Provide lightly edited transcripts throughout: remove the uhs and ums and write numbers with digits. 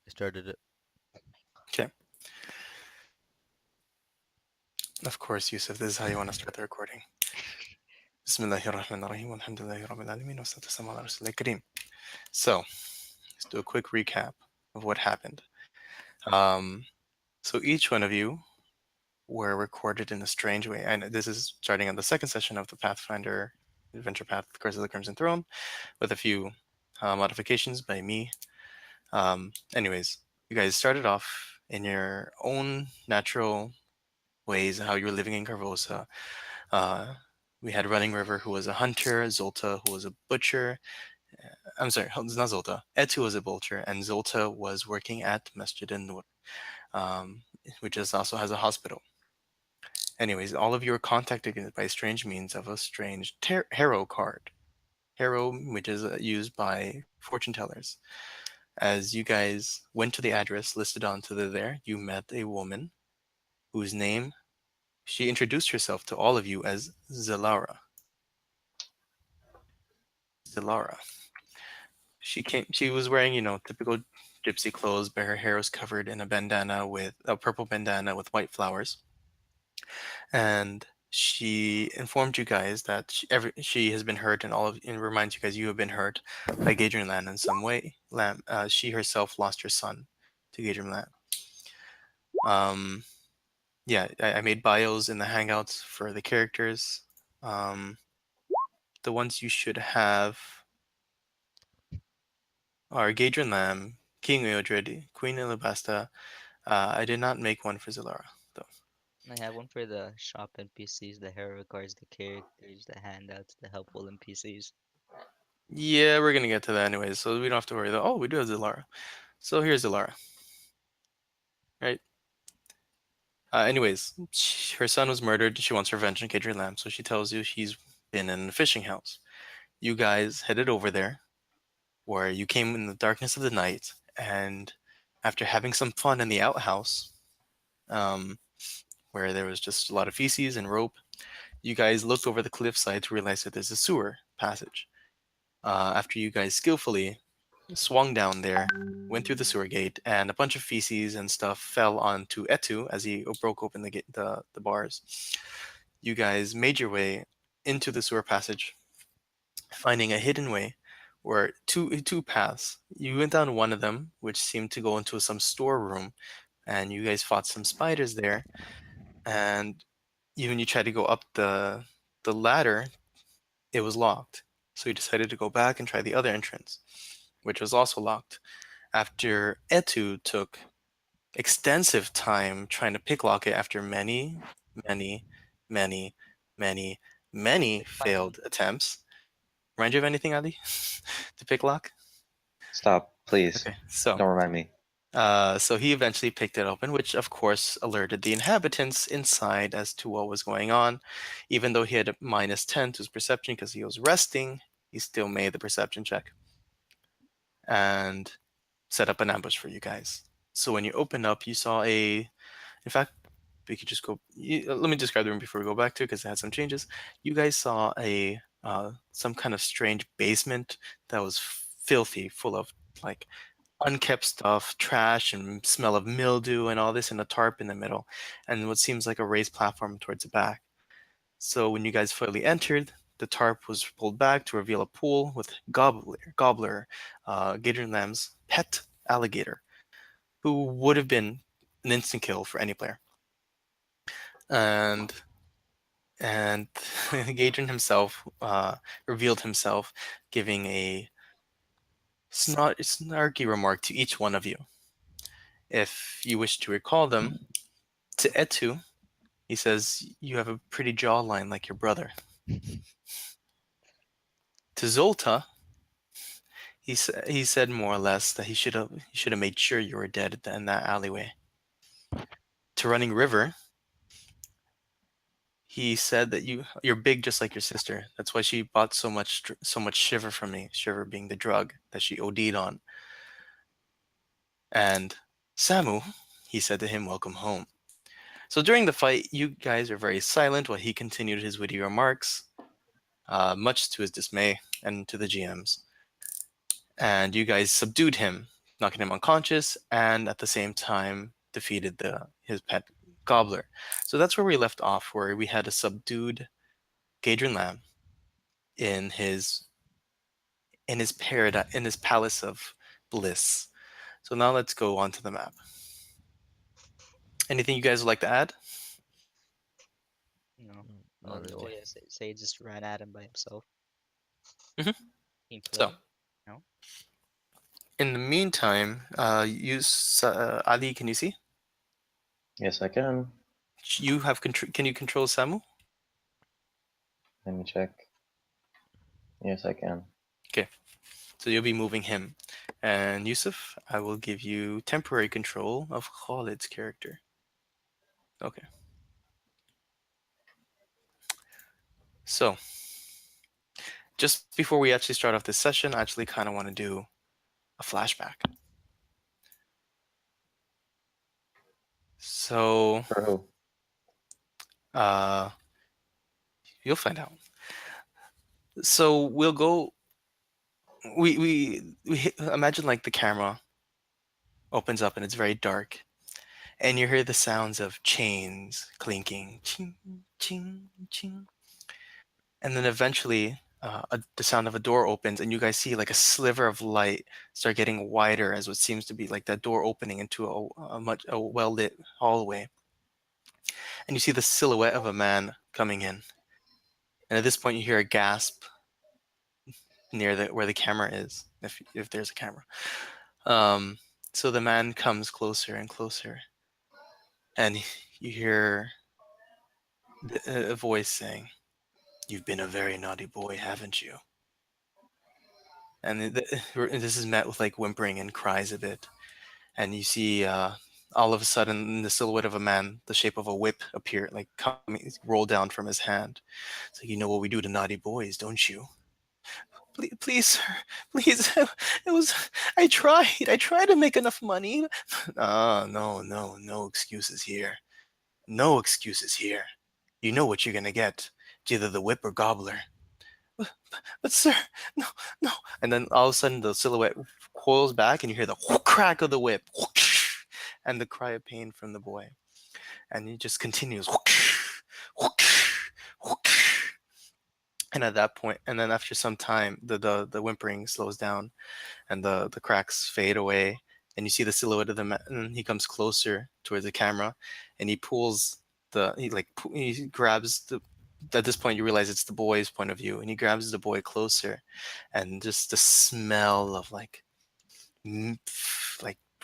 I started it. Okay. Of course, Yousef, this is how you want to start the recording. Bismillahirrahmanirrahim. Alhamdulillahi Rabbil Alameen. Wassalatu wassalamu ala Rasulil Kareem. So, let's do a quick recap of what happened. Um, so each one of you were recorded in a strange way. And this is starting on the second session of the Pathfinder Adventure Path, Curse of the Crimson Throne, with a few modifications by me. Anyways, you guys started off in your own natural ways, how you were living in Carvosa. Uh, we had Running River, who was a hunter, Zolta, who was a butcher. I'm sorry, it's not Zolta. Etu was a butcher, and Zolta was working at Masjid Nur, um, which also has a hospital. Anyways, all of you are contacted by strange means of a strange Harrow card. Harrow, which is used by fortune tellers. As you guys went to the address listed onto there, you met a woman whose name she introduced herself to all of you as Zalara. Zalara. She was wearing, typical gypsy clothes, but her hair was covered in a bandana with a purple bandana with white flowers. And she informed you guys that she has been hurt, and reminds you guys you have been hurt by Gadrian Land in some way. She herself lost her son to Gadrian Land. Um, yeah, I made bios in the Hangouts for the characters. Um, the ones you should have are Gadrian Lamb, King Eodred, Queen Elabasta. I did not make one for Zilara, though. I have one for the shop NPCs, the hero cards, the characters, the handouts, the helpful NPCs. Yeah, we're gonna get to that anyways, so we don't have to worry though. Oh, we do have Zilara. So here's Zilara, right? Anyways, her son was murdered. She wants revenge on Gadrian Lamb, so she tells you she's been in a fishing house. You guys headed over there, where you came in the darkness of the night, and after having some fun in the outhouse, um, where there was just a lot of feces and rope, you guys looked over the cliffside to realize that there's a sewer passage. After you guys skillfully swung down there, went through the sewer gate, and a bunch of feces and stuff fell onto Etu as he broke open the bars. You guys made your way into the sewer passage, finding a hidden way where two paths. You went down one of them, which seemed to go into some storeroom, and you guys fought some spiders there. And even you tried to go up the ladder, it was locked. So you decided to go back and try the other entrance, which was also locked. After Etu took extensive time trying to picklock it after many, many, many, many, many failed attempts. Remind you of anything, Ali? To picklock? Stop, please. Okay, so Don't remind me. so he eventually picked it open, which of course alerted the inhabitants inside as to what was going on. Even though he had a -10 to his perception because he was resting, he still made the perception check and set up an ambush for you guys. So when you opened up, you saw in fact, we could just go. Let me describe the room before we go back to it because it had some changes. You guys saw some kind of strange basement that was filthy, full of like unkept stuff, trash, and smell of mildew and all this, and a tarp in the middle, and what seems like a raised platform towards the back. So when you guys fully entered, the tarp was pulled back to reveal a pool with Gobbler, Gator Lamb's pet alligator, who would have been an instant kill for any player. And and Gadrin himself revealed himself, giving a snarky remark to each one of you. If you wish to recall them, to Etu, he says, "You have a pretty jawline like your brother." To Zolta, he said more or less that he should have made sure you were dead in that alleyway. To Running River, he said that you're big just like your sister. That's why she bought so much shiver from me. Shiver being the drug that she OD'd on. And Samu, he said to him, "Welcome home." So during the fight, you guys are very silent while he continued his witty remarks, much to his dismay and to the GM's. And you guys subdued him knocking him unconscious, and at the same time defeated his pet gobbler. So that's where we left off, where we had a subdued Gadrin lamb in his palace of bliss. So now let's go on to the map. Anything you guys would like to add? No. Not Oh really. yeah, say just ran at him by himself. Mhm. Team So play. No. in the meantime, Ali, can you see? Yes, I can. You have Can you control Samu? Let me check. Yes, I can. Okay, so you'll be moving him. And Yousef, I will give you temporary control of Khalid's character. Okay. So, just before we actually start off this session, I actually kind of want to do a flashback. So, For who? uh, you'll find out. So we'll go. We imagine like the camera opens up and it's very dark, and you hear the sounds of chains clinking, ching, ching, ching, and then eventually the sound of a door opens, and you guys see like a sliver of light start getting wider as what seems to be like that door opening into a well lit hallway, and you see the silhouette of a man coming in, and at this point you hear a gasp near where the camera is, if there's a camera. Um, so the man comes closer and closer, and you hear a voice saying, "You've been a very naughty boy, haven't you?" And this is met with like whimpering and cries a bit, and you see all of a sudden in the silhouette of a man, the shape of a whip appear, like coming roll down from his hand. So you know what we do to naughty boys, don't you? Please, sir, please. It was. I tried to make enough money. Ah, no, no, no excuses here. No excuses here. You know what you're gonna get. It's either the whip or gobbler. But sir, no, no. And then all of a sudden the silhouette coils back and you hear the crack of the whip. And the cry of pain from the boy. And it just continues. And at that point, and then after some time, the whimpering slows down and the cracks fade away, and you see the silhouette of the man, and he comes closer towards the camera, and he pulls he grabs the. At this point, you realize it's the boy's point of view, and he grabs the boy closer, and just the smell of like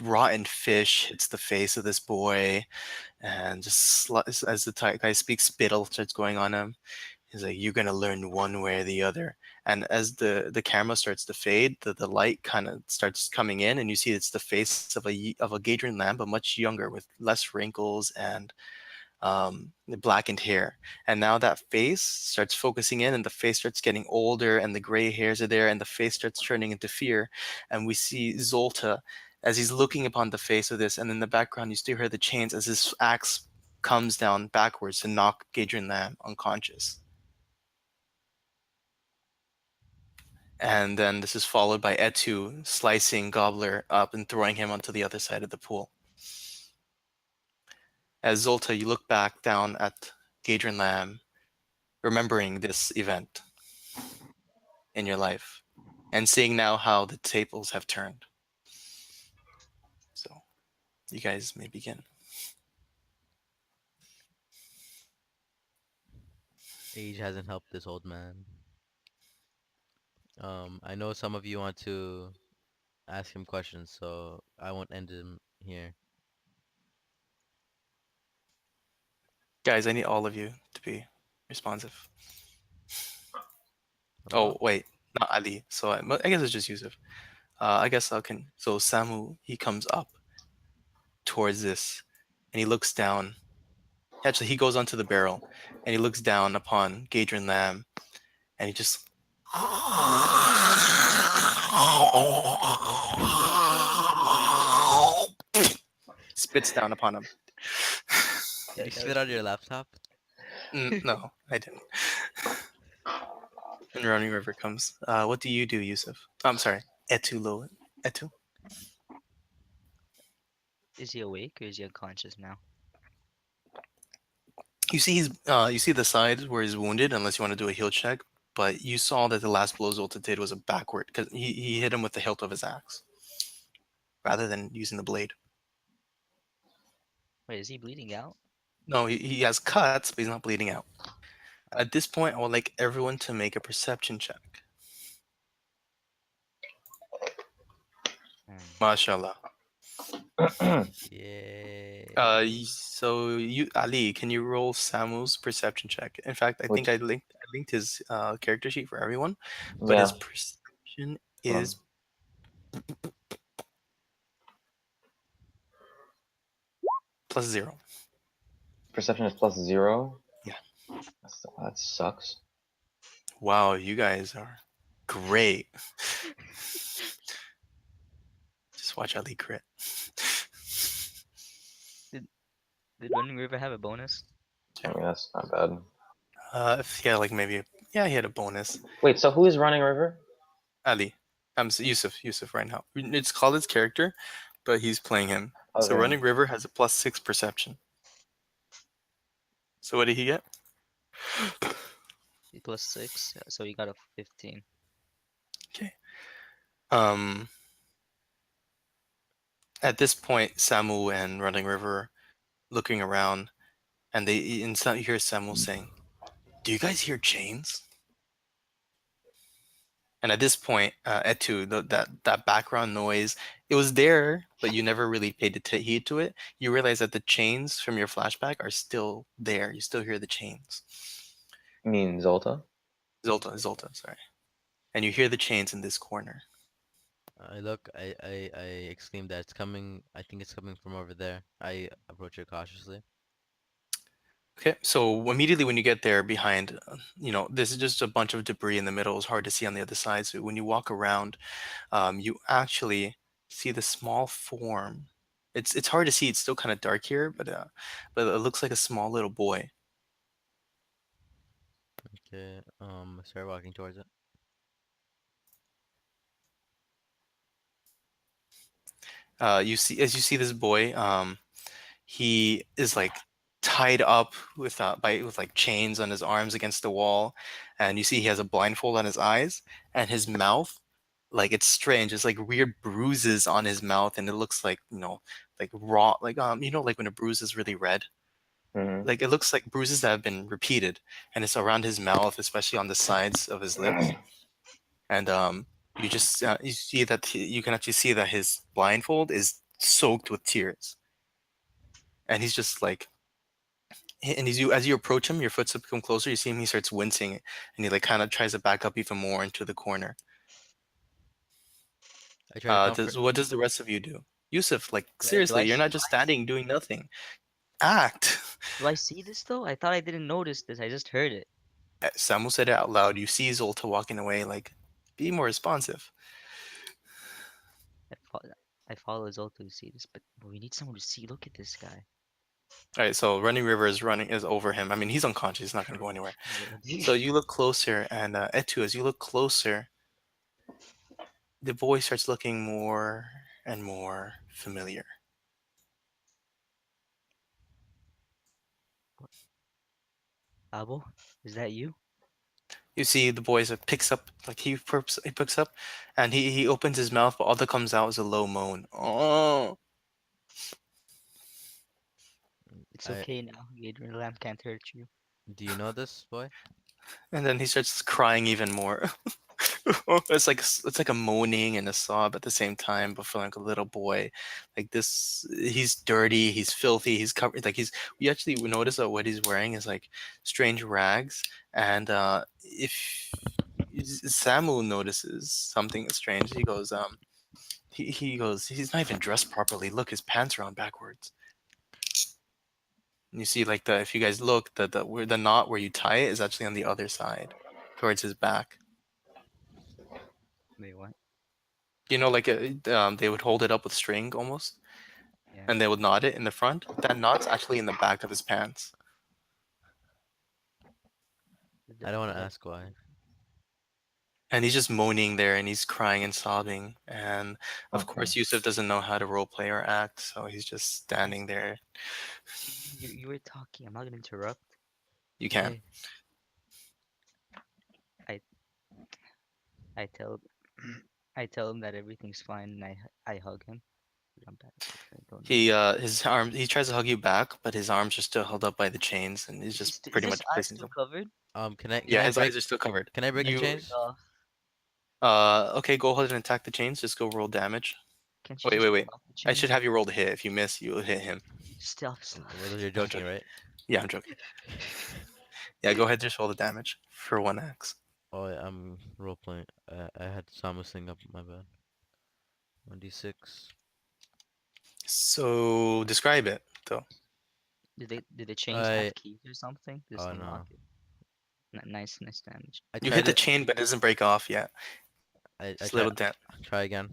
rotten fish hits the face of this boy, and just as the guy speaks, spittle starts going on him. He's like, "You're gonna learn one way or the other." And as the camera starts to fade, the light kind of starts coming in, and you see it's the face of a Gadrin lamb, but much younger, with less wrinkles and the blackened hair. And now that face starts focusing in, and the face starts getting older, and the gray hairs are there, and the face starts turning into fear. And we see Zolta as he's looking upon the face of this, and in the background you still hear the chains as his axe comes down backwards to knock Gadrin Lamb unconscious. And then this is followed by Etu slicing Gobbler up and throwing him onto the other side of the pool. As Zolta, you look back down at Gadrin Lamb, remembering this event in your life, and seeing now how the tables have turned. So, you guys may begin. Age hasn't helped this old man. I know some of you want to ask him questions, so I won't end him here. Guys, I need all of you to be responsive. Hello? Oh, wait, not Ali. So I guess it's just Yousef. I guess I can. So Samu, he comes up towards this, and he looks down. Actually, he goes onto the barrel, and he looks down upon Gadrin Lamb, and he just spits down upon him. Did you That spit was on your me. laptop? No, I didn't. And Running River comes. What do you do, Yousef? I'm sorry, Etu Lo. Etu? Is he awake or is he unconscious now? You see you see the side where he's wounded, unless you want to do a heal check. But you saw that the last blow Zolta did was a backward because he hit him with the hilt of his axe rather than using the blade. Wait, is he bleeding out? No, he has cuts, but he's not bleeding out. At this point, I would like everyone to make a perception check. Hmm. Mashallah. Yay. So you Ali, can you roll Samu's perception check? In fact, I think Which, I linked his character sheet for everyone, but his yeah, perception hold on. is +0. Perception is +0. Yeah. That sucks. Wow, you guys are great. Just watch Ali crit. Did Running River have a bonus? I mean, that's not bad. Yeah, like maybe yeah, he had a bonus. Wait, so who is running River? Ali, Yousef right now. It's called his character, but he's playing him. So Okay. Running River has a +6 perception. So what did he get? He +6, so he got a 15. Okay. Um. At this point, Samu and Running River looking around, and you hear Samu saying, "Do you guys hear chains?" And at this point, Etu, that background noise, it was there, but you never really paid heed to it. You realize that the chains from your flashback are still there. You still hear the chains. You mean Zolta? Zolta, sorry. And you hear the chains in this corner. I look, I exclaim that it's coming. I think it's coming from over there. I approach it cautiously. Okay, so immediately when you get there behind, this is just a bunch of debris in the middle. It's hard to see on the other side. So when you walk around, you actually see the small form. It's hard to see. It's still kind of dark here, but it looks like a small little boy. Okay, I start walking towards it. You see this boy. He is like tied up with like chains on his arms against the wall, and you see he has a blindfold on his eyes, and his mouth, like it's strange. It's like weird bruises on his mouth, and it looks like like raw, like like when a bruise is really red. Mm-hmm. Like it looks like bruises that have been repeated, and it's around his mouth, especially on the sides of his lips. And you see that you can actually see that his blindfold is soaked with tears, and he's just like, and as you approach him, your footsteps come closer. You see him; he starts wincing, and he like kind of tries to back up even more into the corner. I try to comfort. What does the rest of you do? Yusuf, like Do seriously, I you're see? not just standing doing nothing. Act. Do I see this though? I thought I didn't notice this. I just heard it. Samuel said it out loud. You see Zolta walking away. Like, be more responsive. I follow, I follow Zolto to see this, but we need someone to see. Look at this guy. All right, so Running River is over him. I mean, he's unconscious. He's not going to go anywhere. So you look closer, and Etu, as you look closer, the boy starts looking more and more familiar. Abo, is that you? You see the boy picks up, like he picks up, and he opens his mouth, but all that comes out is a low moan. Oh, It's I okay now. Adrian Lamb can't hurt you. Do you know this boy? and then he starts crying even more. It's like a moaning and a sob at the same time, but for like a little boy, like this, he's dirty, he's filthy, he's covered. Like we actually notice that what he's wearing is like strange rags, and if Samu notices something strange, he goes, he goes, he's not even dressed properly. Look, his pants are on backwards. And you see, like if you guys look, where the knot where you tie it is actually on the other side, towards his back. Wait, what? Like they would hold it up with string almost, Yeah. and they would knot it in the front. That knot's actually in the back of his pants. I don't want to What? ask why. And he's just moaning there, and he's crying and sobbing. And of Okay. course, Yousef doesn't know how to roleplay or act, so he's just standing there. You were talking. I'm not gonna interrupt. You can. Hey, I I tell I tell him that everything's fine, and I hug him. I'm bad at this. I don't know. He tries to hug you back, but his arms are still held up by the chains, and he's just Is pretty his much eye placing still them. covered? can Yeah, I his eyes break are still covered. can I break the Take You it chains? off. okay? Go ahead and attack the chains. Just go roll damage. Can't you Wait, just wait, take wait. off the I should chains? have you roll to hit. If you miss, you will hit him. Stop. Well, you're I'm joking, joking. right? Yeah, I'm joking. Yeah, go ahead. Just roll the damage for one axe. Oh, yeah, I'm role playing. I had Samus thing up. My bad. 1d6. So describe it though. Did the chains I have keys or something? Just oh unlock no. it. Nice damage. I You tried hit the to chain, but it doesn't break off yet. I Just a try little dent. try again.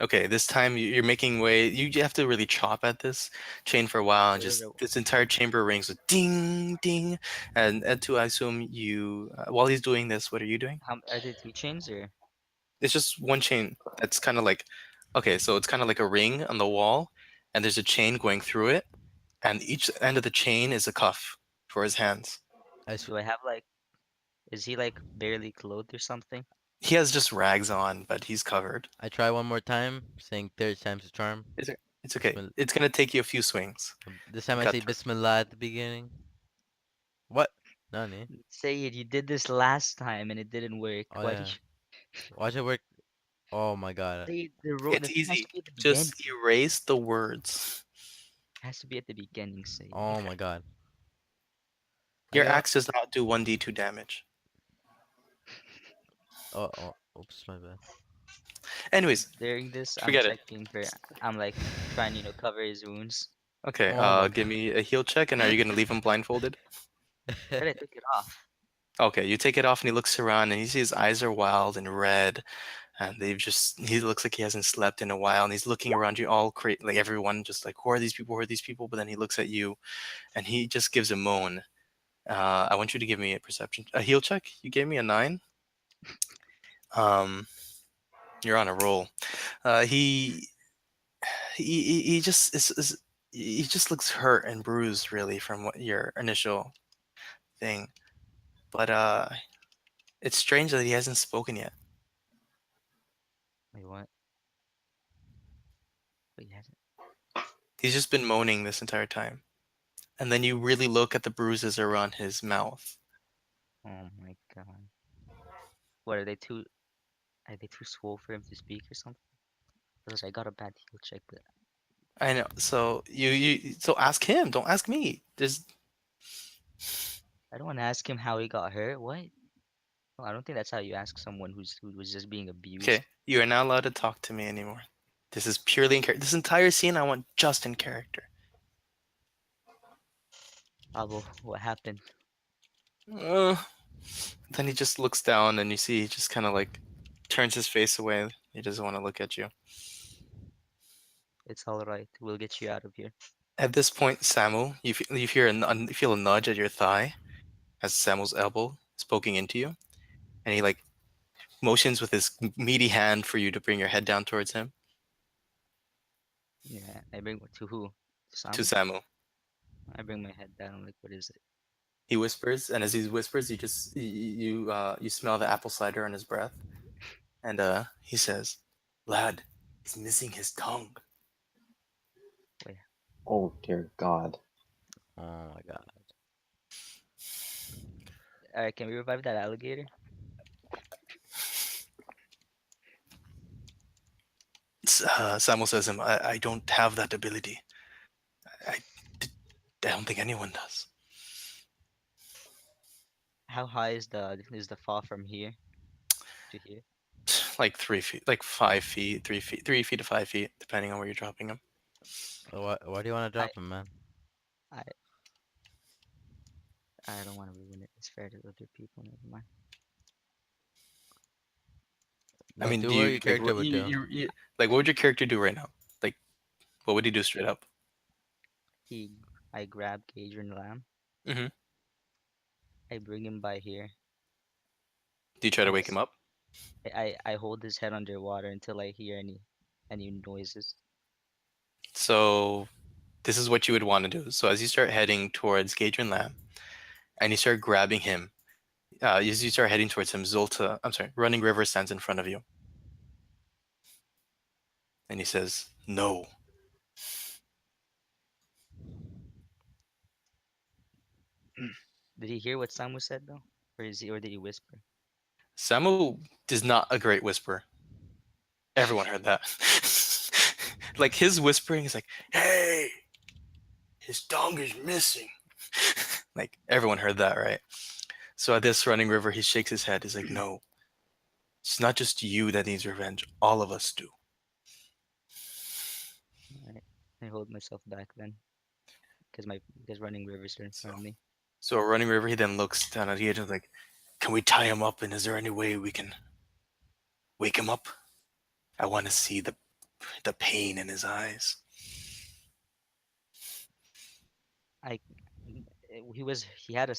Okay, this time you're making way. You have to really chop at this chain for a while, and Wait, wait, just wait. this entire chamber rings with ding, ding. And to I assume you, while he's doing this, what are you doing? How are there two chains or? It's just one chain that's kind of like, okay, so it's kind of like a ring on the wall, and there's a chain going through it, and each end of the chain is a cuff for his hands. I sw Do I have like? Is he like barely clothed or something? He has just rags on, but he's covered. I try one more time, saying third time's a charm. It's okay. Bismillah. It's gonna take you a few swings This to time I cut say through. Bismillah at the beginning. What? Nani? Say it. You did this last time and it didn't work. Oh Why do yeah. you Watch it work. Oh my god. say It's the thing has to easy. be at the beginning. Just erase the words. Has to be at the beginning. Say it. Oh my god. I Your got. axe does not do 1d2 damage. Oh. Oops, my bad. Anyways, During this, I'm forget it. checking for. I'm like trying, cover his wounds. Okay, Oh my give god. me a heal check, and are you gonna leave him blindfolded? But I took it off. Okay, you take it off, and he looks around, and you see his eyes are wild and red, and he looks like he hasn't slept in a while, and he's looking around you all like everyone, just like, who are these people? Who are these people? But then he looks at you, and he just gives a moan. I want you to give me a heal check. You gave me a 9. Um, you're on a roll. Uh, he he just he just looks hurt and bruised really from what your initial thing. But it's strange that he hasn't spoken yet. Wait, what? Wait, he hasn't. He's just been moaning this entire time. And then you really look at the bruises around his mouth. Oh my god. What are they too? Are they too swole for him to speak or something? Because I got a bad heal check, but I know. So so ask him. Don't ask me. There's I don't want to ask him how he got hurt. What? Well, I don't think that's how you ask someone who was just being abused. okay. You are not allowed to talk to me anymore. This is purely in character. This entire scene I want just in character. Abo, what happened? Uh, then he just looks down, and you see he just kind of like turns his face away. He doesn't want to look at you. It's all right. We'll get you out of here. At this point, Samu, you feel a nudge at your thigh as Samu's elbow is poking into you, and he like motions with his meaty hand for you to bring your head down towards him. Yeah, I bring to who? To Sam? Samu, I bring my head down. Like, what is it? he whispers, and as he whispers, you smell the apple cider on his breath, and he says, "Lad, he's missing his tongue." Wait, Oh dear God. Oh my god. all right. Can we revive that alligator? Samu says him, I don't have that ability. I, I don't think anyone does. How high is the fall from here to here? Like 3 feet, like 5 feet, 3 feet, 3 feet to 5 feet, depending on where you're dropping him. Why do you want to I drop him, man? I I don't want to ruin it. It's fair to other people. Never mind. I No, mean, do do what you your like character would do. like what would your character do right now? Like, what would he do straight up? He, I grab Gage and Lamb. Mm-hmm. I bring him by here. Do you try to I wake him s- up? I hold his head underwater until I hear any noises. So this is what you would want to do. So as you start heading towards Gadrian Lamb, and you start grabbing him, as you start heading towards him, Running River stands in front of you, and he says, "No." Did he hear what Samu said though, or did he whisper? Samu is not a great whisperer. Everyone heard that. Like his whispering is like, "Hey, his tongue is missing." Like everyone heard that, right? So at this Running River, he shakes his head. He's like, "No, it's not just you that needs revenge. All of us do." Alright, I hold myself back then, because running rivers are in So, front of me. so Running River, he then looks down at the edge and is like, "Can we tie him up? And is there any way we can wake him up? I want to see the pain in his eyes." I he had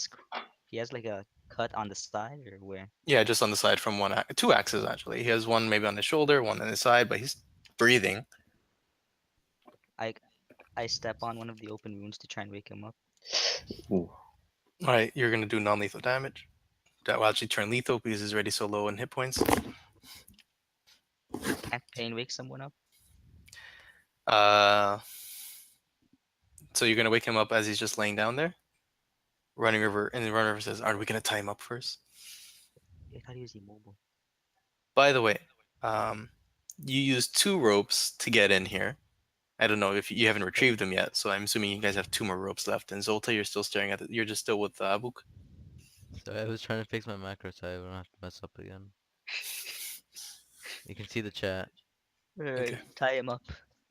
he has like a cut on the side or where? Yeah, just on the side from two axes actually. He has one maybe on his shoulder, one on his side, but he's breathing. I I step on one of the open wounds to try and wake him up. Ooh. All right, you're gonna do non-lethal damage. That will actually turn lethal because he's already so low in hit points. Can't pain wake someone up? Uh, so you're gonna wake him up as he's just laying down there. Running River, and then Running River says, "Are we gonna tie him up first?" I thought he was immobile. By the way, um, you used 2 ropes to get in here. I don't know if you haven't retrieved them yet, so I'm assuming you guys have 2 more ropes left. And Zolta, you're still staring at it. You're just still with Abuk. So I was trying to fix my macro so I don't have to mess up again. You can see the chat. Okay. Tie him up.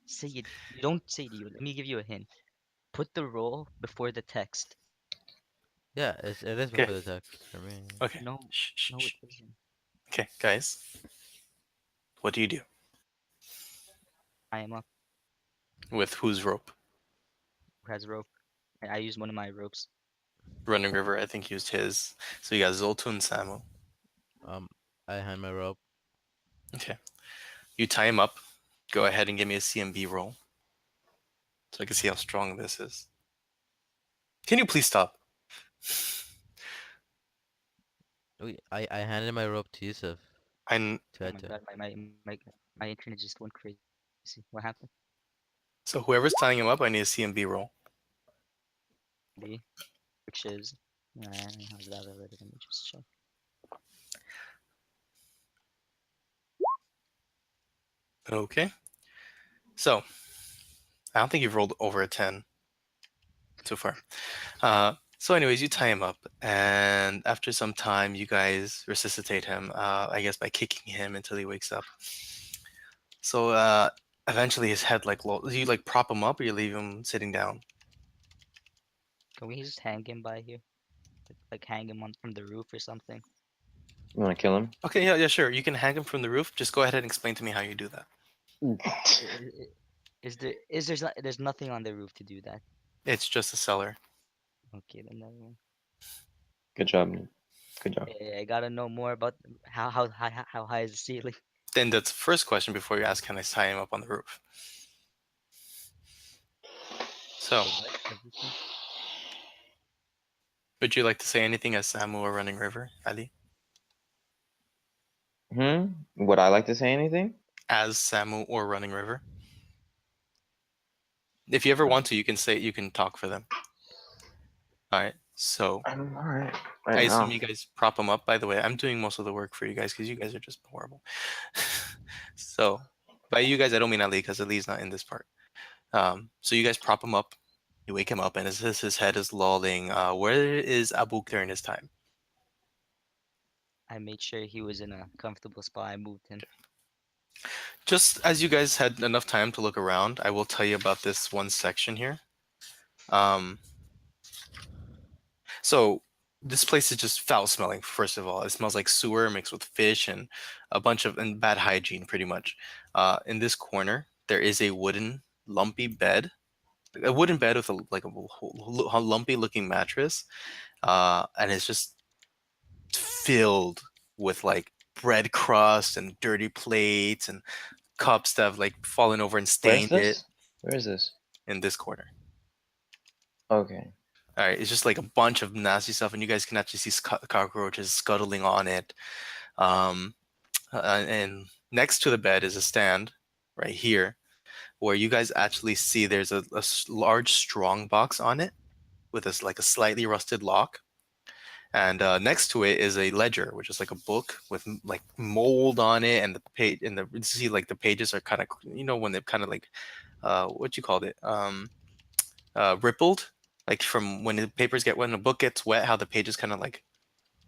Say you don't say you. Let me give you a hint. Put the roll before the text. Yeah, it is Okay. before the text for me. Okay. No, Shh, shh, no, shh. it isn't. Okay, guys. What do you do? Tie him up. With whose rope? Who has rope? I used one of my ropes. Running River, I think, used his. So you got Zoltu and Samu. I hand my rope. Okay. You tie him up. Go ahead and give me a CMB roll so I can see how strong this is. Can you please stop? I handed my rope to Yousef I to Oh head my to. god, my internet just went crazy. What happened? So whoever's tying him up, I need a CMB roll. B, which is how's that already? Let me just check. Okay. So I don't think you've rolled over a 10 so far. So, anyways, you tie him up, and after some time, you guys resuscitate him. I guess by kicking him until he wakes up. So, eventually, his head do you like prop him up, or you leave him sitting down? Can we just hang him by here? Like hang him on from the roof or something? You want to kill him? Okay, yeah, sure. You can hang him from the roof. Just go ahead and explain to me how you do that. I- there's nothing on the roof to do that? It's just a cellar. Okay, then never mind. Good job, man. Good job. I gotta know more about how high is the ceiling. Then that's the first question before you ask, can I tie him up on the roof? So, What? Everything? would you like to say anything as Samu or Running River, Ali? Would I like to say anything? As Samu or Running River? If you ever want to, you can talk for them. All right. So I'm alright I right assume now. you guys prop them up. By the way, I'm doing most of the work for you guys because you guys are just horrible. So by you guys, I don't mean Ali because Ali's not in this part. So you guys prop him up. You wake him up, and as his head is lolling, where is Abuk during this time? I made sure he was in a comfortable spot. I moved him. Just as you guys had enough time to look around, I will tell you about this one section here. Um, So this place is just foul smelling. First of all, it smells like sewer mixed with fish and a bunch of and bad hygiene, pretty much. In this corner, there is a wooden lumpy bed, a wooden bed with a lumpy looking mattress, and it's just filled with like bread crust and dirty plates and cups that have like fallen over and Where's stained it this? Where is this? in this corner. Okay. All right, it's just like a bunch of nasty stuff, and you guys can actually see cockroaches scuttling on it. Um, and next to the bed is a stand right here, where you guys actually see there's a large strong box on it with like a slightly rusted lock. And next to it is a ledger, which is like a book with like mold on it, and the page and the you see like the pages are kind of when they're kind of like what you called it rippled, like from when the papers get when the book gets wet, how the pages kind of like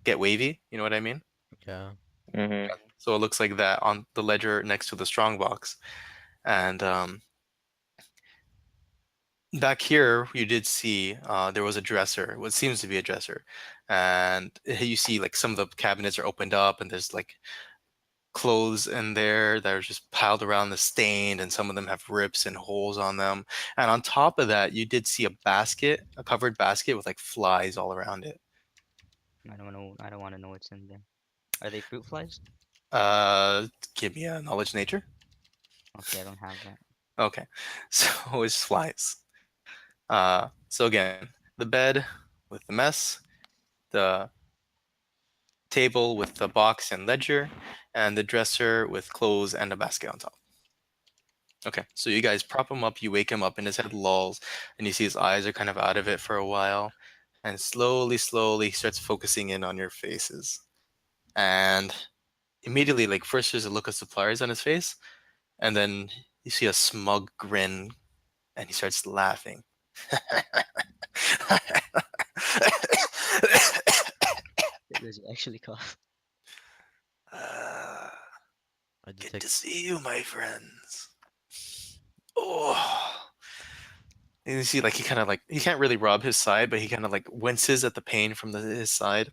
get wavy. You know what I mean? Yeah. Mm-hmm. So it looks like that on the ledger next to the strong box, and back here you did see there was a dresser, what seems to be a dresser, and you see like some of the cabinets are opened up, and there's like clothes in there that are just piled around the stained, and some of them have rips and holes on them. And on top of that, you did see a covered basket with like flies all around it. I don't know. I don't want to know what's in there. Are they fruit flies? Uh, Give me a knowledge nature. Okay, I don't have that. Okay, so it's flies. So again, the bed with the mess, the table with the box and ledger, and the dresser with clothes and a basket on top. Okay, so you guys prop him up, you wake him up, and his head lolls, and you see his eyes are kind of out of it for a while, and slowly he starts focusing in on your faces. And immediately, like, first there's a look of surprise on his face, and then you see a smug grin, and he starts laughing. Does he actually cough? uh, I just Good take. to see you, my friends. Oh. And you see, like he can't really rub his side, but he kind of like winces at the pain from his side.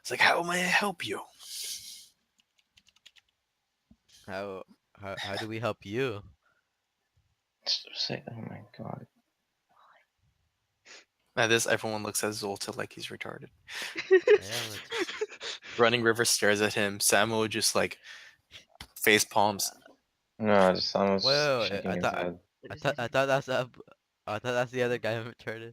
It's like, how may I help you? How how do we help you? Say, oh my god. At this, everyone looks at Zolta like he's retarded. Yeah, but just Running River stares at him. Samo just like face palms. No, just almost whoa. shaking his head. What is it? I thought that's I thought that's the other guy who retarded.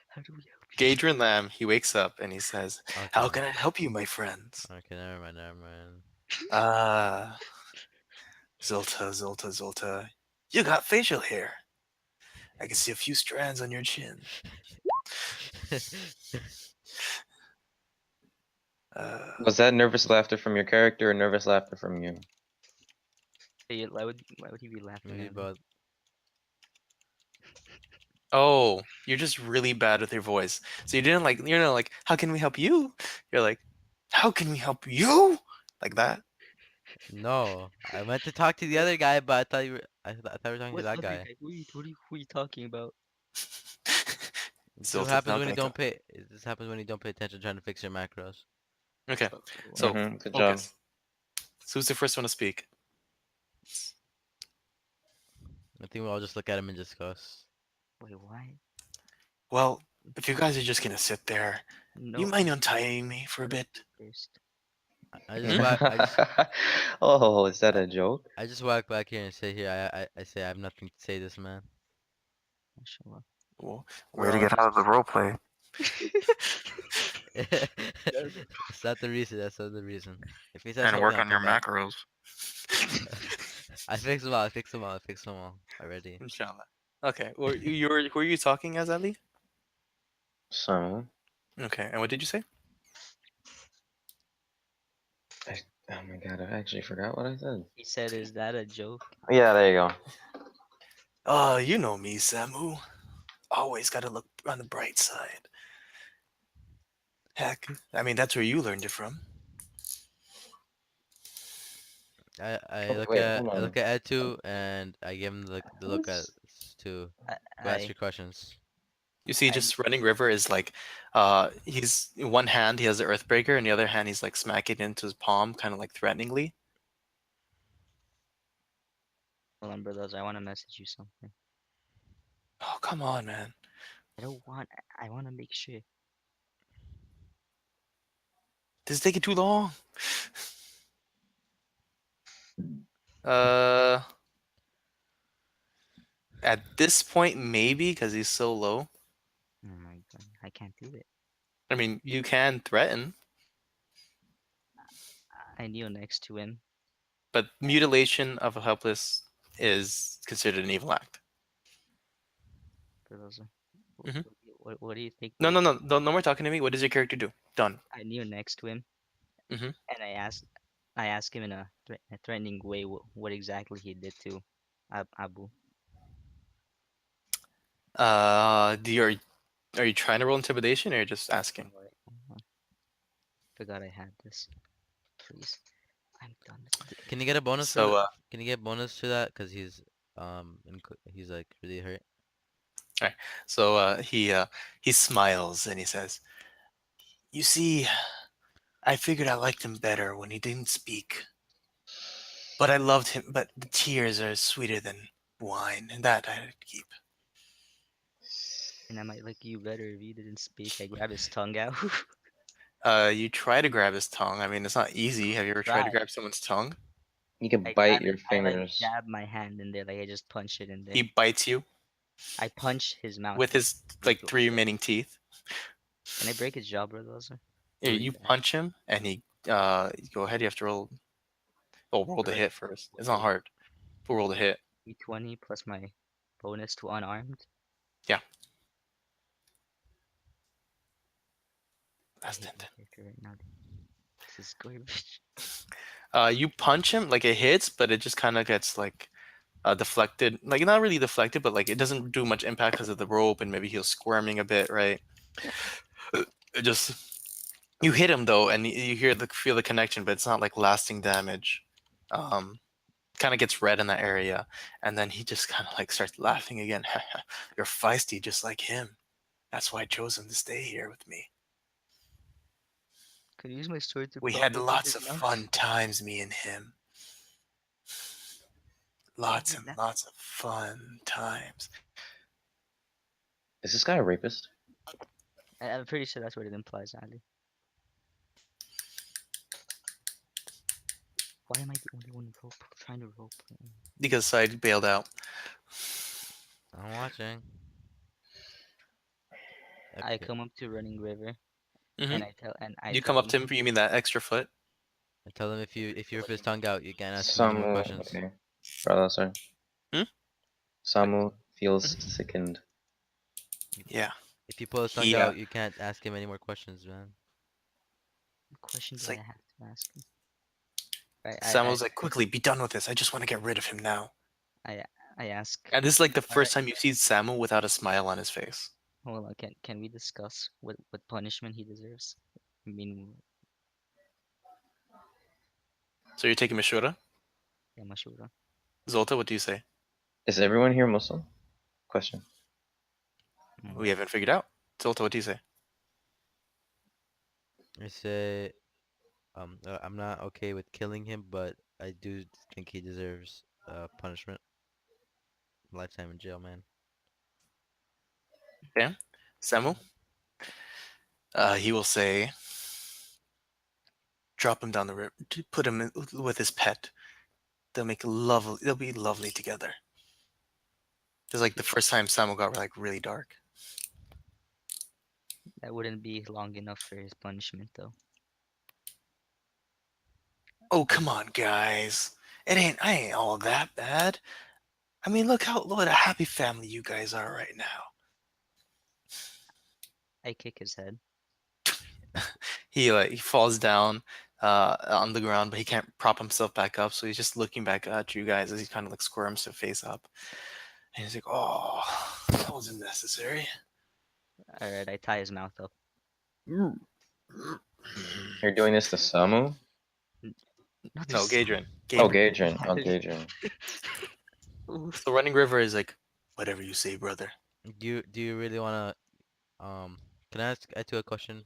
How do we help you? Gadrin Lamb, he wakes up and he says, "How Okay. can I help you, my friends?" Okay, never mind, never mind. Ah, Zolta. You got facial hair. I can see a few strands on your chin. Uh, Was that nervous laughter from your character or nervous laughter from you? Hey, why would he be laughing Maybe at me? both. oh, you're just really bad with your voice. So you didn't like, like, how can we help you? You're like, how can we help you? Like that. No, I meant to talk to the other guy, but I thought I thought you were talking to What that other guy. guy? Who are you talking about? This is what Zoltan's happens not when you gonna don't talk. pay. This happens when you don't pay attention trying to fix your macros. Okay, Oh, so Mm-hmm. Good job. focus. So who's the first one to speak? I think we'll all just look at him and discuss. wait, why? Well, if you guys are just gonna sit there, you No, mind untying me for a bit? first. I just Hmm? Oh, is that I, a joke? I just walk back here and say here. I say I have nothing to say, this man. Mashallah. Well, We're way to all get out of the just. role play. That's not the reason. That's not the reason. If he says And something, work I'll on your come back. macros. I fix them all. I fix them all. I fix them all already. Inshallah. Okay, well, who are you talking as, Ali? So, Okay, and what did you say? I, oh my god, I actually forgot what I said. He said, "Is that a joke?" Yeah, there you go. You know me, Samu. Always gotta look on the bright side. Heck, I mean, that's where you learned it from. I Oh, look wait, at hold on. Ed too, and I give him the look at to I, go ask I, your questions. You see, I'm. just Running River is like, he's in one hand he has the Earthbreaker, and the other hand he's like smacking it into his palm, kind of like threateningly. Hold on, brothers. I want to message you something. Oh, come on, man. I don't want. I want to make sure. This is taking too long. Uh, at this point, maybe because he's so low. Oh my god, I can't do it. I mean, you can threaten, I kneel next to him. but mutilation of a helpless is considered an evil act. Brother. Mhm. What do you think No, will no, no, no more talking to me. What does your character do? Done. I kneel next to him Mhm. and I ask him in a threatening way what exactly he did to Abu. Are you trying to roll intimidation or you're just Oh, asking? wait, forgot I had this. Please, I'm done. Can you get a bonus for So, the? Can you get bonus to that? Cause he's like really hurt. alright. So he smiles and he says, "You see, I figured I liked him better when he didn't speak. But I loved him. But the tears are sweeter than wine, and that I had to keep." And I might like you better if you didn't speak. I grab his tongue out. You try to grab his tongue. I mean, it's not easy. Have you ever tried to Try. grab someone's tongue? You can I bite grab your it. I like fingers. jab my hand in there. Like I just punch it in there. He bites you I punch his mouth with in. his With like the, three remaining teeth. can I break his jaw, brother? Also? You punch him, and he go ahead. You have to roll. Oh, roll the Alright. hit first. It's not hard. We'll roll the hit. D20 plus my bonus to unarmed. Yeah, I that's hate my 10. character right now. This is garbage. You punch him like it hits, but it just kind of gets like deflected. Like not really deflected, but like it doesn't do much impact because of the rope, and maybe he's squirming a bit, right? It just you hit him though, and you feel the connection, but it's not like lasting damage. Um, Kind of gets red in that area, and then he just kind of like starts laughing again. You're feisty, just like him. That's why I chose him to stay here with me. Could I use my sword to We prop had him with lots his of mouth? fun times, me and him. What Lots was and that? lots of fun times. Is this guy a rapist? I'm pretty sure that's what it implies, Ali. Why am I the only one trying to rope? Because Syed bailed out. I'm watching. I Okay. come up to Running River Hmm. and I You tell come up him, to him. You mean that extra foot? I tell him if you rip his tongue out, you can't ask him any more Samu. questions. Okay. Brother, sorry. Hmm? Samu feels Mhm. sickened. Yeah. If you pull his tongue He out, you can't ask him any more questions, man. what question it's do I like have to ask him? Right, Samuel's like, quickly, be done with this. I just want to get rid of him now. I, I ask, And this is like the alright, first time you see Samuel without a smile on his face. hold on, can we discuss what punishment he deserves? I mean, So you're taking Mishura? Yamashura. Zolta, what do you say? Is everyone here Muslim? Question. We haven't figured out. Zolta, what do you say? I say I'm not okay with killing him, but I do think he deserves punishment. Lifetime in jail, man. Yeah. Samuel? He will say, drop him down the river. Put him with his pet. They'll make lovely. They'll be lovely together. It's like the first time Samuel got like really dark. That wouldn't be long enough for his punishment, though. Oh come on, guys! I ain't all that bad. I mean, look what a happy family you guys are right now. I kick his head. He falls down on the ground, but he can't prop himself back up, so he's just looking back at you guys as he kind of like squirms to face up. And he's like, "Oh, that wasn't necessary." Alright, I tie his mouth up. No, You're doing this to Samu? Not to Gadrin. Oh, Gadrin. Gadrin. Oh, Gadrin. Oof. So Running River is like, whatever you say, brother. Do you really wanna can I ask Etu a question?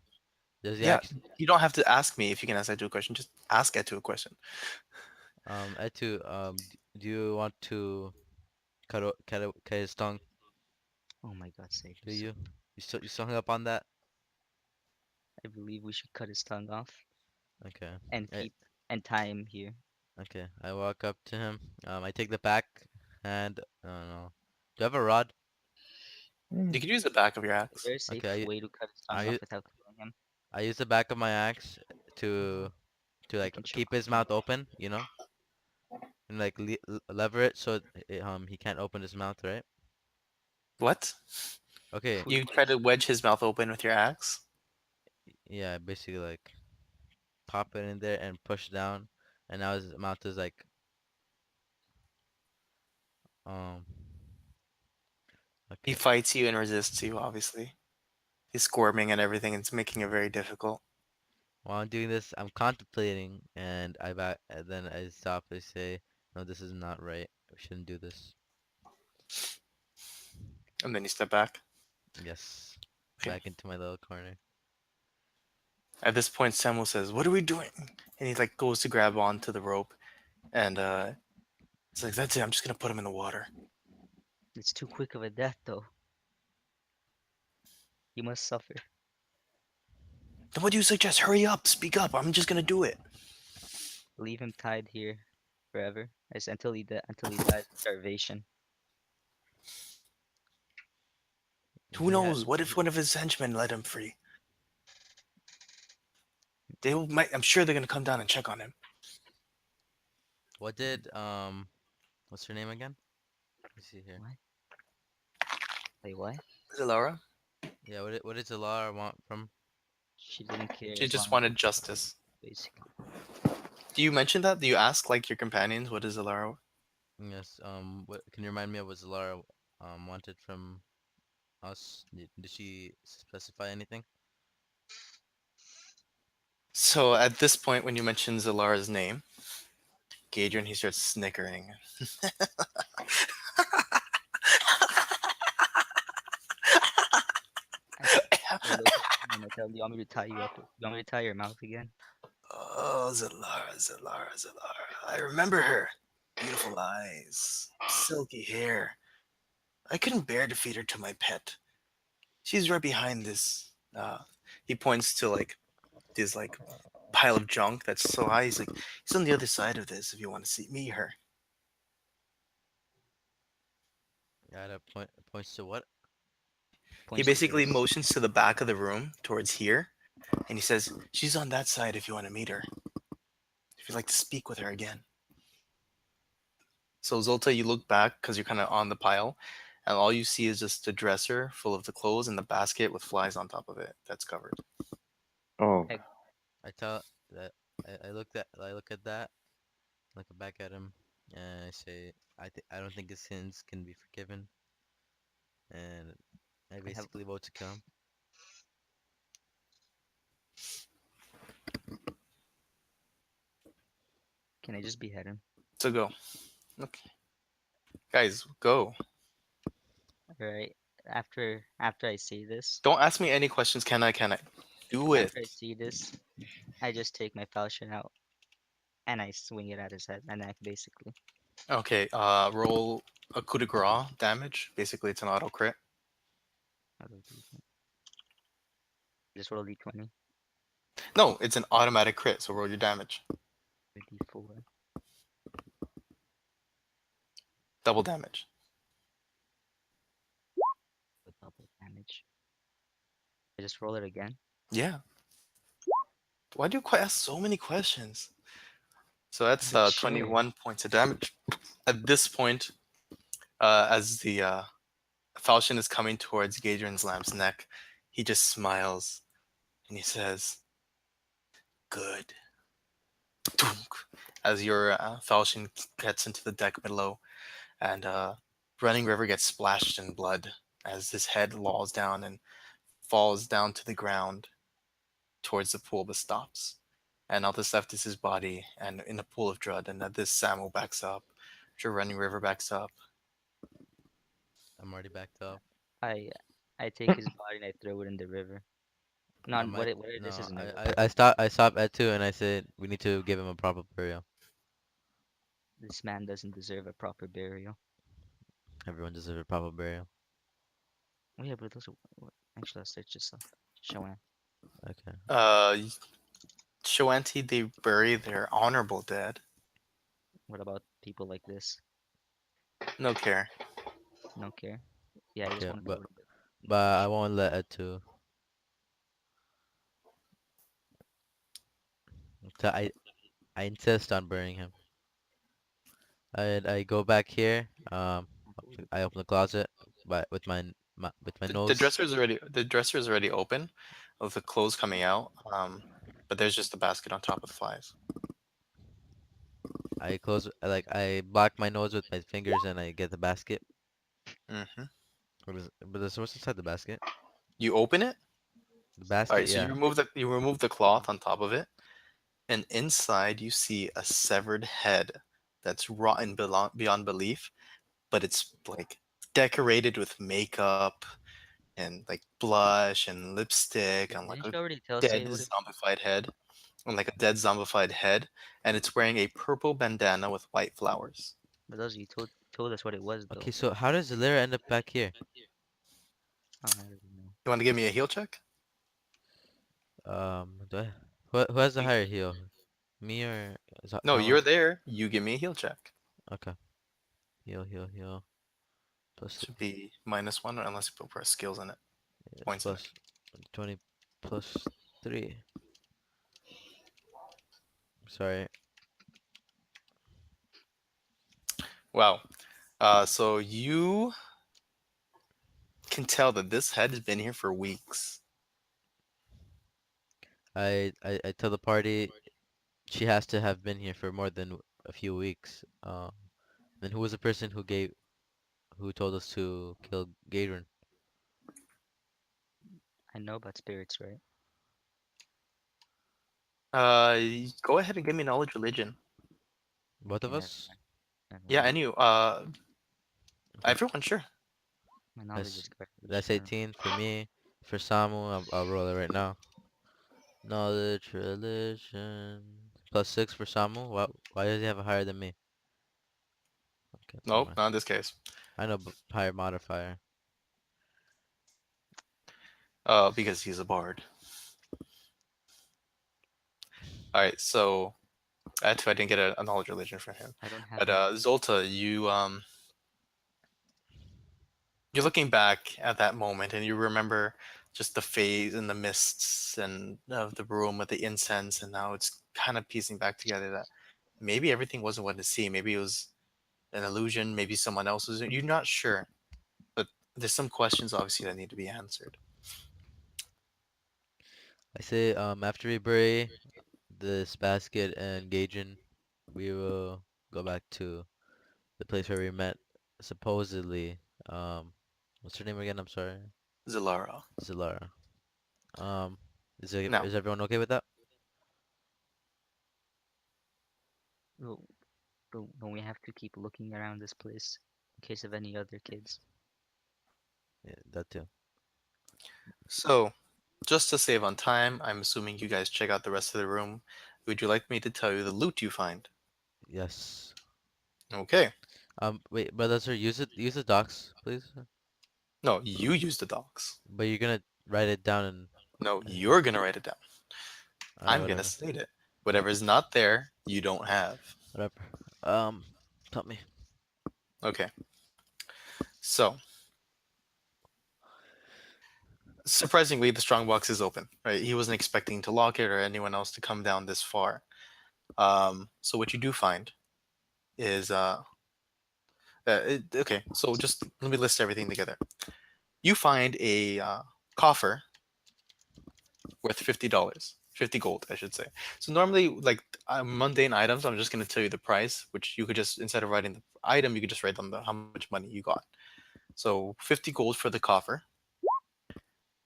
Does he Yeah, actually you don't have to ask me if you can ask Etu a question. Just ask Etu a question. Etu do you want to cut his tongue? Oh my god, save Do us. you? You still hung up on that? I believe we should cut his tongue off. Okay. and I, keep and tie him here. okay. I walk up to him. I take the back hand. I don't know. Do I have a rod? You Mm. could use the back of your Is axe. there a safe Okay. way to cut his tongue off I without killing him? I use the back of my axe to You like can choke keep his him. mouth open, you know, and like lever it so he can't open his mouth, right? What? Okay. Who You try to wedge his mouth open with your axe? Yeah, basically like pop it in there and push down, and now his mouth is like um. He Okay. fights you and resists you, obviously. He's squirming and everything, and it's making it very difficult. While I'm doing this, I'm contemplating, and then I stop. I say, "No, this is not right. We shouldn't do this." And then you step back. Yes, Okay. back into my little corner. At this point, Samuel says, "What are we doing?" And he like goes to grab onto the rope, and it's like, "That's it. I'm just gonna put him in the water." It's too quick of a death, though. He must suffer. Then what do you suggest? Hurry up! Speak up! I'm just gonna do it. Leave him tied here forever, as until he dies of starvation. Who He had knows? What if he, one of his henchmen let him free? Might. I'm sure they're gonna come down and check on him. what did what's her name again? Let me see here. What? Wait, what? Is it Laura? Yeah, what did Zalara want from? She didn't care She as just long as wanted justice. basically. Do you mention that? Do you ask like your companions what is Alara? Yes. What can you remind me of what Zalara wanted from us? Did she specify anything? So at this point, when you mention Zalara's name, Gadrian, he starts snickering. I, I look at him and I tell him, "You want me to tie you up? You want me to tie your mouth again?" Oh, Zalara. I remember her. Beautiful eyes, silky hair. I couldn't bear to feed her to my pet. She's right behind this. He points to like this like pile of junk that's so high. He's on the other side of this. If you want to see meet her, Yeah, that points to what? he Points to basically this. motions to the back of the room towards here, and he says, "She's on that side. If you want to meet her, if you'd like to speak with her again." So Zolta, you look back because you're kind of on the pile, and all you see is just a dresser full of the clothes and the basket with flies on top of it that's covered. Oh, I, I tell that I look at that, look back at him, and I say I don't think his sins can be forgiven, and I I have. basically vote to kill him. Can I just behead him? So go. Okay. Guys, go. All right. After I say this, Don't ask me any questions. Can I? Can I? Do it. after I see this, I just take my falchion out and I swing it at his head and neck, basically. Okay. Roll a coup de grace damage. Basically, it's an auto crit. Out of the- Just roll a d20, No, it's an automatic crit. So roll your damage. a d4, Double damage. with double damage. I just roll it again. Yeah. Why do you ask so many questions? So that's It's short. 21 points of damage. At this point, as the falchion is coming towards Gadrian's lamp's neck, he just smiles and he says, "Good." Dunk, as your falchion gets into the deck below, and Running River gets splashed in blood as his head lolls down and falls down to the ground towards the pool, but stops. And all that's left is his body and in a pool of blood. And at this, Samuel backs up. Sure, Running River backs up. I'm already backed up. I I take his body and I throw it in the river. Not My what it this no, isn't a river. I stopped at two and I said we need to give him a proper burial. This man doesn't deserve a proper burial. Everyone deserves a proper burial. Oh yeah, but those are actually let's search this up. Show him. Okay. Uh, Shoanti, they bury their honorable dead. What about people like this? No care. No care. Yeah, I just Yeah, want to but go to bed. but I won't let it to. So I insist on burying him. I go back here. I open the closet, but with my The nose. dresser is already open, with the clothes coming out. But there's just a basket on top of the flies. I close like I block my nose with my fingers and I get the basket. Hmm. But there's what's inside the basket? You open it. The All basket, right, so yeah. you remove the cloth on top of it, and inside you see a severed head that's rotten beyond belief, but it's like decorated with makeup and like blush and lipstick Didn't and like you a already tell dead Syed what it? zombified head and it's wearing a purple bandana with white flowers. But those you told us what it was Okay, though. so how does the lyra end up back here? Oh, I don't know. You want to give me a heal check? Do who has the You- higher heal? Me or No, Sama? you're there. You give me a heal check. Okay. Heal. Plus Should be -1 unless you put for skills in it, it's points in it. plus 20 plus 3. Sorry. Wow. So you can tell that this head has been here for weeks. I tell the party she has to have been here for more than a few weeks. Then who was the person who told us to kill Gadrin? I know about spirits, right? Go ahead and give me knowledge religion. Both of Okay, never us? mind. Never Yeah, mind. and you. Okay. Everyone, sure. My knowledge That's is garbage. that's I don't. 18 for me. For Samu, I'll roll it right now. Knowledge, religion. Plus 6 for Samu. Why does he have a higher than me? Okay, never Nope, mind. not in this case. I know higher modifier. Because he's a bard. All right, so that's why I didn't get a knowledge religion from him. I don't have But any. Zolta, you're looking back at that moment and you remember just the phase and the mists and of the room with the incense, and now it's kind of piecing back together that maybe everything wasn't what it seemed. Maybe it was an illusion. Maybe someone else was. You're not sure, but there's some questions obviously that need to be answered. I say after we bury this basket and Gaijin, we will go back to the place where we met supposedly. What's her name again? I'm sorry. Zilara. Zilara. Um, Now, is everyone okay with that? Well, don't we have to keep looking around this place in case of any other kids? Yeah, that too. so just to save on time, I'm assuming you guys check out the rest of the room. Would you like me to tell you the loot you find? Yes. Okay. Wait, brother, sir, use the docs, please. No, you use the docs. But you're gonna write it down and No, uh, you're gonna write it down. alright, I'm gonna whatever, state it. Whatever is not there, you don't have. whatever. Um, tell me. Okay. So, surprisingly, the strongbox is open. Right? He wasn't expecting to lock it or anyone else to come down this far. So what you do find is okay. So just let me list everything together. You find a coffer worth $50, 50 gold, I should say. So normally, like mundane items, I'm just going to tell you the price, which you could just instead of writing the item, you could just write down how much money you got. So 50 gold for the coffer,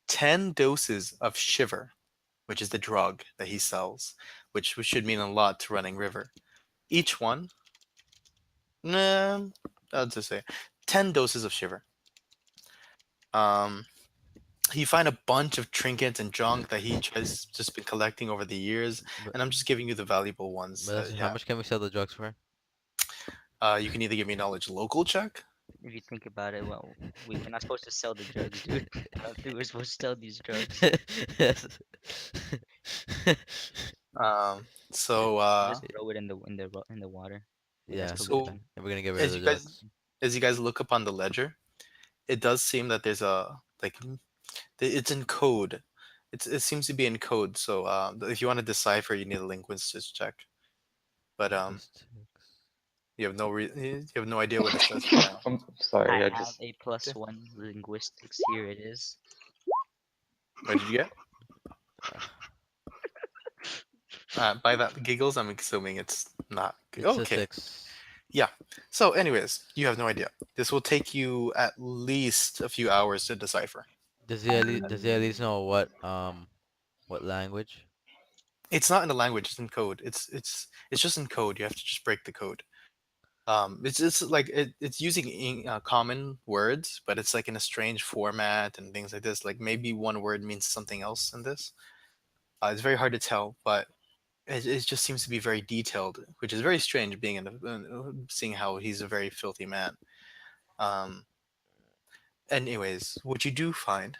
10 doses of shiver, which is the drug that he sells, which should mean a lot to Running River. Each one, nah, I'll just say 10 doses of shiver. Um, you find a bunch of trinkets and junk that he has just been collecting over the years, But and I'm just giving you the valuable ones. how much can we sell the drugs for? You can either give me a knowledge local check. If you think about it, well, we're not supposed to sell the drugs, dude. I don't think we're supposed to sell these drugs. Yes. So Just throw it in the water. Like that's Yeah, so pollution. and we're gonna get rid of as the you guys drugs. as you guys look up on the ledger, it does seem that there's a like it's in code. It seems to be in code. So if you want to decipher, you need a linguistics check. But Linguistics. you have no idea what it says for now. I'm I sorry, I have just a +1 linguistics. Here it is. What did you get? By that giggles, I'm assuming it's not. It's a Okay. 6. Yeah. So, anyways, you have no idea. This will take you at least a few hours to decipher. Does he at least know what language? It's not in the language; it's in code. It's just in code. You have to just break the code. It's just like it's using common words, but it's like in a strange format and things like this. Like maybe one word means something else in this. It's very hard to tell, but it just seems to be very detailed, which is very strange, being seeing how he's a very filthy man. Um, anyways, what you do find,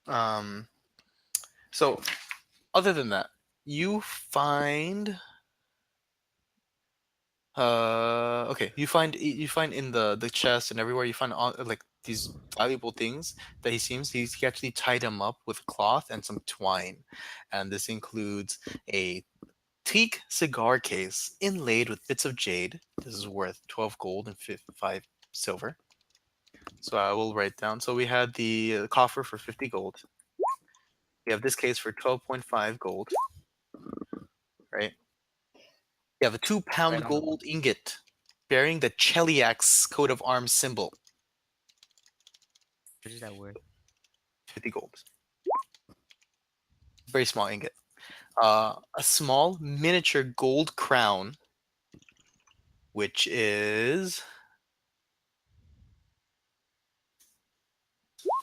um, so other than that, you find okay, you find in the chest and everywhere you find all like these valuable things that he actually tied them up with cloth and some twine, and this includes a teak cigar case inlaid with bits of jade. This is worth 12 gold and 5 silver. So I will write down. So we had the coffer for 50 gold. We have this case for 12.5 gold, right? We have a 2 pound Right on the gold ingot bearing the Cheliak's coat of arms symbol, what is that word? 50 gold. Very small ingot. A small miniature gold crown, which is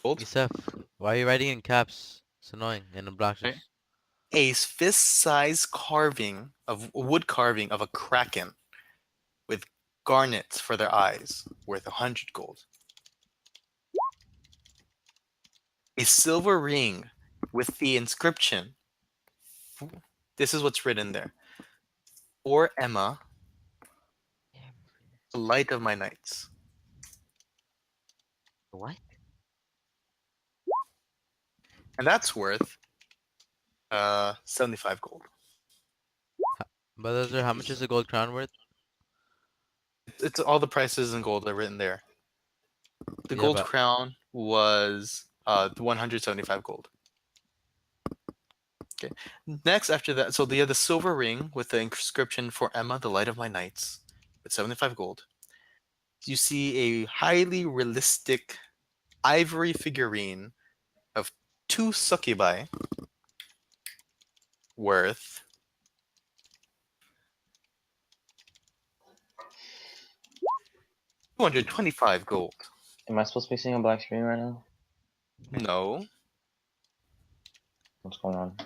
gold. Yousef, why are you writing in caps? It's annoying and Right? obnoxious. A fist-sized carving of wood carving of a kraken with garnets for their eyes, worth 100 gold. A silver ring with the inscription. This is what's written there. For Emma, Yeah. the light of my nights. What? And that's worth 75 gold. But how much is a gold crown worth? It's all the prices in gold are written there. The Yeah, gold but crown was 175 gold. Okay. Next, after that, so they have the silver ring with the inscription for Emma, the light of my nights, with 75 gold. You see a highly realistic ivory figurine of 2 succubi worth 225 gold. am I supposed to be seeing a black screen right now? No, What's going on?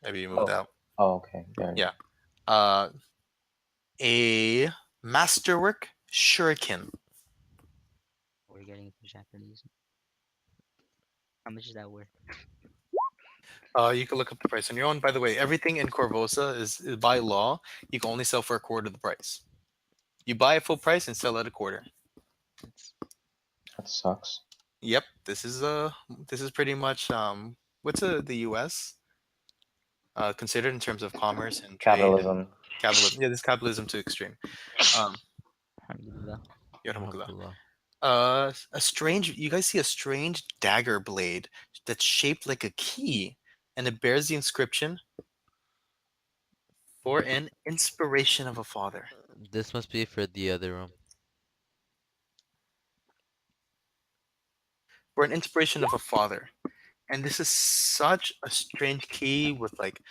maybe you moved Oh, out. oh, okay. There. Yeah. Uh, a Masterwork shuriken. We're getting into Japanese. How much is that worth? You can look up the price on your own. By the way, everything in Corvosa is by law. You can only sell for a quarter of the price. You buy at full price and sell at a quarter. It's That sucks. Yep, this is pretty much what's the U.S. Considered in terms of commerce and trade and Capitalism. capitalism. Yeah, this capitalism to extreme. Um, alhamdulillah. yarhamukallah. Alhamdulillah. A strange. You guys see a strange dagger blade that's shaped like a key, and it bears the inscription for an inspiration of a father. This must be for the other room. For an inspiration of a father. And this is such a strange key with like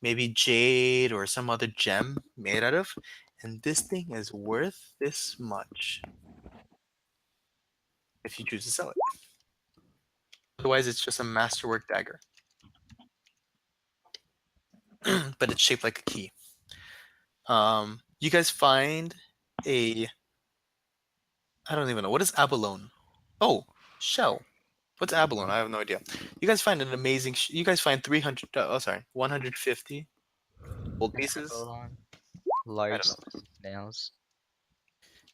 maybe jade or some other gem made out of. And this thing is worth this much if you choose to sell it. Otherwise, it's just a masterwork dagger. But it's shaped like a key. You guys find a I don't even know what is abalone. Oh, shell. What's abalone? I have no idea. You guys find an amazing. You guys find 300. Oh, sorry, 150 gold pieces. Abalone. I Large don't know. snails.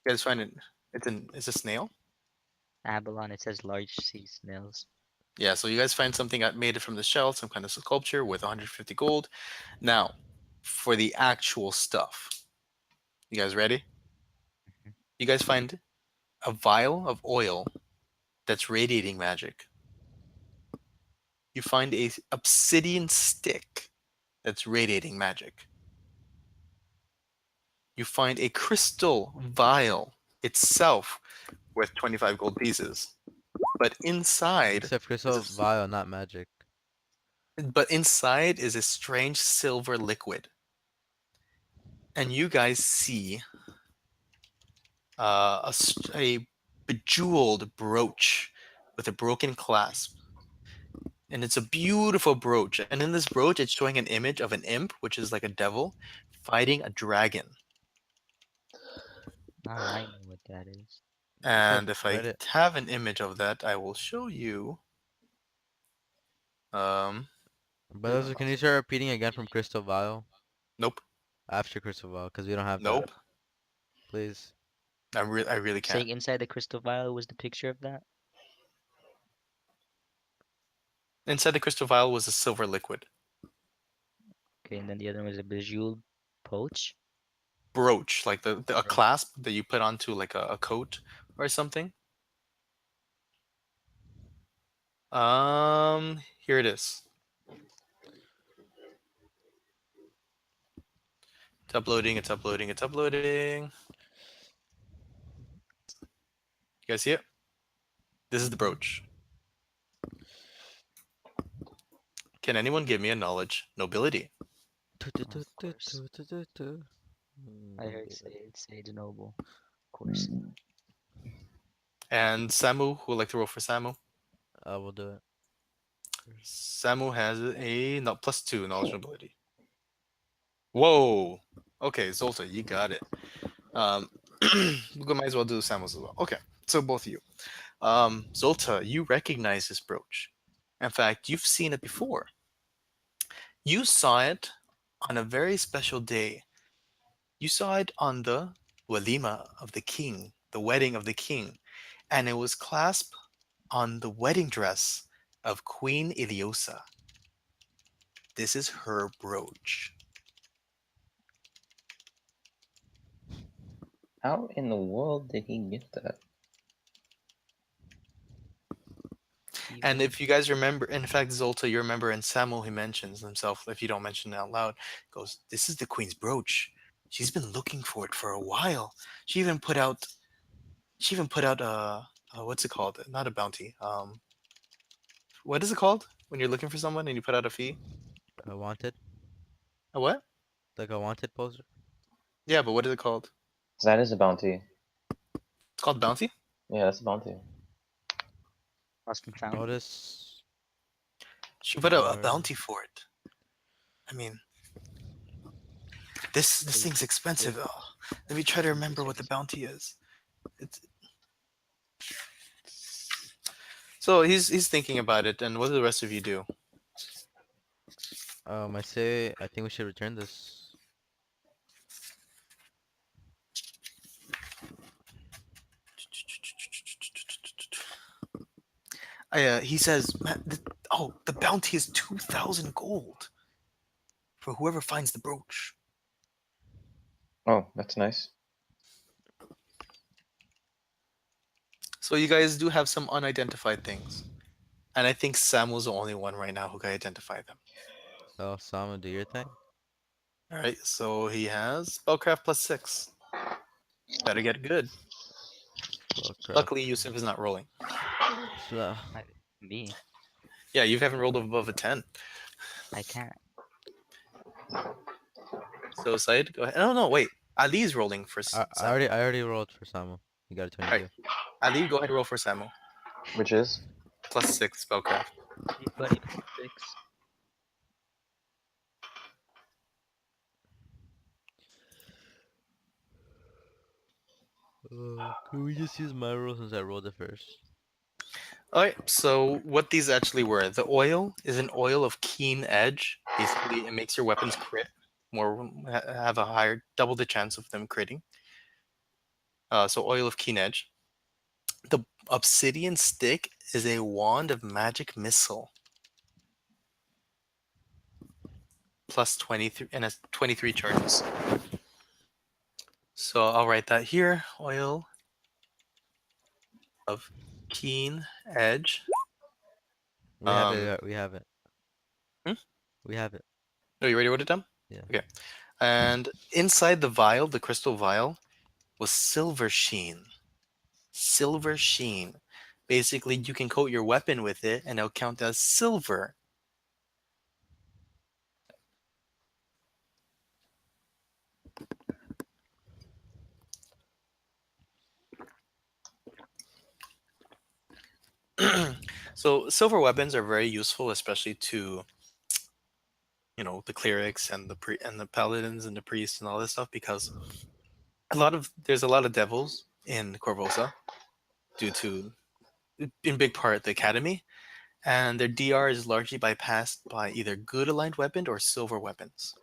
You guys find it. It's a snail. Abalone, it says large sea snails. Yeah. So you guys find something that made it from the shell, some kind of sculpture with 150 gold. Now, for the actual stuff, you guys ready? Mhm. You guys find a vial of oil that's radiating magic. You find a obsidian stick that's radiating magic. You find a crystal vial itself with 25 gold pieces. But inside Except is crystal vial, not magic. a strange silver liquid. And you guys see a bejeweled brooch with a broken clasp. And it's a beautiful brooch. And in this brooch, it's showing an image of an imp, which is like a devil, fighting a dragon. Now I know what that is. Yousef, And if I write it. have an image of that, I will show you. Um, But where's my also, can you mouse? start repeating again from crystal vial Nope, after crystal vial? Because we don't have that. nope. Please. I really can't. Saying inside the crystal vial was the picture of that? Inside the crystal vial was a silver liquid Okay, and then the other one was a bejeweled poach. brooch, like a Or clasp that you put onto like a coat or something. Here it is. It's uploading. It's uploading. It's uploading. You guys see it? This is the Mhm. brooch. Can anyone give me a knowledge nobility? of course. I heard Sayed Noble. Of course. And Samu, who would like to roll for Samu? I will do it. Samu has a no, +2 knowledge nobility. Whoa. Okay, Zolta, you got it. Um, we might as well do Samu's as well. Okay, so both of you. Zolta, you recognize this brooch. In fact, you've seen it before. You saw it on a very special day. You saw it on the walima of the king, the wedding of the king, and it was clasped on the wedding dress of Queen Ileosa. This is her brooch. How in the world did he get that? And Even if you guys remember, in fact, Zolta, you remember in Samuel, he mentions himself, if you don't mention it out loud, goes, "This is the queen's brooch. She's been looking for it for a while. She even put out, what's it called? Not a bounty. What is it called when you're looking for someone and you put out a fee? Wanted? A what? Like a wanted poster? Yeah, but what is it called? That is a bounty. It's called bounty. Yeah, that's a bounty. lost and found. Notice She put out a or bounty for it. I mean, this thing's expensive. Oh, let me try to remember what the bounty is. It's so he's thinking about it, and what do the rest of you do? I say I think we should return this. He says, "Man, oh, the bounty is 2,000 gold for whoever finds the brooch." Oh, that's nice. So you guys do have some unidentified things, and I think Sam was the only one right now who can identify them. So Sama, do your thing. All right, so he has spellcraft +6. Better get good. Spellcraft. Luckily, Yousef is not rolling. So I, me. Yeah, you haven't rolled above a 10. I can't. So Syed, go ahead. No, no, wait. Ali's rolling for Samu. I already rolled for Sama. He got a All right, 22. Ali, go ahead and roll for Samu. Which is? +6 spellcraft. Anybody plus 6? Could we just use my roll since I rolled it first? All right. So what these actually were, the oil is an oil of keen edge. Basically, it makes your weapons crit more, have a higher, double the chance of them critting. So oil of keen edge. The obsidian stick is a wand of magic missile, plus 23 and has 23 charges. So I'll write that here. Oil of keen edge. We have Um, it. We have it. hmm? We have it. Oh, you already wrote it down? Yeah. Okay. And inside the vial, the crystal vial, was silver sheen. Silver sheen. Basically, you can coat your weapon with it, and it'll count as silver. So silver weapons are very useful, especially to the clerics and the paladins and the priests and all this stuff, because there's a lot of devils in Corvosa due to, in big part, the academy, and their DR is largely bypassed by either good aligned weapon or silver weapons.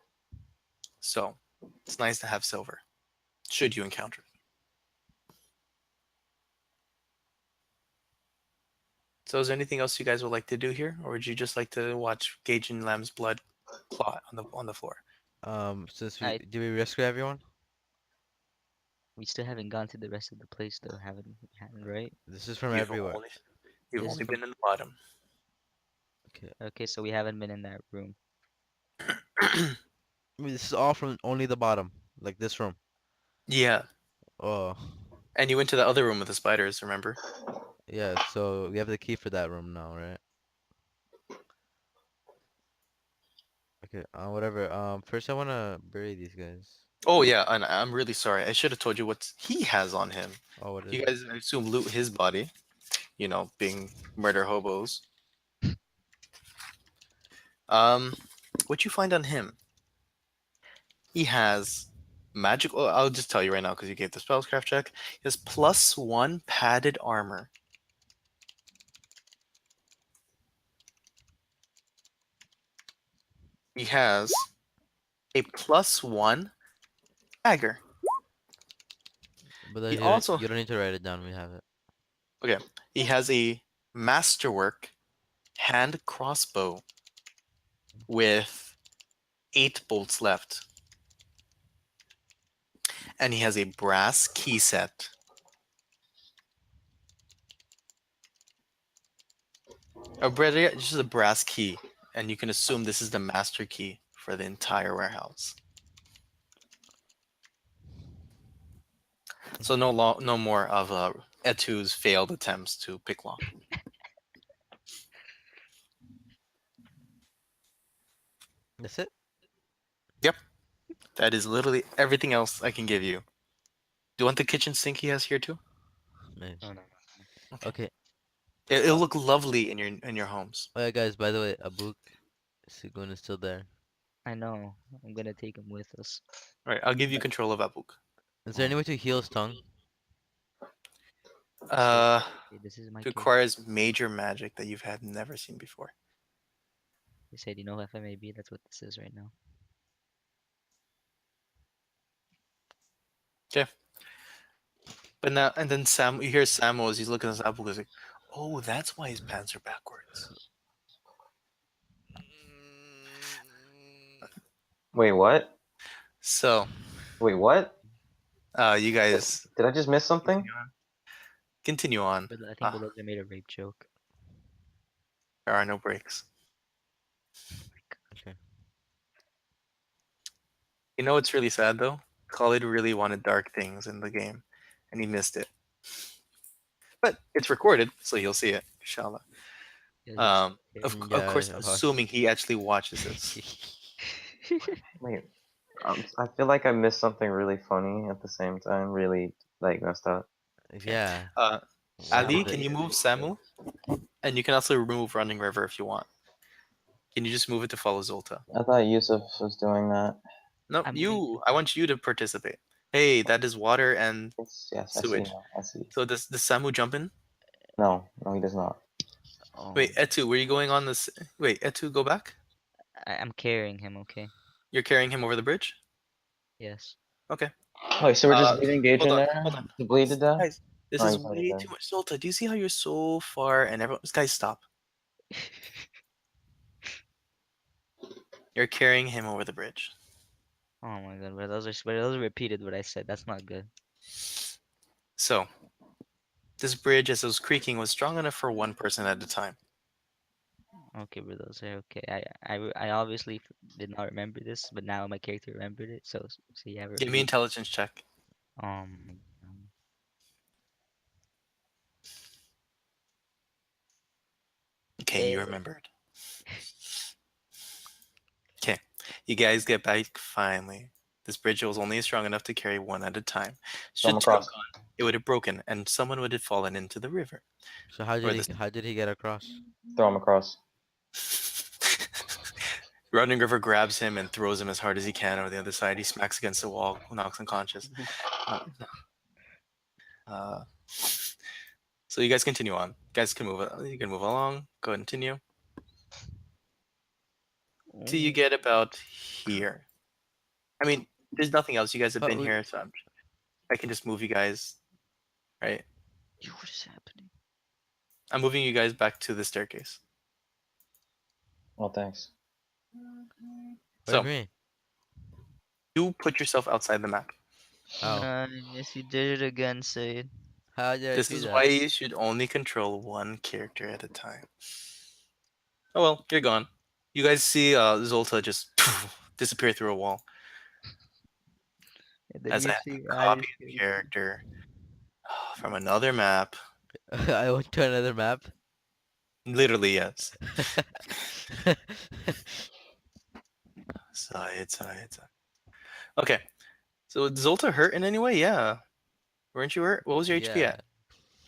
So it's nice to have silver should you encounter it. So is there anything else you guys would like to do here, or would you just like to watch Gage and Lamb's blood clot on the floor? Since we I do we rescue everyone? we still haven't gone to the rest of the place though, haven't we? Haven't, right? This is from You've everywhere. only you've This is only from been in the bottom. Okay. okay, so we haven't been in that room. I mean, this is all from only the bottom, like this room. Yeah, Oh, and you went to the other room with the spiders. Remember? yeah. So we have the key for that room now, right? Okay. Whatever. First I wanna bury these guys. Oh yeah, and I'm really sorry. I should have told you what he has on him. Oh, what is You it? guys, I assume, loot his body. Being murder hobos. Um, what you find on him? He has magic. Oh, I'll just tell you right now because you gave the spellcraft check. He has +1 padded armor. He has a +1 dagger. But then He also you don't need to write it down. We have it. okay. He has a masterwork hand crossbow with 8 bolts left, and he has a brass key set. Just a brass key, and you can assume this is the master key for the entire warehouse. So no more of Etu's failed attempts to pick lock. That's it. Yep, that is literally everything else I can give you. Do you want the kitchen sink he has here too? Man. Oh no. Okay. Okay. It'll look lovely in your homes. Oh yeah, guys. By the way, Abuk Sigun is still there. I know. I'm gonna take him with us. All right, I'll give you control of Abuk. Is there any way to heal his tongue? Uh, Okay, this is my it kid. requires major magic that you've had never seen before. They said, you know, FMAB, that's what this is right now. Okay. But now and then you hear Samo as he's looking at his Abuk. He's like, "Oh, that's why his pants are backwards." Wait, what? So, Wait, what? you guys Did I just miss something? continue on. But I think Beloga made a rape joke. There are no breaks. Okay. You know what's really sad though? Khalid really wanted dark things in the game, and he missed it. But it's recorded, so you'll see it, inshallah. Yeah, Of course, Yeah. assuming he actually watches this. Wait, I feel like I missed something really funny at the same time. Really, like, messed up. Yeah. Uh, What Ali, did can they? you move Samu? And you can also remove Running River if you want. Can you just move it to follow Zolta? I thought Yousef was doing that. No, I'm you. I want you to participate. Hey, that is water and Yes, I see sewage. now. I see. So does Samu jump in? No, he does not. Oh, Wait, Etu, were you going on this? Wait, Etu, go back. I'm carrying him. Okay. You're carrying him over the bridge. Yes. Okay. Oh, so we're just Uh, leaving Gage hold in on, there hold on, to bleed to death? guys. This Oh, is he's already way dead. too much. Zolta, do you see how you're so far and everyone? Guys, stop. You're carrying him over the bridge. Oh my god, but those are repeated what I said. That's not good. So this bridge, as it was creaking, was strong enough for one person at a time. Okay, but those are okay. I obviously did not remember this, but now my character remembered it. So yeah, Give me intelligence check. um, Okay, you eh, remembered. Okay, you guys get back finally. This bridge was only strong enough to carry one at a time. Throw him Should two have across. gone, it would have broken, and someone would have fallen into the river. So how Or did the he get across? Throw him across. Running River grabs him and throws him as hard as he can over the other side. He smacks against the wall, knocks unconscious. Uh, uh, so you guys continue on. You guys can move. You can move along. Go ahead and continue till you oh, get about here. I mean, there's nothing else. You guys have But been here, so I can just move you guys. Right? what is happening? I'm moving you guys back to the staircase. Oh, thanks. what do you So mean? you put yourself outside the map. How? Nice, you did it again, Syed. How did I This do is that? why you should only control one character at a time. Oh well, you're gone. You guys see Zolta just disappear through a wall And then as you I have see to copy Ali's the character. character from another map. I went to another map. Literally, yes. Side. Okay, so is Zolta hurt in any way? Yeah. Weren't you hurt? What was your HP Yeah, at?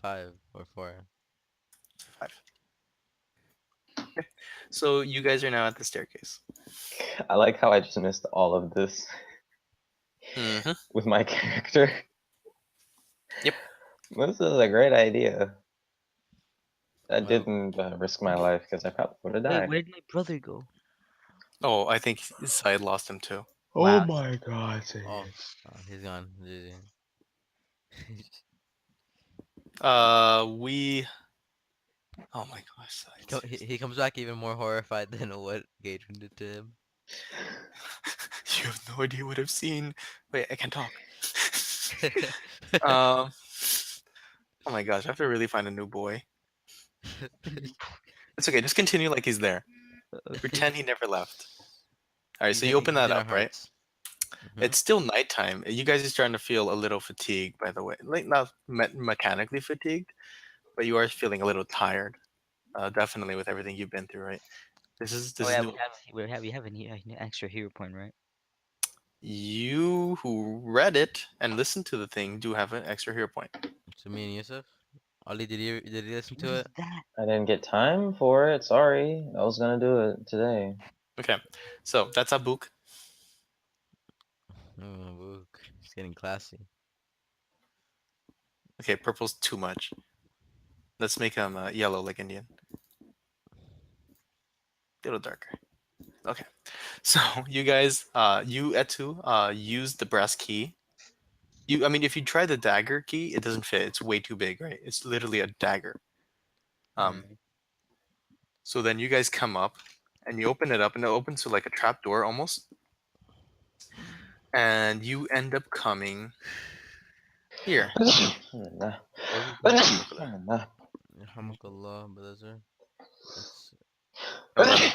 5 or 4. 5. So you guys are now at the staircase. I like how I just missed all of this Mm-hmm. with my character. Yep. This is a great idea. I Well, didn't risk my life because I probably would have Wait, died. where did my brother go? Oh, I think Syed lost him too. Oh Wow. my god, oh, Syed. he's gone. GG. We. Oh my gosh, Syed. He comes back even more horrified than what Gaijin did to him. You have no idea what I've seen. Wait, I can't talk. um. Oh my gosh, I have to really find a new boy. It's okay. Just continue like he's there. Okay. Pretend he never left. All right. So you open He's that in our up, right? hearts. Hmm. It's still nighttime. You guys are starting to feel a little fatigued, by the way. Like not mechanically fatigued, but you are feeling a little tired. Definitely with everything you've been through, right? This is Oh this is yeah, new. we have an extra hero point, right? You who read it and listened to the thing do have an extra hero point. So me and Yusuf. Ali, did he listen What to is it? that? I didn't get time for it. Sorry. I was gonna do it today. Okay, so that's a book. Oh, look, he's getting classy. Okay, purple's too much. Let's make him yellow like Indian. A little darker. Okay, so you guys, you Etu, use the brass key. I mean, if you try the dagger key, it doesn't fit. It's way too big, right? It's literally a dagger. Um, Alright. so then you guys come up and you open it up, and it opens to like a trap door almost, and you end up coming here. Nah. Where we going? Nah. Alhamdulillah, brother. It's Oh, really?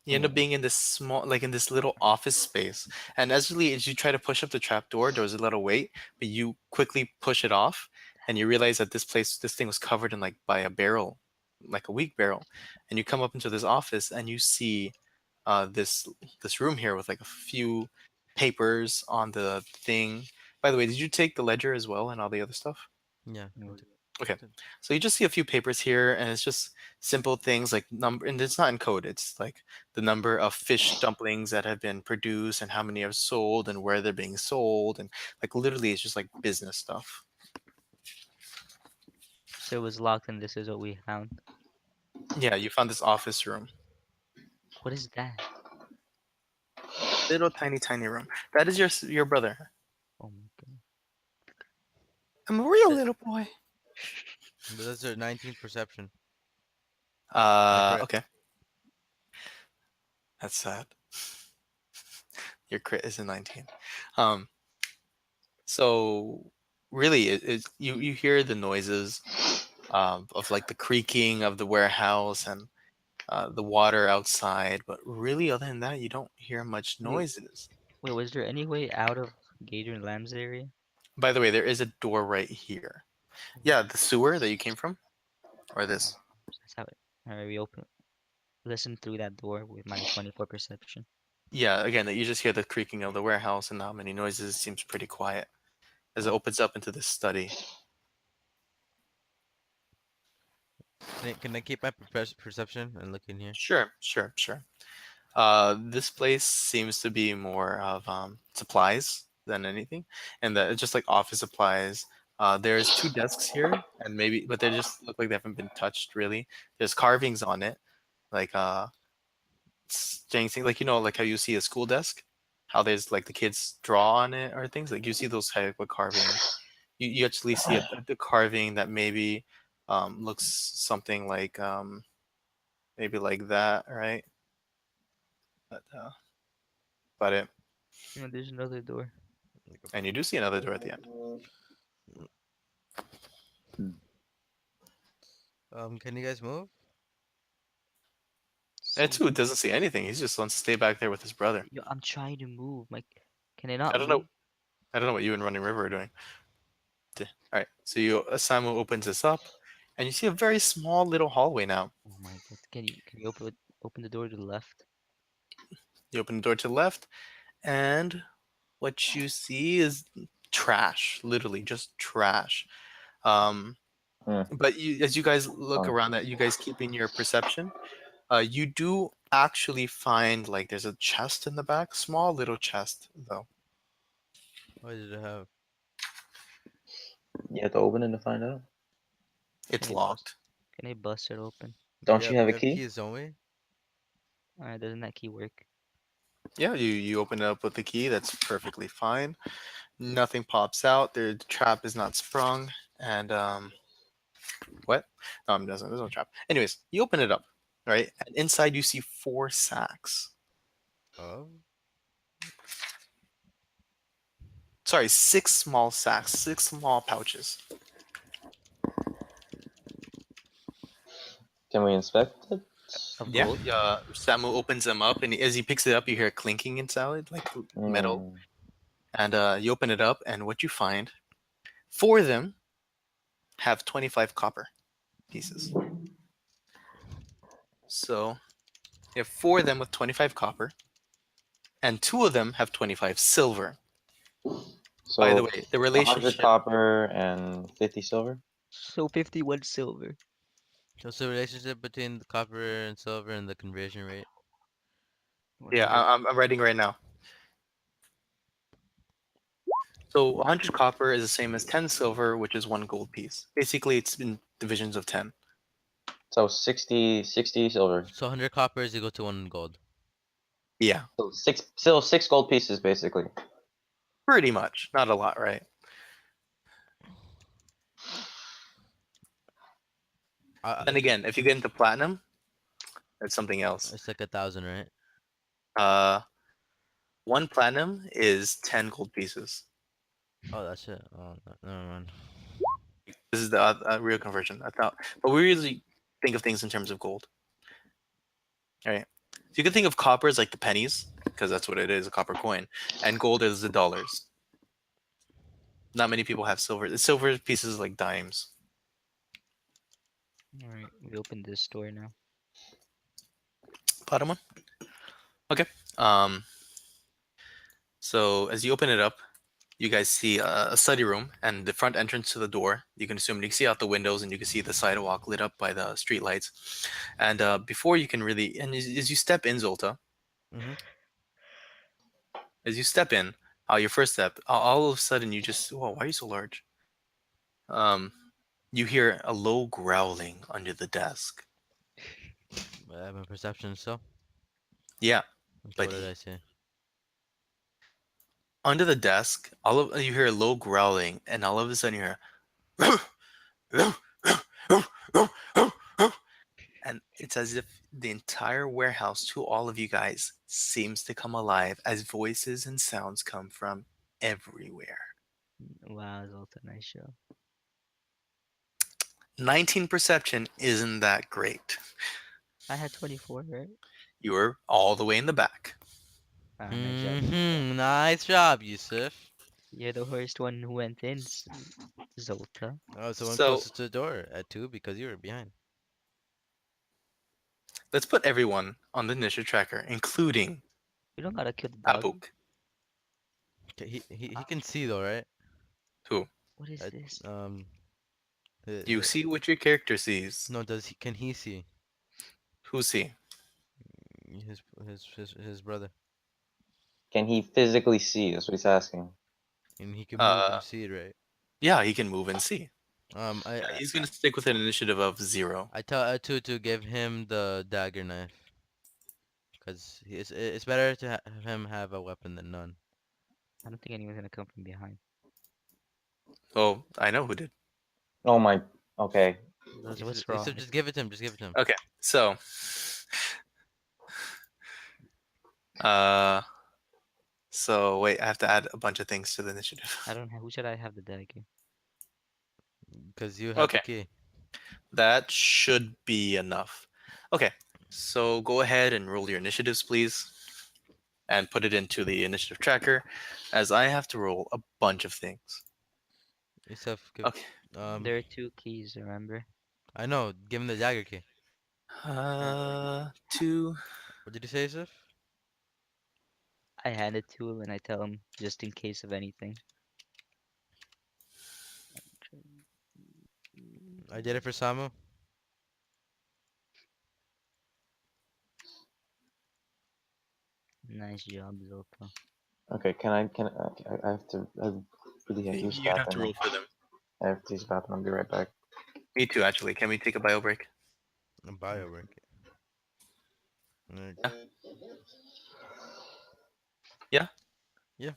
You end up being in this small, like in this little office space. And as you try to push up the trap door, there was a little wait, but you quickly push it off, and you realize that this thing was covered in like by a barrel, like a weak barrel. And you come up into this office, and you see this room here with like a few papers on the thing. By the way, did you take the ledger as well and all the other stuff? yeah. No. Okay. So you just see a few papers here, and it's just simple things like number, and it's not in code. It's like the number of fish dumplings that have been produced and how many are sold and where they're being sold. And like literally, it's just like business stuff. So it was locked, and this is what we found. Yeah, you found this office room. What is that? Little tiny room. That is your brother. Oh my god. I'm a real Th- little boy. But that's a 19 perception. My crit. Okay. That's sad. Your crit is a 19. Um, so really, you hear the noises of like the creaking of the warehouse and the water outside, but really, other than that, you don't hear much Wait, noises. wait, was there any way out of Gator and Lamb's area? By the way, there is a door right here. Yeah, the sewer that you came from, or Oh, this. that's how it. Alright, we open. Listen through that door with my 24 perception. Yeah, again, you just hear the creaking of the warehouse and not many noises. It seems pretty quiet as it Oh, opens up into this study. Can I keep my perception and look in here? Sure. This place seems to be more of supplies than anything, and that it's just like office supplies. There's two desks here, and maybe, but they just look like they haven't been touched really. There's carvings on it, like things like like how you see a school desk, how there's like the kids draw on it or things like you see those type of carvings. You actually see the carving that maybe looks something like maybe like that, right? But about it. there's another door. Like And you do see another door at the end. can you guys move? And So, two doesn't see anything. He just wants to stay back there with his brother. yo, I'm trying to move. Like, can I I not don't know. move? I don't know what you and Running River are doing. All right. So Samu opens this up, and you see a very small little hallway now. Oh my god. Can you open the door to the left? You open the door to the left, and what you see is trash. Literally, just trash. Um, Hmm, but as you guys look fun. around, that you guys keeping your perception, you do actually find like there's a chest in the back, small little chest though. What did it have? You have to open it to find out. It's Can I bust? locked. Can I bust it open? Don't you have We a have key? keys, don't we? Alright, doesn't that key work? Yeah, you open it up with the key. That's perfectly fine. Nothing pops out. The trap is not sprung. And what? No, it doesn't. There's no trap. Anyways, you open it up, right? And inside you see 4 sacks. Oh. Sorry, 6 small sacks, 6 small pouches. Can we inspect it? Of Yeah. gold? Samu opens them up, and as he picks it up, you hear clinking inside, like metal. Hmm. And you open it up, and what you find, 4 of them have 25 copper pieces. So you have 4 of them with 25 copper, and 2 of them have 25 silver. By the So, way, the 100 relationship. copper and 50 silver? So 51 silver. What's the relationship between the copper and silver and the conversion rate? Yeah, 100. I'm writing right now. So 100 copper is the same as 10 silver, which is 1 gold piece. Basically, it's in divisions of 10. So 60 silver. So 100 copper is equal to 1 gold. Yeah, So still 6 gold pieces basically. pretty much. Not a lot, right? Then again, if you get into platinum, that's something else. It's like 1,000, right? Uh, 1 platinum is 10 gold pieces. Oh, that's it. Oh, never mind. This is the real conversion. I thought, but we usually think of things in terms of gold. All right. So you can think of copper as like the pennies, because that's what it is, a copper coin, and gold is the dollars. Not many people have silver. The silver pieces like dimes. Alright, we open this door now. Bottom one. Okay. Um. So as you open it up, you guys see a study room and the front entrance to the door. You can assume you can see out the windows and you can see the sidewalk lit up by the street lights. And before you can really, and as you step in, Zolta, Mm-hmm. as you step in, your first step, all of a sudden you just, whoa, why are you so large? Um, you hear a low growling under the desk. I have a perception, so. Yeah, Okay, but what did I say? under the desk, all of you hear a low growling, and all of a sudden you hear, and it's as if the entire warehouse to all of you guys seems to come alive as voices and sounds come from everywhere. Wow, Zoltan, nice show. 19 perception isn't that great. I had 24, right? You were all the way in the back. Ah, nice job, Zoltan. Nice job, Yousef. You're the first one who went in, Zolta. Oh, someone So closest to the door at 2 because you were behind. let's put everyone on the initiative tracker, including We don't gotta kill the dog. Abuk. Okay, he can see though, right? Who? What is At, this? You the see what your character sees. no, does he can he see Who's he? his brother, Can he physically see? That's what he's asking. and he can move Uh, and see it, right? yeah, he can move and see. Um, I I, He's gonna stick with an initiative of 0. I tell Atu to give him the dagger knife, cause it's better to have him have a weapon than none. I don't think anyone's gonna come from behind. Oh, I know who did. Oh my. Okay. What's wrong? Just give it to him. Just give it to him. Okay, so uh, wait, I have to add a bunch of things to the initiative. I don't have. Who should I have the dagger? Cause you have the Okay, key. that should be enough. Okay, so go ahead and roll your initiatives, please, and put it into the initiative tracker, as I have to roll a bunch of things. Yousef, give Okay. um. There are two keys, remember? I know. Give him the dagger key. 2. What did you say, Yousef? I hand it to him and I tell him just in case of anything. I did it for Samu. Nice job, Zolta. Okay. I have to. I really have to use the You'd have to roll bathroom. for them. I have to use the bathroom. I'll be right back. Me too, actually. Can we take a bio break? A Biowork. Alright. Yeah. Yeah. Yeah.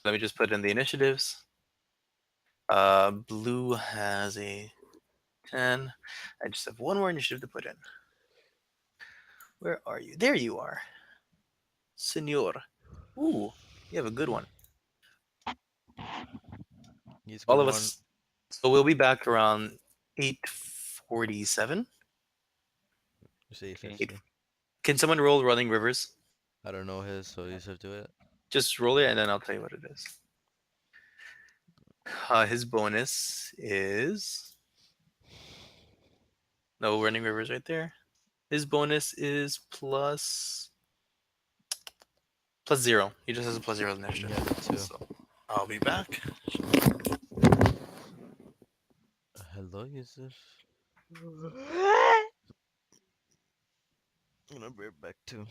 Let me just put in the initiatives. Blue has a 10. I just have one more initiative to put in. Where are you? There you are. Senor. Ooh, you have a good one. He's All good of one. us. So we'll be back around 8:47. You say Okay. 50. Can someone roll Running Rivers? I don't know his, so Yousef do it. Just roll it and then I'll tell you what it is. His bonus is no Running Rivers right there. His bonus is plus 0. He just has a plus 0 initiative. He has a 2. So I'll be back. Hello, Yousef. I'm gonna be right back too.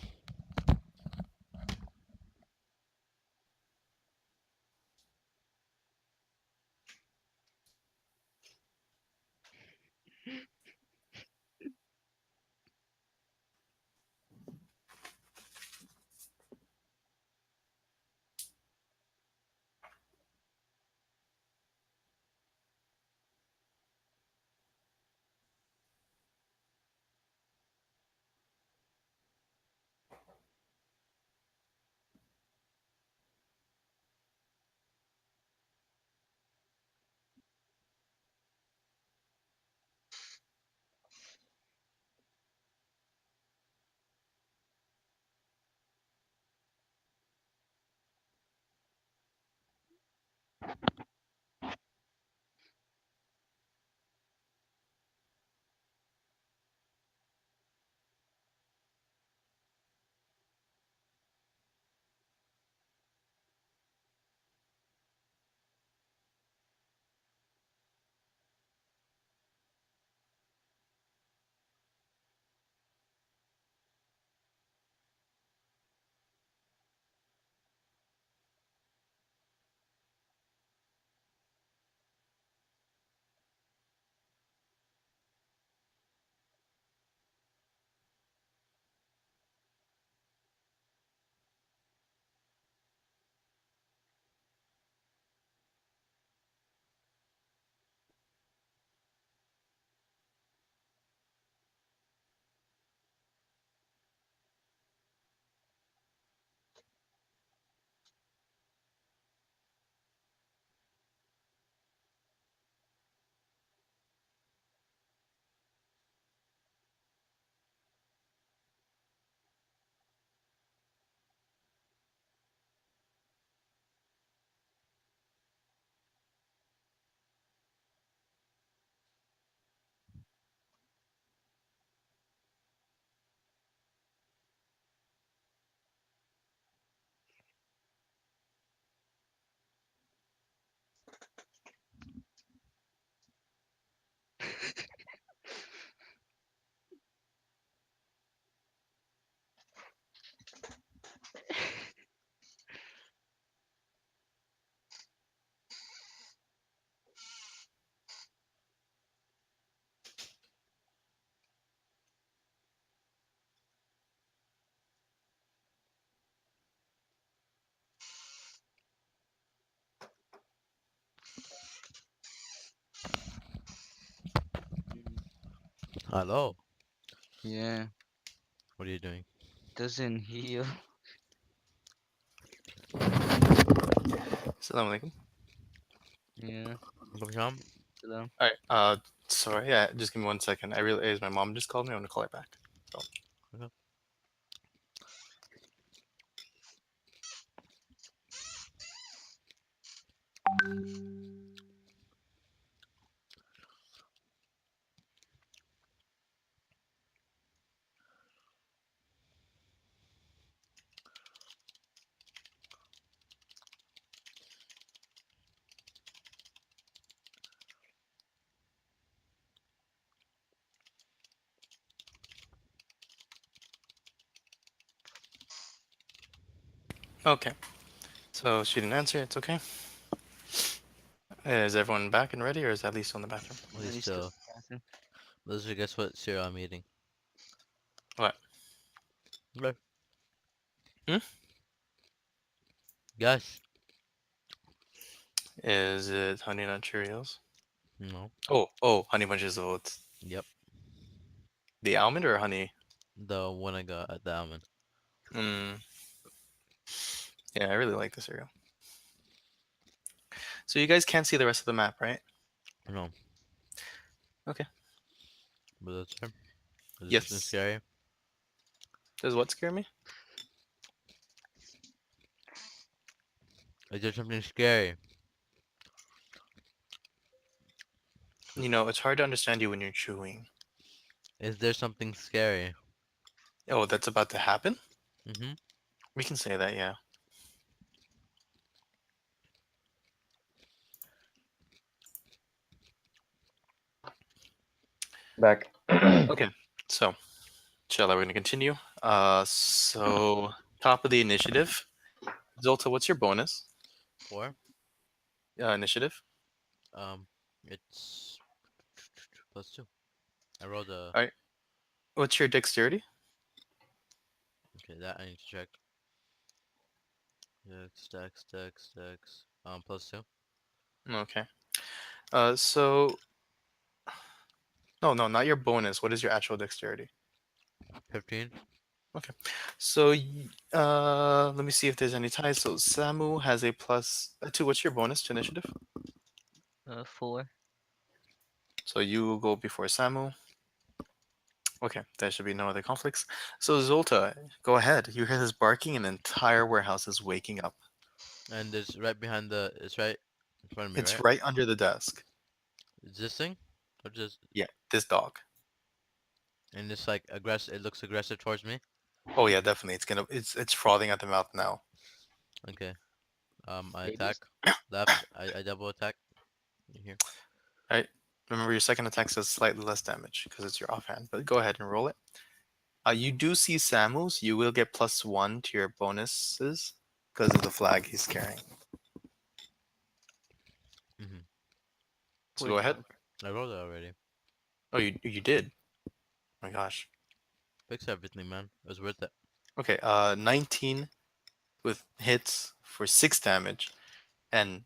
Hello. Yeah, What are you doing? doesn't heal. Assalamu alaikum. Yeah, Come come. hello. All right. Sorry. Yeah, just give me 1 second. I realized my mom just called me. I'm gonna call her back. So. Okay. Okay. So she didn't answer. It's okay. Is everyone back and ready, or is that Lisa in the bathroom? At At least least still still. passing. Let's guess what cereal I'm eating. What? Okay. Hmm? Guess. Is it Honey Nut Cheerios? No. Oh, Honey Bunches of Oats. Yep. The almond or honey? The one I got at the almond. Mm, yeah, I really like the cereal. So you guys can't see the rest of the map, right? No. Okay. But that's it. Is there something Yes. scary? Does what scare me? Is there something scary? You know, it's hard to understand you when you're chewing. Is there something scary? Oh, that's about to happen? Mm-hmm. We can say that, yeah. Back. Okay. So, inshallah, we're going to continue. So top of the initiative. Zolta, what's your bonus? 4. Initiative. Um, it's +2. I rolled a. All right. What's your dexterity? Okay, that I need to check. Dex. +2. Okay. So no, not your bonus. What is your actual dexterity? 15. Okay. So let me see if there's any ties. So Samu has a +2. What's your bonus to initiative? 4. So you will go before Samu. Okay, there should be no other conflicts. So Zolta, go ahead. You hear this barking, and the entire warehouse is waking up. And it's right behind the. It's right in front of me, It's right? right under the desk. Is this thing? Or just. Yeah, this dog. And it's like aggressive. It looks aggressive towards me. Oh yeah, definitely. It's frothing at the mouth now. Okay. I attack. Rabies. Left. I double attack. You here. All right. Remember, your second attack does slightly less damage because it's your offhand. But go ahead and roll it. You do see Samu's. You will get +1 to your bonuses because of the flag he's carrying. Mm-hmm. So Poor go ahead. dog. I rolled it already. Oh, you did. Oh my gosh. Fix everything, man. It was worth it. Okay. 19 with hits for 6 damage and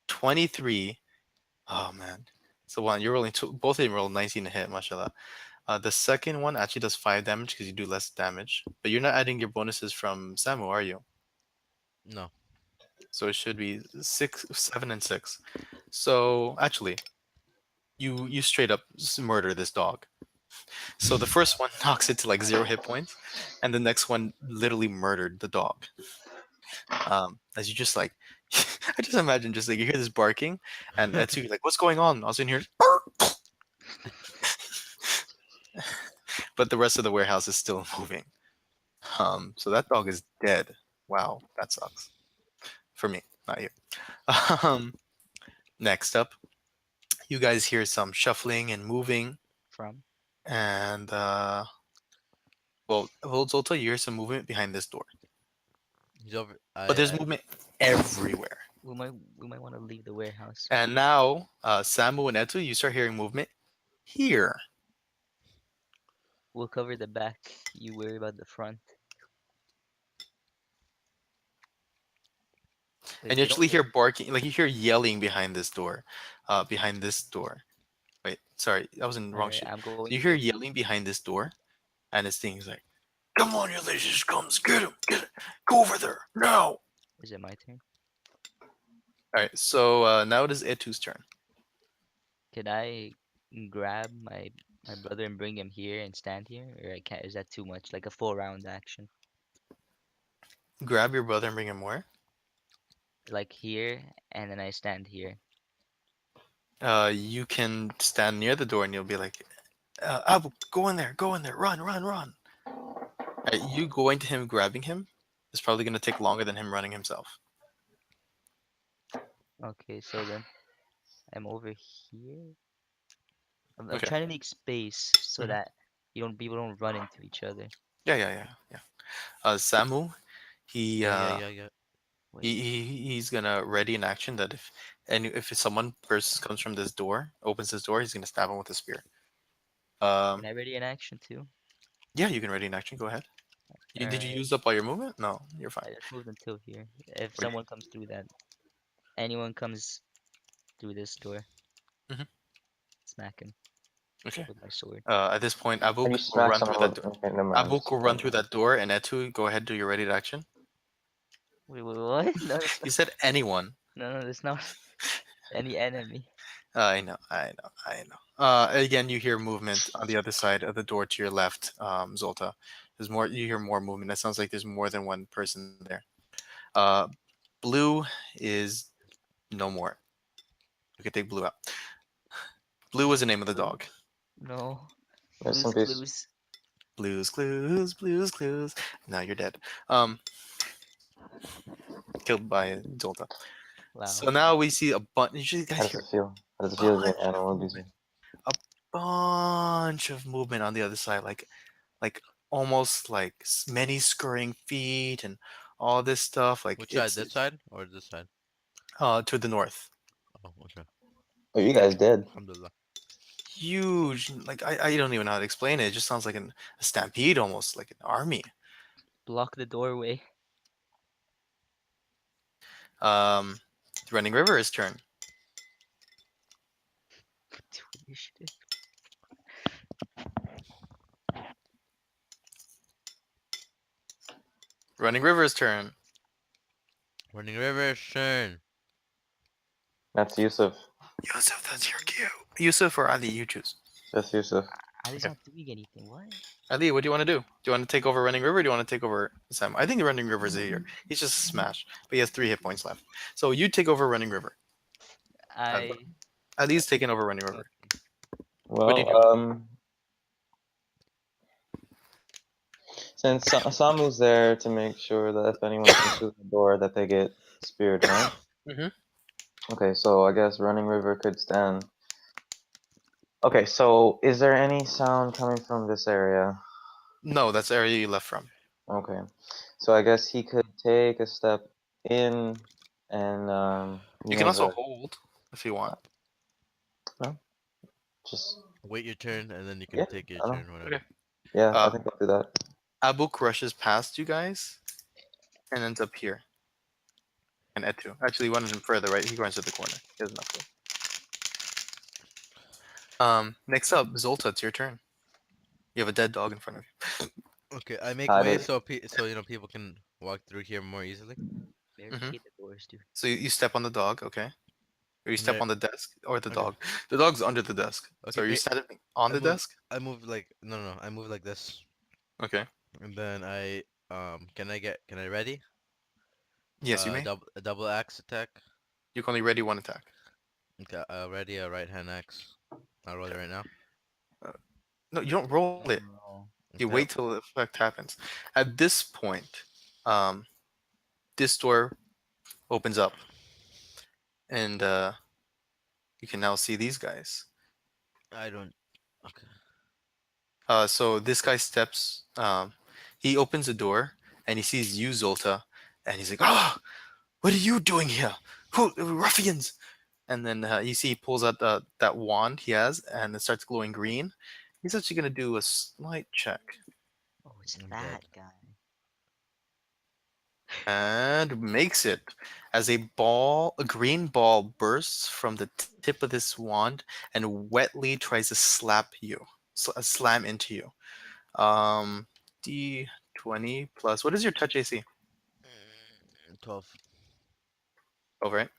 23. Oh man. So one, you're rolling two. Both of them roll 19 to hit. Mashallah. The second one actually does 5 damage because you do less damage, but you're not adding your bonuses from Samu, are you? No. So it should be 6, 7, and 6. So actually, you straight up murder this dog. So the first one knocks it to like 0 hit points, and the next one literally murdered the dog. As you just like, I just imagine just like you hear this barking, and Etsu you're like, "What's going on?" I was in here, but the rest of the warehouse is still moving. So that dog is dead. Wow, that sucks for me, not you. Um, next up, you guys hear some shuffling and moving, From. and well, Zolta, you hear some movement behind this door, He's over. but there's movement everywhere. We might want to leave the warehouse. And now, Samu and Etu, you start hearing movement here, We'll cover the back. You worry about the front. Wait, and you they don't actually hear. hear barking, like you hear yelling behind this door, behind this door. Wait, sorry, I was in the wrong Alright, sheet. I'm going So you here. hear yelling behind this door, and this thing is like, "Come on, Ulysses, comes, get him, go over there now." Is it my turn? All right, so now it is Etu's turn. Can I grab my brother and bring him here and stand here, or I can't? Is that too much? Like a full round action, Grab your brother and bring him where? like here, and then I stand here. You can stand near the door and you'll be like, Abu, go in there, run, run, run. You going to him, grabbing him, is probably going to take longer than him running himself. Okay, so then I'm over here. I'm Okay. trying to make space so Hmm. that people don't run into each other. Yeah. Samu, he Yeah, yeah, uh, yeah, yeah. Wait, he's gonna ready an action that if someone person comes from this door, opens this door, he's gonna stab him with a spear. can Um, I ready an action too? yeah, you can ready an action. Go ahead. All Did you right, use up all your movement? No, you're fine. I just moved until here. If Okay. someone comes through that, anyone comes through this door, Hmm. smack him Okay. with my sword. At this point, And you Abuk will smack run through that someone. door. Okay, never mind. Abuk will run through that door, and Etu, go ahead, do your ready to action. Wait, what? No, that's You not. said anyone. No, that's not any enemy. I know. Again, you hear movement on the other side of the door to your left, Zolta. There's more. You hear more movement. It sounds like there's more than one person there. Uh, Blue is no more. We can take Blue out. Blue was the name of the Blue? dog. No. Rest in Blue's peace. Clues. Blues Clues, Blues Clues. Now you're dead. Um, Killed by Zolta. Wow. So now we see a bunch. You How guys does hear it feel? How does it a feel to be bunch an of animal abuser? movement. A bunch of movement on the other side, like almost like many scurrying feet and all this stuff. Like Which side? it's This side or this side? to the north. Oh, okay. Oh, you guys dead. Alhamdulillah. Huge. Like I don't even know how to explain it. It just sounds like a stampede, almost like an army. Block the doorway. Um, Running River is turn. Do initiative. Running River's turn. Running river, turn. That's Yousef. Yusuf, that's your cue. Yusuf or Ali, you choose. That's Yousef. Ali's Okay. not doing anything. What? Ali, what do you want to do? Do you want to take over Running River? Or do you want to take over Sam? I think the Running River's here. He's just smashed, but he has 3 hit points left. So you take over Running River. Uh, I. Ali's taking over Running River. Okay. What do you Well, do? since Samu's there to make sure that if anyone comes through the door, that they get speared, right? Hmm. Okay, so I guess Running River could stand. Okay, so is there any sound coming from this area? No, that's the area you left from. Okay, so I guess he could take a step in, and he You can has also a hold if you want. no, just Wait your turn, and then you can yeah, take your I know, turn. Whatever. Okay. yeah, I Uh, think I'll do that. Abuk rushes past you guys and ends up here. And Etu. Actually, one of them further, right? He runs to the corner. He has enough room. Next up, Zolta, it's your turn. You have a dead dog in front of you. Okay, I make Hide way it. so people can walk through here more easily. Hmm. Barricade the doors, dude. So you step on the dog, okay? Or you step Okay. on the desk, or the Okay. dog. The dog's under the desk. So Okay. are you standing on I the move. desk? I move like no, no. I move like this, Okay. and then Can I get? Can I ready? Yes, you may. A double axe attack. You can only ready one attack. Okay. Ready a right hand axe. I'll roll it right now. Uh, no, you don't roll it. No. You wait Okay. till the effect happens. At this point, um, this door opens up, and you can now see these guys. I don't. Okay. So this guy steps. He opens the door and he sees you, Zolta, and he's like, "Ah, what are you doing here? Who ruffians?" And then you see he pulls out that wand he has, and it starts glowing green. He's actually gonna do a slight check. Oh, it's I'm that dead. guy. and makes it as a green ball bursts from the tip of this wand and wetly tries to slam into you. Um, D20 plus. What is your touch AC? 12. Over it.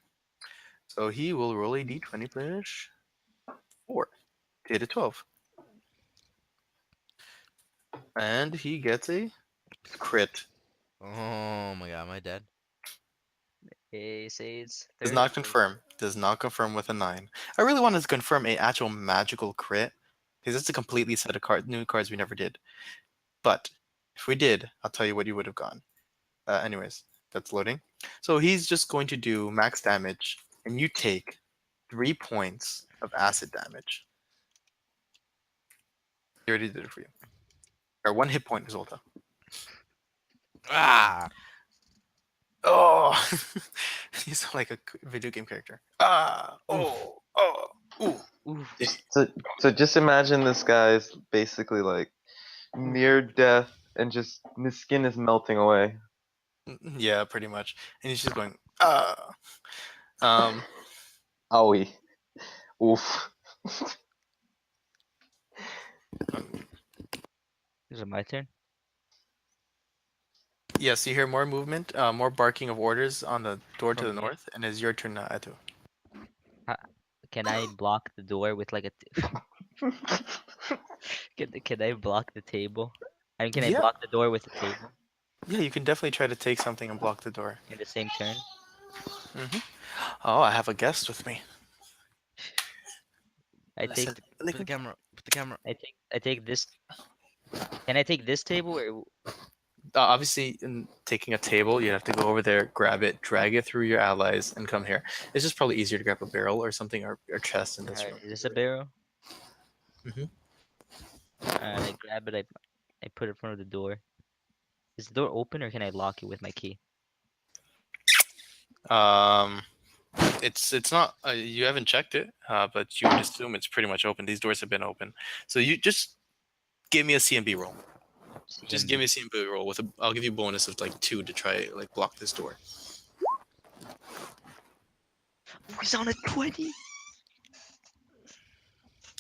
So he will roll a D20 plus 4 to hit a 12, and he gets a crit. Oh my god, am I dead? Hey, Sade's Does third. not confirm. Does not confirm with a 9. I really wanted to confirm a actual magical crit because it's a completely set of new cards we never did. But if we did, I'll tell you what you would have gone. Anyways, that's loading. So he's just going to do max damage, and you take 3 points of acid damage. He already did it for you. Or 1 hit point, Zolta. Ah! Oh, he's like a video game character. Ah, oh, oh, ooh. Oof. So just imagine this guy's basically like near death and just his skin is melting away. Yeah, pretty much. And he's just going, ah. Um, Owie. Oof. Is it my turn? yes, you hear more movement, more barking of orders on the door to From the me? north, and it's your turn now, Etu. Can I block the door with like a? Can I block the table? I mean, can I Yeah, block the door with a table yeah, you can definitely try to take something and block the door. in the same turn? Oh, I have a guest with me. I Listen, take Put the camera. Put the camera. I take this. Can I take this table or obviously, in taking a table, you have to go over there, grab it, drag it through your allies, and come here. It's just probably easier to grab a barrel or something or chest in this room. is this a barrel? Mhm. And I grab it. I put it in front of the door. Is the door open or can I lock it with my key? Um, it's not. You haven't checked it, but you would assume it's pretty much open. These doors have been open, so you just give me a CMB roll. Just give CMB. me a CMB roll with a. I'll give you a bonus of like 2 to try like block this door. He's on a 20.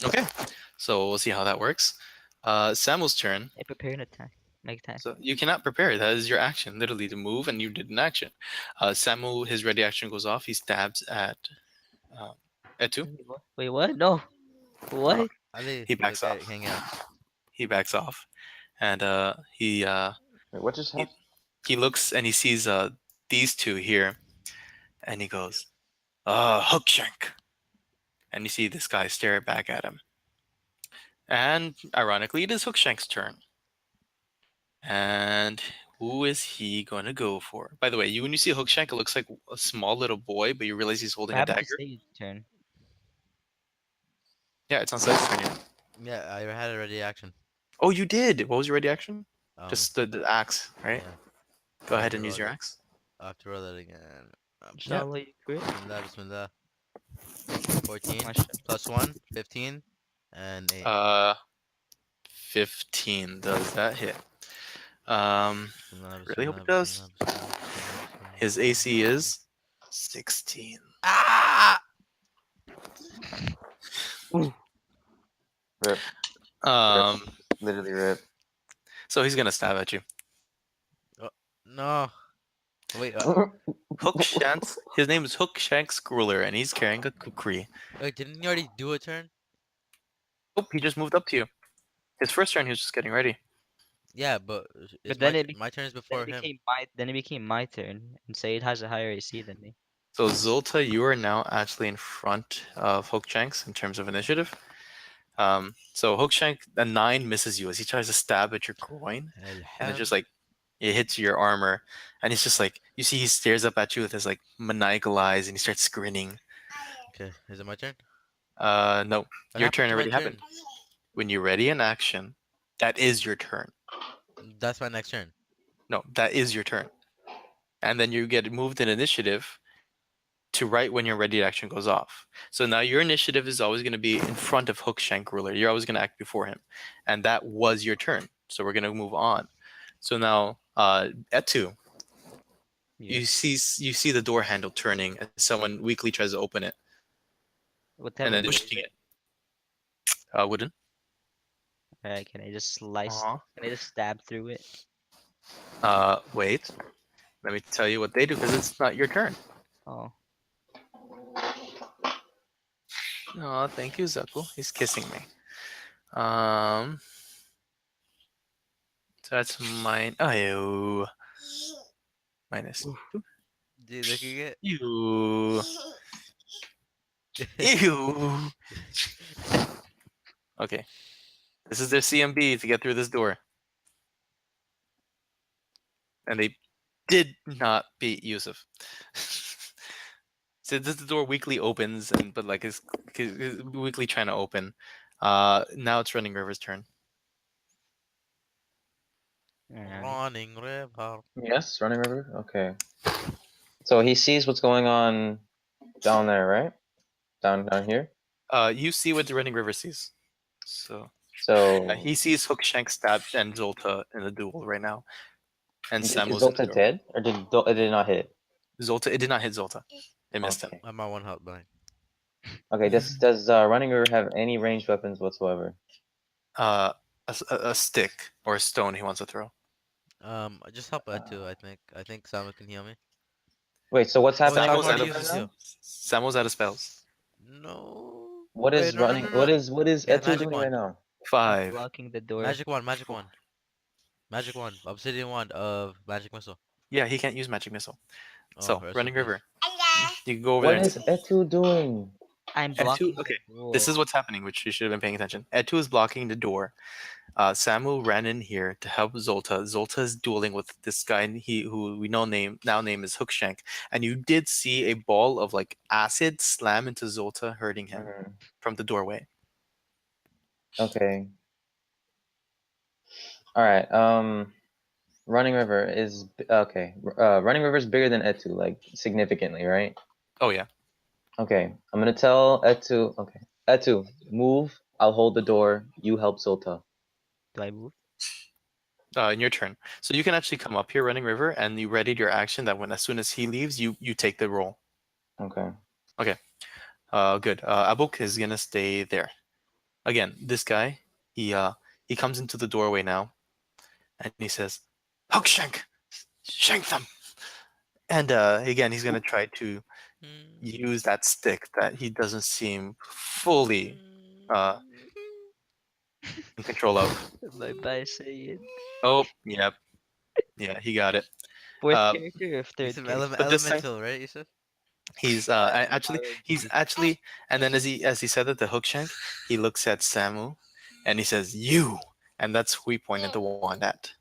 Okay, so we'll see how that works. Samuel's turn. I prepare an attack. Make attack. So you cannot prepare. That is your action, literally to move, and you did an action. Samuel, his ready action goes off. He stabs at Etu. Wait, what? No. Uh, What? Ali, he backs off. hang out. He backs off, and Wait, what just he happened? he looks and he sees these two here, and he goes, Hookshank. And you see this guy stare back at him. And ironically, it is Hookshank's turn. And who is he going to go for? By the way, when you see Hookshank, it looks like a small little boy, but you realize he's holding What a happened to dagger. Sade's turn? Yeah, it's on Syed's turn. Yeah. Yeah, I had a ready action. Oh, you did. What was your ready action? Um, Just the axe, right? yeah. Go I have ahead to and use roll your it. axe. I have to roll it again. Yeah. Inshallah, you crit. Bismillah, bismillah. 14 Mashallah. plus 1, 15, and 8. 15. Does that hit? Um, Bismillah, really hope bismillah, it does. bismillah, bismillah, bismillah, bismillah, His bismillah, AC bismillah. is 16. Ah! Ooh. Rip. Um, Literally rip. so he's gonna stab at you. No. Wait, Hookshanks. His name is Hookshanks Grueler, and he's carrying a kukri. wait, didn't you already do a turn? Nope, he just moved up to you. His first turn, he was just getting ready. Yeah, but But then my turn is then before it him. became my turn, and Said has a higher AC than me. So Zulta, you are now actually in front of Hookshanks in terms of initiative. So Hookshank, a 9 misses you as he tries to stab at your groin, and it just like it hits your armor, and he's just like you see he stares up at you with his like maniacal eyes, and he starts grinning. Okay, is it my turn? No, What your happened turn to my already happened. turn? When you're ready in action, that is your turn. That's my next turn. No, that is your turn. And then you get moved in initiative to right when your ready action goes off. So now your initiative is always going to be in front of Hookshank Ruler. You're always going to act before him. And that was your turn. So we're going to move on. So now, Etu, Yeah. you see the door handle turning as someone weakly tries to open it, What and type then of door pushing is it? it. Wooden. Alright, can I just slice? Aw. Can I just stab through it? Wait. Let me tell you what they do because it's not your turn. Oh, Oh, thank you, Zuckle. He's kissing me. Um, so that's mine. Oh, ew. Minus Dude, looking at you. Ew. Okay. This is their CMB to get through this door. And they did not beat Yousef. So this the door weakly opens, but like is weakly trying to open. Now it's Running River's turn. alright. running river. Yes, running river. Okay. So he sees what's going on down there, right? Down here. You see what the Running River sees. So So he sees Hookshank stabbed and Zolta in a duel right now, and is Samuel's in the Zolta door. dead, or did it not hit? Zolta, it did not hit Zolta. It missed him. Okay. I'm at one health behind. Okay. Does running river have any ranged weapons whatsoever? Uh, a stick or a stone he wants to throw. Just help out too. I think Sama can heal me. Wait. So what's Oh wait, happening on I've Samuel's top out already of used right his now? heal. Samuel's out of spells. No. What Wait, is no, no, running? no, no, no. What is Yeah, Etu magic doing right wand. now? I'm 5, blocking the door. Magic wand. Magic wand. Magic wand. Obsidian wand of magic missile. Yeah, he can't use magic missile. Oh, So rest in Running peace. River, you can go over there What and is Etu doing? I'm Etu. blocking the Okay, door. this is what's happening, which you should have been paying attention. Etu is blocking the door. Samu ran in here to help Zolta. Zolta is dueling with this guy who we now name is Hookshank. And you did see a ball of like acid slam into Zolta, hurting him Mhm. from the doorway. Okay. All right. Running river is okay. Running river is bigger than Etu, like significantly, right? Oh yeah. Okay. I'm gonna tell Etu. Okay. Etu, move. I'll hold the door. You help Zolta. Do I move? In your turn. So you can actually come up here, Running River, and you readied your action that when as soon as he leaves, you take the roll. Okay. Okay. Good. Abuk is gonna stay there. Again, this guy, he comes into the doorway now, and he says, "Hookshank, shank them!" And again, he's gonna try to use that stick that he doesn't seem fully uh, in control of. Bye bye, Syed. Oh, yep, yeah, he got it. Fourth Uh, character or third Yousef character? but this time, elemental, right, Yousef? he's Biology. actually, and then as he said that the Hookshank, he looks at Samu, and he says, "You," and that's who he pointed the wand at.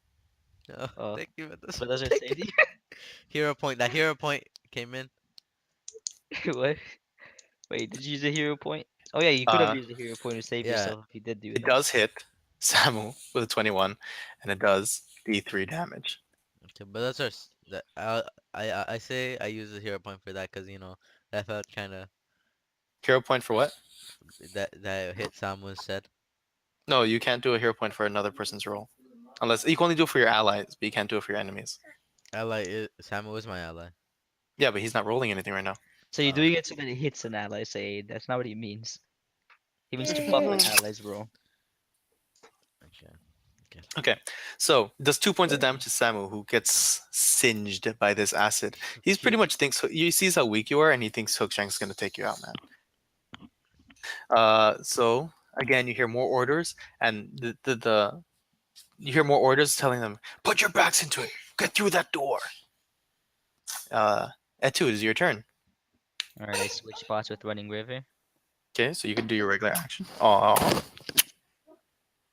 Oh, Oh, thank you for this. but those are Thank you. safety. Hero point. That hero point came in. What? Wait, did you use a hero point? Oh yeah, you could have Uh, used a hero point to save Yeah. yourself if you did do it that. does hit Samu with a 21, and it does D3 damage. Okay, but that's our. That I say I use the hero point for that because that felt kind of Hero point for what? that hit Samu said. No, you can't do a hero point for another person's roll. Unless you can only do it for your allies, but you can't do it for your enemies. Ally is Samu is my ally. Yeah, but he's not rolling anything right now. So you're Oh, doing it so that it hits an ally, Syed. That's not what he means. He means to buff an Okay. ally's roll. okay. Okay, so does 2 points of damage to Samu, who gets singed by this acid. He's pretty much thinks he sees how weak you are, and he thinks Hookshank's gonna take you out, man. So again, you hear more orders, and the you hear more orders telling them, "Put your backs into it. Get through that door." Etu, it is your turn. Alright, I switch spots with Running River. Okay, so you can do your regular action. Oh,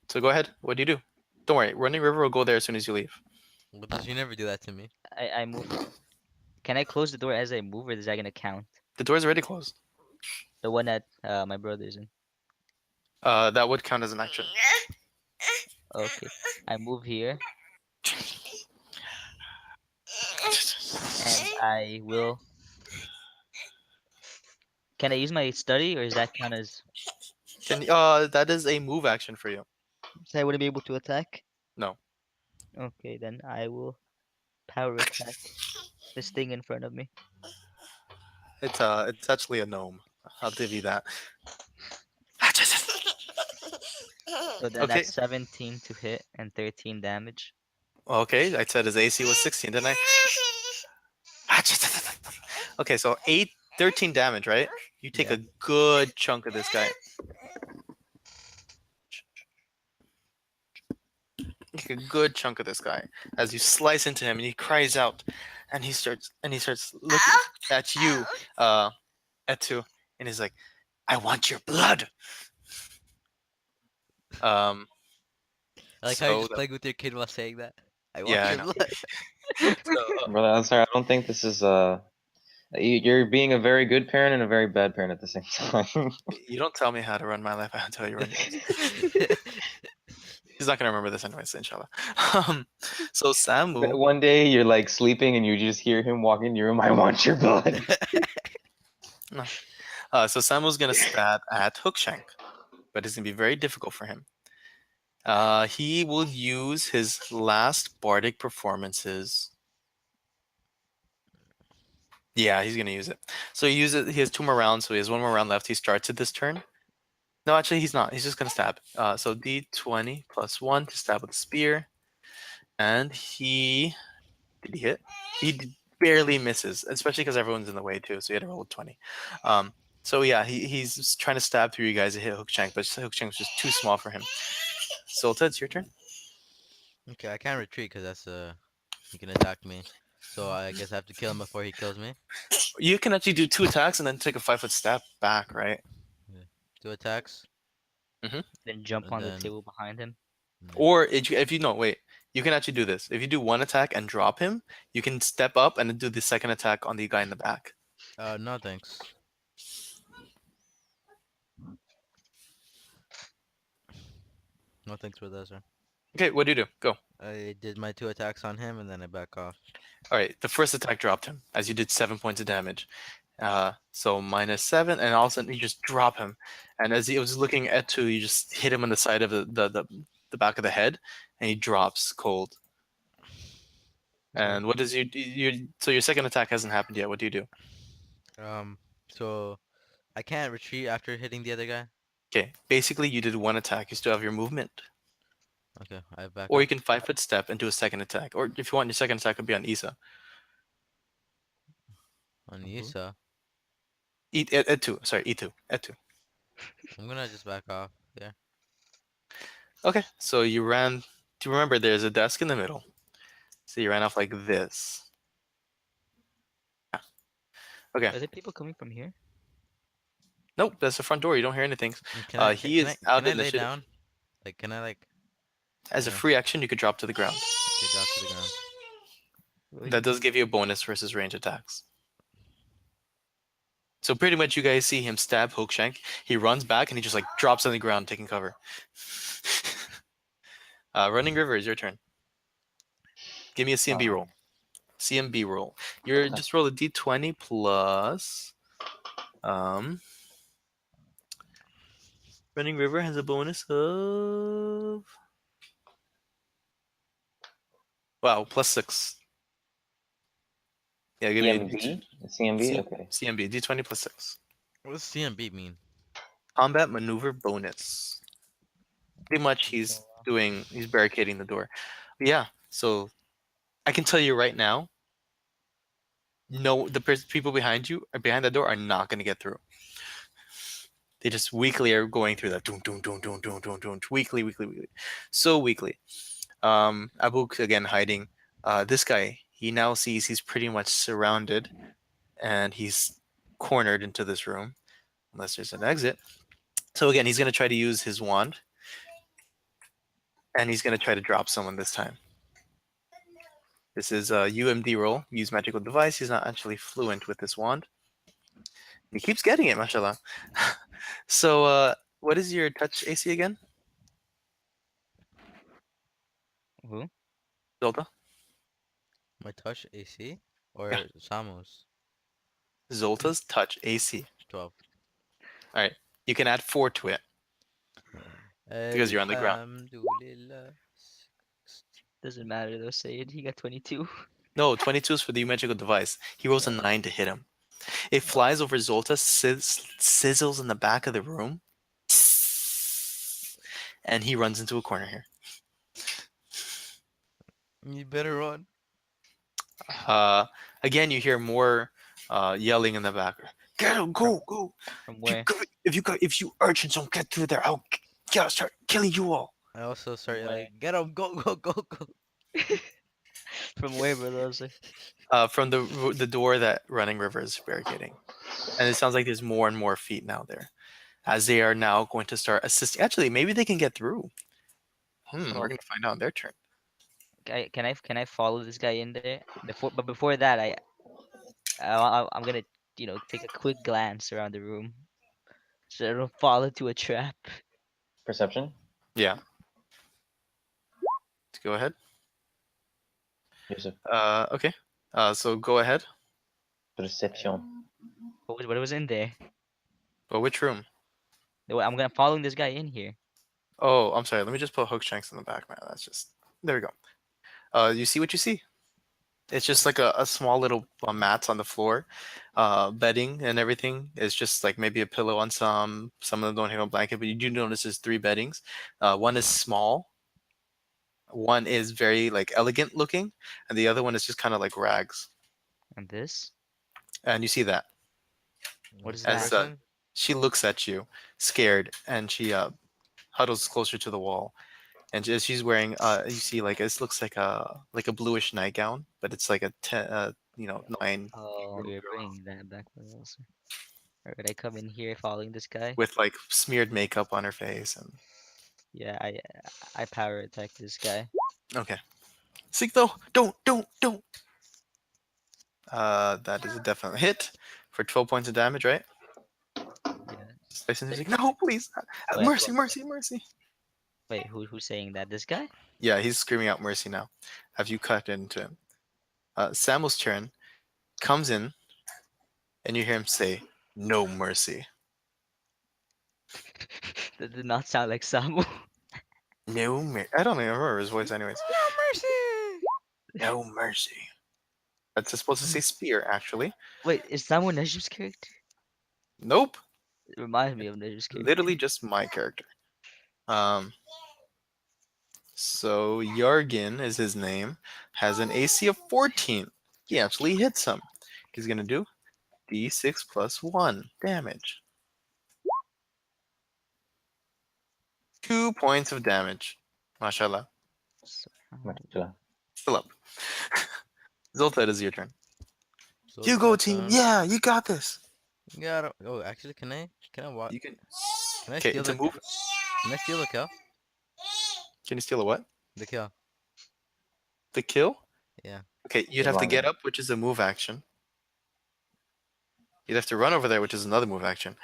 so go ahead. What do you do? Don't worry, Running River will go there as soon as you leave. But does you never do that to me? I move. Can I close the door as I move, or is that gonna count? The door's already closed. The one that my brother's in. That would count as an action. Okay, I move here, and I will. Can I use my study, or is that count as? That is a move action for you. So I wouldn't be able to attack. No. Okay, then I will power attack. This thing in front of me. It's actually a gnome. I'll give you that. So then Okay. that's 17 to hit and 13 damage. Okay, I said his AC was 16, didn't I? Okay, so 13 damage, right? You take Yeah. a good chunk of this guy. Take a good chunk of this guy as you slice into him, and he cries out, and he starts looking at you, Etu, and he's like, "I want your blood." Um. I like how you're So just playing with your kid while saying that. I want yeah, I your know. blood. So Brother, I'm sorry. I don't think this is You're being a very good parent and a very bad parent at the same time. you don't tell me how to run my life. I'll tell you run yours. He's not gonna remember this anyways, inshallah. Um. So But Samu. one day you're like sleeping and you just hear him walk in your room. I want your blood. No. So Samu's gonna stab at Hookshank, but it's gonna be very difficult for him. He will use his last bardic performances. Yeah, he's gonna use it. So he uses. He has 2 more rounds, so he has 1 more round left. He starts it this turn. No, actually, he's not. He's just gonna stab. So D20 plus 1 to stab with a spear, and he did he hit? Barely misses, especially because everyone's in the way too. So he had to roll a 20. So yeah, he's just trying to stab through you guys to hit Hookshank, but Hookshank's just too small for him. Sulta, it's your turn. Okay, I can't retreat because he can attack me. So I guess I have to kill him before he kills me. You can actually do 2 attacks and then take a 5 foot step back, right? Yeah. 2 attacks, Then jump and on the then table behind him. yeah. Or if you no wait, you can actually do this. If you do 1 attack and drop him, you can step up and then do the second attack on the guy in the back. No thanks. No thanks for that, sir. Okay, what do you do? Go. I did my 2 attacks on him, and then I back off. All right, the first attack dropped him as you did 7 points of damage. So -7, and all of a sudden you just drop him, and as he was looking at two, you just hit him on the side of the back of the head, and he drops cold. Okay. And what does so your second attack hasn't happened yet? What do you do? So I can't retreat after hitting the other guy. Okay, basically you did 1 attack. You still have your movement, Okay, I back or off you can 5 foot step and do a second attack, or if you want, your second attack could be on Isa. on Mhm. Yusa. Etu, sorry, Etu, Etu. I'm gonna just back off. Yeah. Okay, so you ran. Do you remember there's a desk in the middle? So you ran off like this. Okay. Are there people coming from here? Nope, that's the front door. You don't hear anything. Can I He is can out I lay initiative. down? Like, can I like? As a Yeah. free action, you could drop to the ground. Okay, drop to the ground. Really? That does give you a bonus versus range attacks. So pretty much you guys see him stab Hookshank. He runs back and he just like drops on the ground taking cover. Running River is your turn. Give me a CMB roll. CMB roll. You're just roll a d20 plus. Running River has a bonus of. Wow, +6. Yeah, give me a CMB? CMB? Okay. CMB d20 +6. What does CMB mean? Combat maneuver bonus. Pretty much he's barricading the door. But yeah, so I can tell you right now, no, the people behind you or behind the door are not going to get through. They just weakly are going through that. Doom, doom, doom, doom, doom, doom, doom, weekly, so weakly. Abu again hiding. This guy, he now sees he's pretty much surrounded, and he's cornered into this room, unless there's an exit. So again, he's going to try to use his wand, and he's going to try to drop someone this time. This is a UMD roll. Use magical device. He's not actually fluent with this wand. He keeps getting it, mashallah. So, what is your touch AC again, Who? Zolta? My touch AC or Yeah, Samu's? Zolta's touch AC. 12. All right, you can add 4 to it because you're on the ground. Alhamdulillah. Doesn't matter though, Syed. He got 22. No, 22 is for the magical device. He rolls a 9 to hit him. It flies over Zolta, sizzles in the back of the room, and he runs into a corner here. You better run. Uh, Again, you hear more yelling in the back. Get him! From Go! Go! from If you, where? if you urchins don't get through there, I'll start killing you all. I also From start where? yelling, get him, go, go, go, go. From where, brother? From the door that Running River is barricading, and it sounds like there's more and more feet now there, as they are now going to start assisting. Actually, maybe they can get through. We're Oh, gonna find out on their turn. can I follow this guy in there? Before that, I'm gonna take a quick glance around the room so I don't fall into a trap. Perception? Yeah, go ahead. Yousef. Okay. So go ahead. Perception. What was in there? Well, which room? I'm gonna following this guy in here. Oh, I'm sorry. Let me just put Hookshanks in the back, man. That's just there we go. You see what you see? It's just like a small little mats on the floor, bedding and everything. It's just like maybe a pillow on some. Some of them don't have a blanket, but you do notice there's three beddings. One is small, one is very like elegant looking, and the other one is just kind of like rags. And this? And you see that What is It's a as that? person? she looks at you, scared, and she huddles closer to the wall. And she's wearing, you see, like it looks like a bluish nightgown, but it's like a nine Oh, you're bringing that back with us. Alright, I come in here following this guy. with like smeared makeup on her face. And Yeah, I power attack this guy. okay, Seek though, don't. That is a definite hit for 12 points of damage, right? Yeah. Slice and Th- he's like, no, please, Wait, mercy, mercy, mercy. wait, who's saying that? This guy? Yeah, he's screaming out mercy now. Have you cut into him? Samuel's turn comes in, and you hear him say, "No mercy, That did not sound like Samu. no mercy." I don't even remember his voice, anyways. No mercy! No mercy. That's supposed to say spear, actually. Wait, is Samu Najib's character? Nope. It reminds me of Najib's character. Literally just my character. Um, so Yargin is his name. Has an AC of 14. He actually hits him. He's gonna do D6 plus 1 damage. 2 points of damage. Mashallah. So, Mashallah. Still up. Zoltan, it is your turn. So You go, team. Yeah, you got this. Yeah. Oh, actually, can I walk? You can. Can I Okay, steal it's a the? move. Can I steal the kill? Can you steal a what? The kill. The kill? Yeah. Okay, you'd Good have to one, get man. up, which is a move action. You'd have to run over there, which is another move action.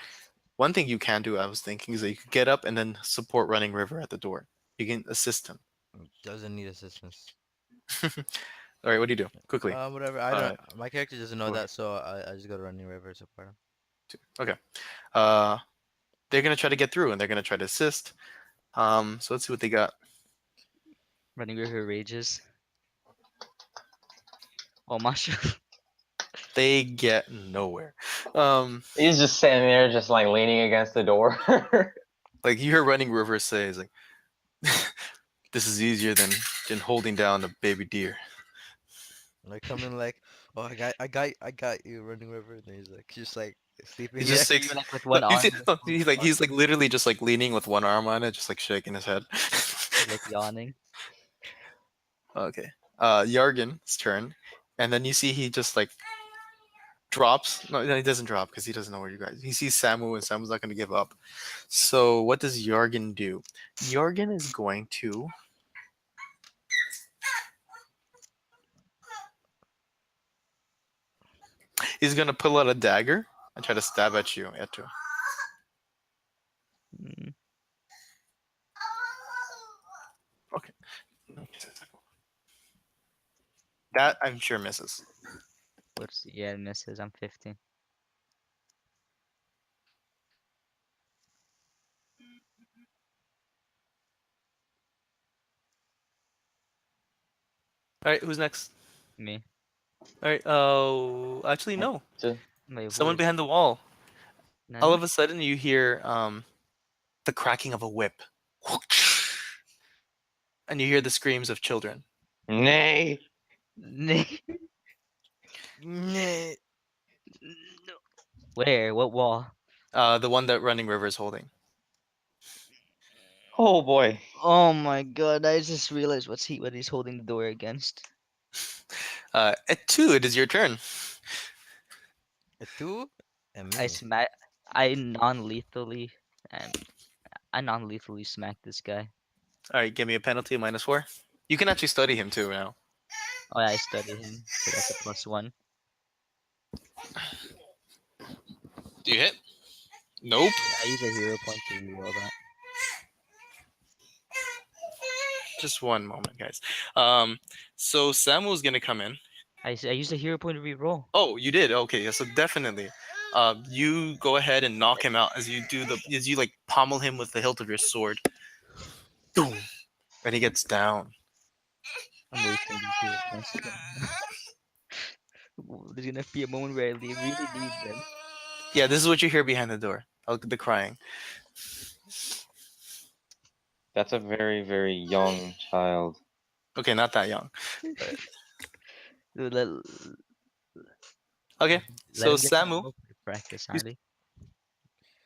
One thing you can do, I was thinking, is that you could get up and then support Running River at the door. You can assist him. Doesn't need assistance. All right, what do you do? Quickly. Whatever. I don't. Uh, My character doesn't know go that, ahead. so I just go to Running River support him. Okay. Uh, they're gonna try to get through, and they're gonna try to assist. So let's see what they got. Running River rages. Oh, Masha. They get nowhere. Um, He's just sitting there, just like leaning against the door. like you hear Running River say, "Is like this is easier than holding down a baby deer." Like come in like, oh, I got you, Running River. And then he's like, just like sleeping He there. just So like you like with no, one you see, arm, no, one he's like literally just like leaning with one arm on it, just like shaking his head. like yawning. Okay. Yargin's turn, and then you see he just like drops. No, he doesn't drop because he doesn't know where you guys. He sees Samu, and Samu's not going to give up. So what does Yargin do? Yargin is going to. He's going to pull out a dagger and try to stab at you, Etu. Mm, Okay. That I'm sure misses. yeah, it misses. I'm 15. All right, who's next? Me. All right. Actually, no. Just- Wait, who Someone is behind the wall. All Nani? of a sudden, you hear the cracking of a whip, and you hear the screams of children. Nay. Nah. No. Where? What wall? The one that Running River is holding. Oh boy. Oh my god! I just realized what he's holding the door against. At 2, it is your turn. Tú and I me. smack. I non-lethally and I non-lethally smack this guy. All right, give me a penalty of -4. You can actually study him too now. Oh, yeah, I study him, so that's a +1. Do you hit? Nope. Yeah, I use a hero point to reroll that. Just one moment, guys. So Samuel's gonna come in. I use a hero point to reroll. Oh, you did. Okay, yeah. So definitely, you go ahead and knock him out as you like pommel him with the hilt of your sword. Boom. And he gets down. I'm wasting these hero points again. There's gonna be a moment where I really need them. Yeah, this is what you hear behind the door. The crying. That's a very, very young child. Okay, not that young. Let, let Okay, so him get some Samu, roleplay practice, you- Harley.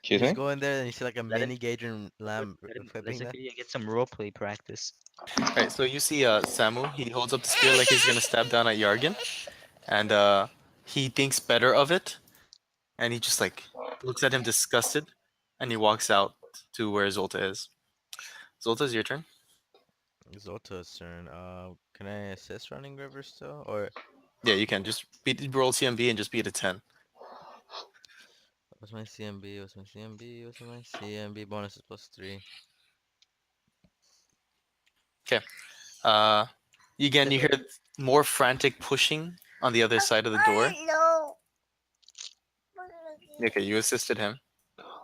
You Excuse just me? go in there and you see like a Let him mini Gaijin lamb let whipping them. Sophia get some roleplay practice. Alright, so you see Samu, he holds up the spear like he's gonna stab down at Yargan, and he thinks better of it, and he just like looks at him disgusted, and he walks out to where Zolta is. Zolta, it's your turn. Zota's turn. Can I assist Running River still? Or Yeah, you can just roll CMB and just beat a 10. what's my CMB? What's my CMB? What's my CMB? Bonus is +3. Uh, you hear more frantic pushing on the other side of the door. Okay, you assisted him.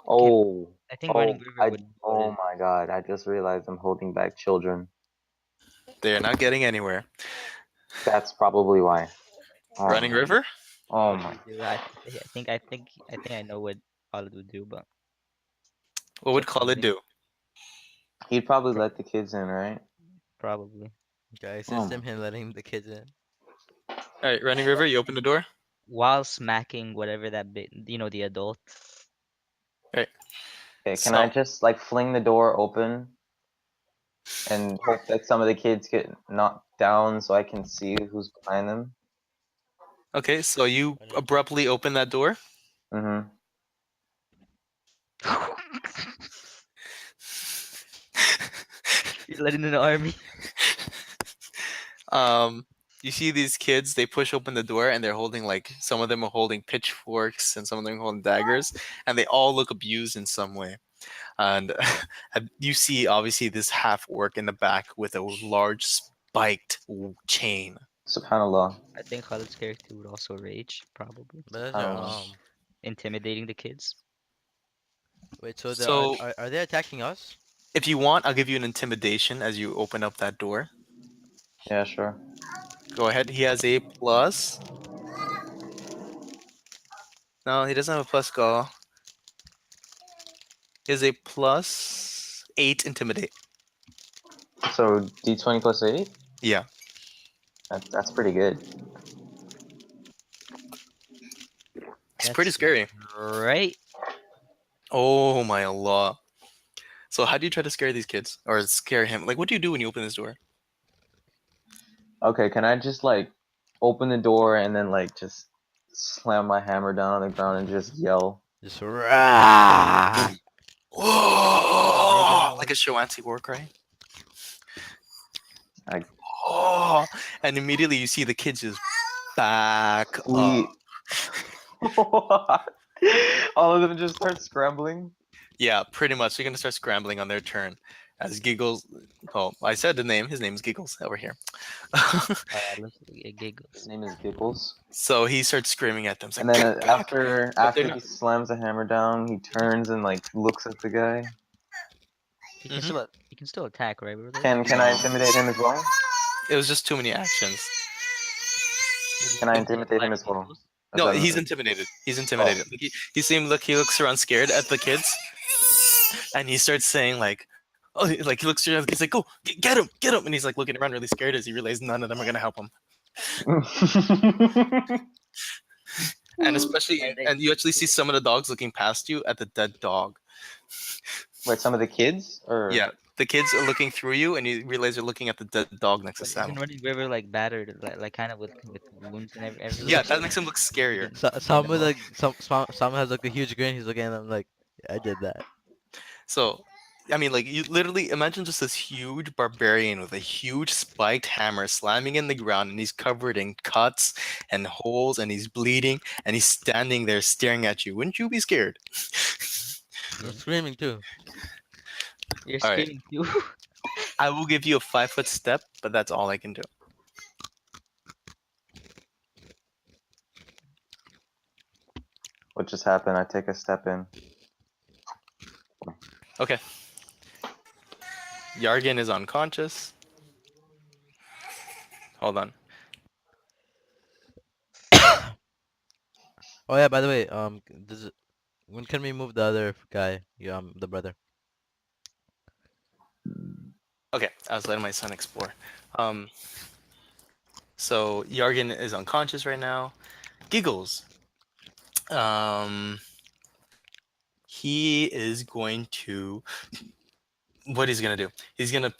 Oh. I think Running River would Oh my god, I just realized I'm holding back children. They're not getting anywhere. That's probably why. Oh Running my. River? Oh what my. would do. I think I know what Khalid would do, but What would it's up to Khalid me. do? He'd probably Pro- let the kids in, right? Probably. Okay, I Oh assist my. him letting the kids in. Alright, Running River, you open the door. While smacking whatever that bit, the adult. Alright, Okay, can I so, just like fling the door open and hope that some of the kids get knocked down so I can see who's behind them? okay, so you Running- abruptly open that door. Mm-hmm. You're letting in the army. um, you see these kids, they push open the door and they're holding like, some of them are holding pitchforks and some of them are holding daggers, and they all look abused in some way. And you see obviously this half orc in the back with a large spiked chain. Subhanallah. I think Khalid's character would also rage, probably. But those are Subhanallah. Intimidating the kids. wait, so there So are they attacking us? if you want, I'll give you an intimidation as you open up that door. Yeah, sure. Go ahead. He has a plus. No, he doesn't have a plus go. He has a +8 intimidate. So D20 plus 8? Yeah. That's pretty good. It's pretty That's scary. right. Oh my Allah. So how do you try to scare these kids? Or scare him? Like what do you do when you open this door? Okay, can I just like open the door and then like just slam my hammer down on the ground and just yell? Just rah! Oh, like a Shawanti war cry. I Oh, and immediately you see the kids just back up. we all of them just start scrambling. Yeah, pretty much. They're gonna start scrambling on their turn. As Giggles, oh, I said the name. His name's Giggles over here. Let's get giggles. His name is Giggles. So he starts screaming at them. He's And like, then "Get back!" after But they're he not- slams the hammer down, he turns and like looks at the guy. You can still attack, right? Brother? Can I intimidate him as well? It was just too many actions. Can I intimidate him as well? As No, I'm- he's intimidated. He's intimidated. Like, he looks around scared at the kids, and he starts saying like, oh, like he looks around the kids like, go get him, and he's like looking around really scared as he realizes none of them are gonna help him. And especially, And then and you actually see some of the dogs looking past you at the dead dog. Wait, some of the kids or Yeah, the kids are looking through you, and you realize they're looking at the dead dog next to but Sam. isn't Running River like battered, like kind of with wounds and Yeah, everything? that makes him look scarier. In Some the with mo- like some has like a huge grin. He's looking at them like, I did that. So, I mean, like, you literally imagine just this huge barbarian with a huge spiked hammer slamming in the ground, and he's covered in cuts and holes, and he's bleeding, and he's standing there staring at you. Wouldn't you be scared? I'm screaming too. You're All right, screaming too. I will give you a 5-foot step, but that's all I can do. what just happened? I take a step in. Okay. Yargan is unconscious. Hold on. Oh yeah, by the way, when can we move the other guy? Yeah, the brother. Okay, I was letting my son explore. Um, so Yargan is unconscious right now. Giggles. Um, he is going to. What he's gonna do? He's gonna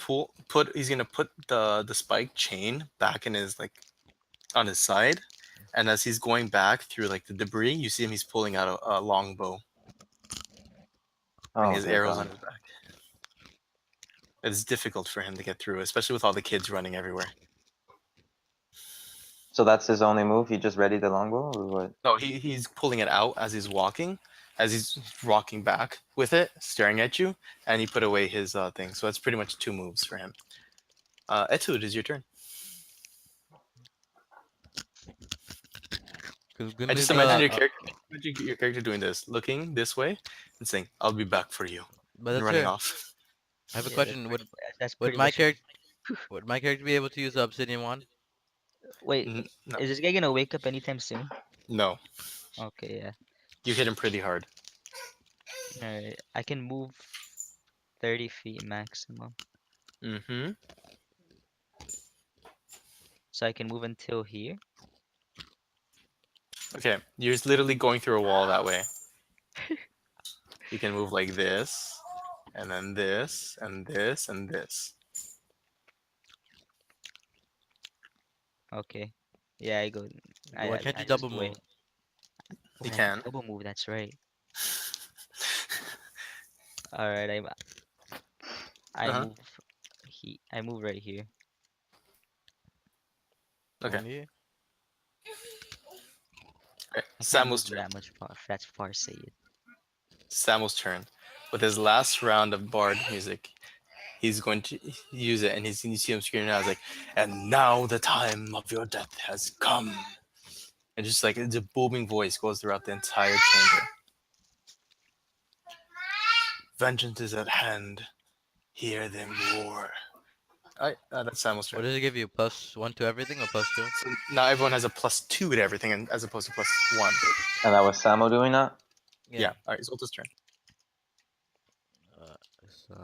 He's gonna put the spike chain back in his like on his side, and as he's going back through like the debris, you see him. He's pulling out a long bow, and Oh his dear arrows God. on his back. It's difficult for him to get through, especially with all the kids running everywhere. So that's his only move? He just readied the longbow or what? No, he's pulling it out as he's walking back with it, staring at you, and he put away his thing. So that's pretty much 2 moves for him. Etude, is your turn. Cause we I just need imagine the. your character doing this, looking this way, and saying, "I'll be back for you," But and that's running fair. off. I have a Yeah, question. that's Would pretty my much. character would my character be able to use the obsidian wand? Wait, No, is this guy gonna wake up anytime soon? no, Okay, yeah. you hit him pretty hard. Alright, I can move 30 feet maximum, Mm-hmm. so I can move until here. Okay, you're just literally going through a wall that way. You can move like this, and then this, and this, and this. Okay, yeah, I go. Why can't I you just double wait. move? Oh, You I can can. double move. That's right. All right, I Uh-huh. move. I move right here. Okay. Only? Okay. I can't Samuel's move turn. that much far. That's far, Syed. Samuel's turn. With his last round of bard music, he's going to use it, and you see him screaming out, like, "And now the time of your death has come." And just like the booming voice goes throughout the entire chamber. Vengeance is at hand. Hear them roar. All right, that's Samuel's What turn. does it give you? +1 to everything or +2? So now everyone has a +2 to everything, and as opposed to +1. And that was Samo doing that? Yeah. All right, Zolta's turn. Uh, so,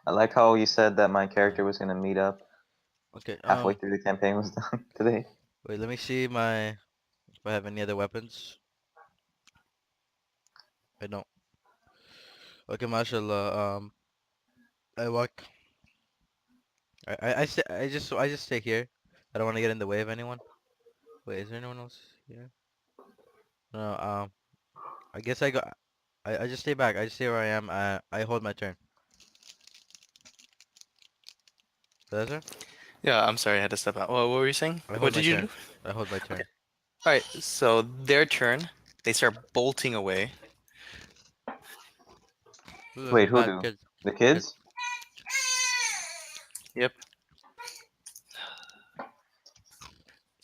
I like how you said that my character was gonna meet up okay. halfway through the campaign was done today. Wait. Let me see if I have any other weapons. I don't. Okay, mashallah. I walk. I just stay here. I don't want to get in the way of anyone. Wait, is there anyone else here? No. I guess I go. I just stay back. I just stay where I am. I hold my turn. Does that, sir? Yeah, I'm sorry, I had to step out. What were you saying? I What hold my did you turn. do? I hold my turn. All right, so their turn. They start bolting away. Ooh, there's Wait, some who bad do? kids. The kids? Yep,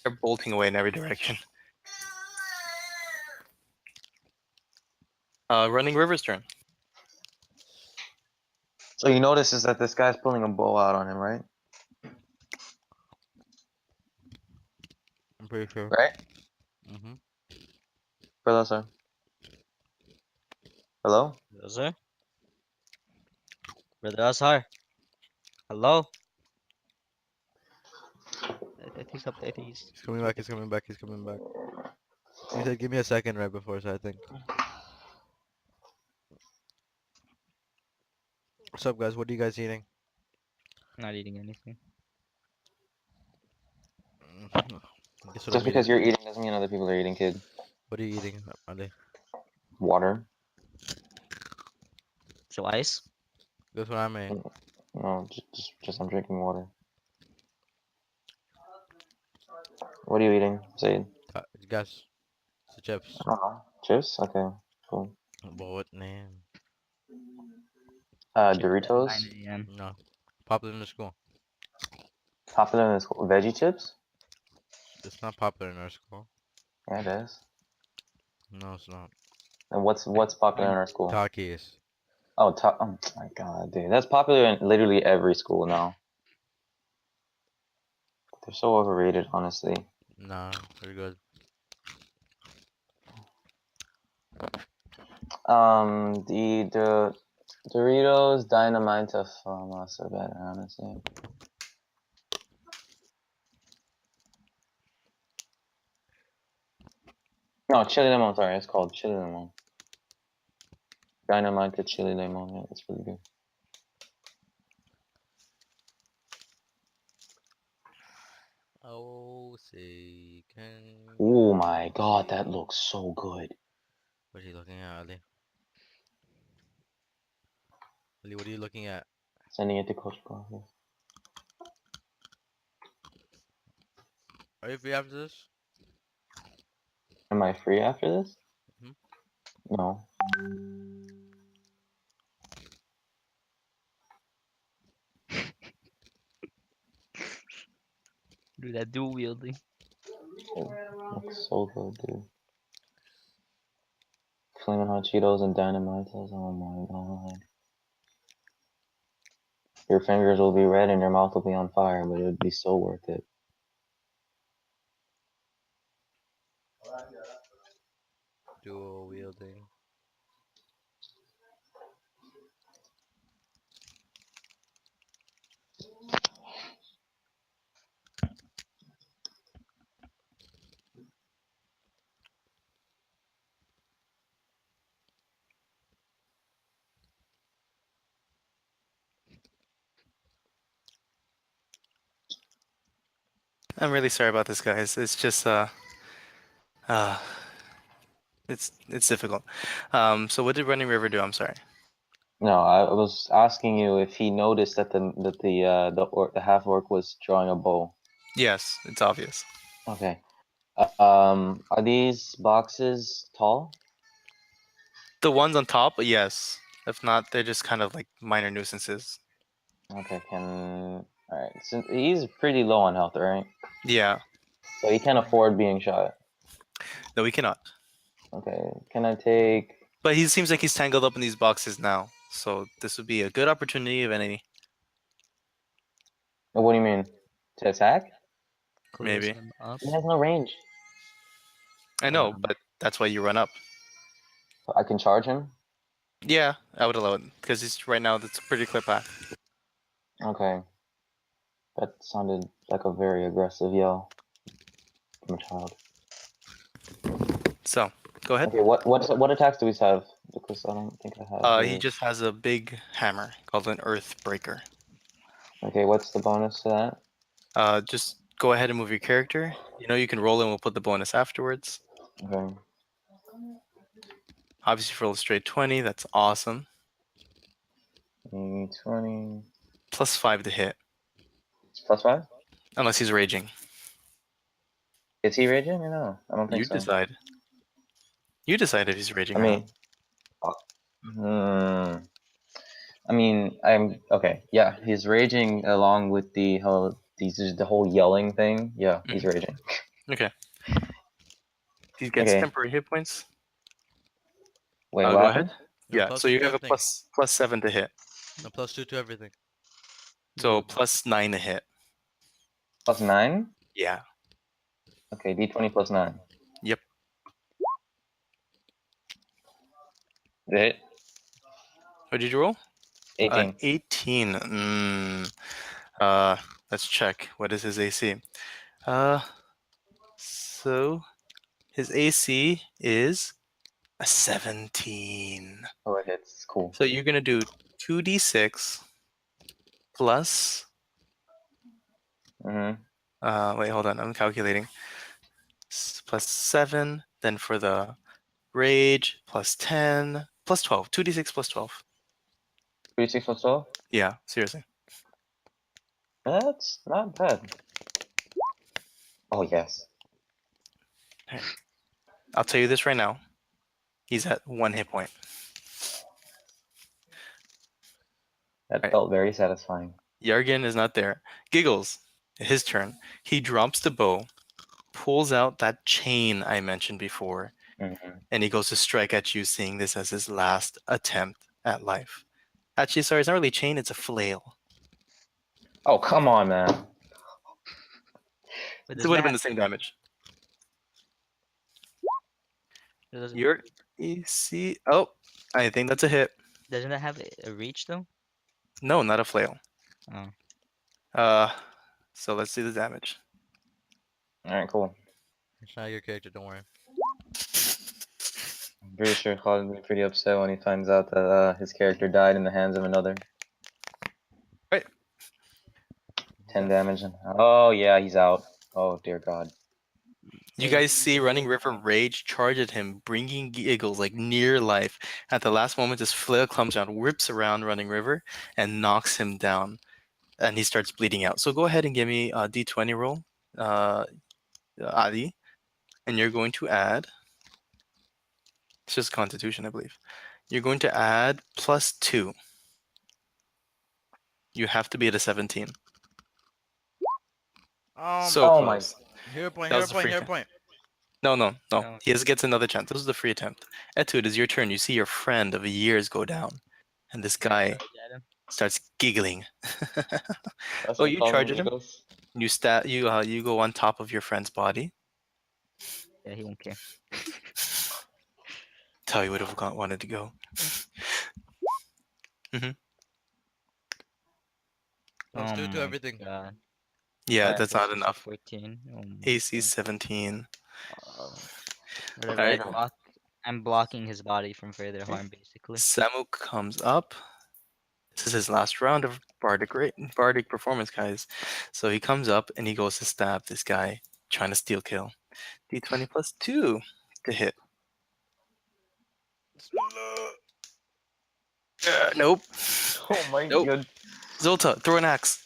they're bolting away in every direction. Running River's turn. So you notice is that this guy's pulling a bow out on him, right? I'm pretty sure. right? Mm-hmm. Hello, sir. Hello? Hello, sir. Brother Azhar. Hello. I think something. I think he's. He's coming back. He's coming back. He's coming back. He said, "Give me a second," right before. So I think. What's up, guys? What are you guys eating? Not eating anything. Guess what Just I'm eating. because you're eating doesn't mean other people are eating, kid. What are you eating, Ali? Water? So ice. Guess what I'm eating. No, just I'm drinking water. What are you eating, Syed? Guess. It's the chips. I don't know. Chips? Okay, cool. But what name? Chips at Doritos? 9 a.m. No. Popular in the school. Popular in the school. Veggie chips? It's not popular in our school. Yeah, it is. No, it's not. And what's popular in our school? Takis. Oh, oh my god, dude. That's popular in literally every school now. They're so overrated, honestly. Nah, they're good. The Doritos Dynamite from us are better, honestly. No, chili lemon, sorry, it's called chili lemon. Dynamite chili lemon, yeah, it's really good. Oh, say, can. Oh my god, that looks so good. What are you looking at, Ali? Ali, what are you looking at? Sending it to Coach Coffee. Are you free after this? Am I free after this? Mhm. No. Do that dual wielding. It looks so good, dude. Flaming hot Cheetos and Dynamite. Oh my god. Your fingers will be red and your mouth will be on fire, but it would be so worth it. Dual wielding. I'm really sorry about this, guys. It's just uh it's difficult. So what did Running River do? I'm sorry. No, I was asking you if he noticed that the half orc was drawing a bow. Yes, it's obvious. Okay. Are these boxes tall? The ones on top, yes. If not, they're just kind of like minor nuisances. Okay, alright. Since he's pretty low on health, right? Yeah. So he can't afford being shot. No, we cannot. Okay. Can I take But he seems like he's tangled up in these boxes now. So this would be a good opportunity of any. what do you mean? To attack? Close Maybe. him up. He has no range. I know, but that's why you run up. So I can charge him? Yeah, I would allow it because he's right now. That's a pretty clear path. Okay. That sounded like a very aggressive yell from a child. So go ahead. Okay, what attacks do we have? Because I don't think I have He his. just has a big hammer called an Earth Breaker. Okay, what's the bonus to that? Just go ahead and move your character. You know you can roll and we'll put the bonus afterwards. Okay. Obviously, for a straight 20, that's awesome. 20. +5 to hit, It's +5? unless he's raging. Is he raging or no? I don't think You so. decide. You decide if he's raging I or not. mean, I mean, I'm okay. Yeah, he's raging along with the whole yelling thing. Yeah, he's raging. Okay. He gets Okay. temporary hit points. Wait, I'll what go happened? ahead. No, Yeah, so +2 you to have a everything. +7 to hit. No, +2 to everything. So +9 to hit. +9? Yeah. Okay, D20 plus 9. Yep. Did it hit? What did you roll? 18. An 18. Let's check. What is his AC? So his AC is a 17. Oh, it hits. Cool. So you're gonna do 2d6 plus. Mm-hmm. Wait, hold on. I'm calculating. Plus 7. Then for the rage, plus 10, plus 12. 2d6 plus 12. 36 plus 12? Yeah, seriously. That's not bad. Oh, yes. I'll tell you this right now. He's at 1 hit point. That Right. felt very satisfying. Yargan is not there. Giggles. His turn. He drops the bow, pulls out that chain I mentioned before, Mm-hmm. and he goes to strike at you, seeing this as his last attempt at life. Actually, sorry, it's not really a chain, it's a flail. Oh, come on, man. But This doesn't would it have been have, the same damage. doesn't, Your AC. Oh, I think that's a hit. doesn't it have a reach though? No, not a flail. Oh. Uh, so let's see the damage. Alright, cool. It's not your character, don't worry. I'm pretty sure Khalid will be pretty upset when he finds out that his character died in the hands of another. Right. 10 damage. Oh, yeah, he's out. Oh, dear God. You guys see Running River rage charge at him, bringing Giggles like near life. At the last moment, this flail comes out, whips around Running River, and knocks him down. And he starts bleeding out. So go ahead and give me a d20 roll, Adi. And you're going to add. It's just Constitution, I believe. You're going to add plus 2. You have to be at a 17. So Oh my. close. Hero point, That hero was a point, free hero hit. point. No. No. He gets another chance. This is the free attempt. Etu, it is your turn. You see your friend of years go down. And this Can I guy charge at him? starts giggling. That's Oh, what you calls him charge at him. Giggles. You go on top of your friend's body. Yeah, he won't care. Tell you would have wanted to go. Plus two to my everything. God. Yeah, 5 that's plus not 6 is enough. 14. Oh my AC God. 17. Whatever. Alright. I'm blocking his body from further harm, basically. Samu comes up. This is his last round of bardic performance, guys. So he comes up and he goes to stab this guy trying to steal kill. D20 plus 2 to hit. Nope. Oh my Nope. God. Zolta, throw an axe.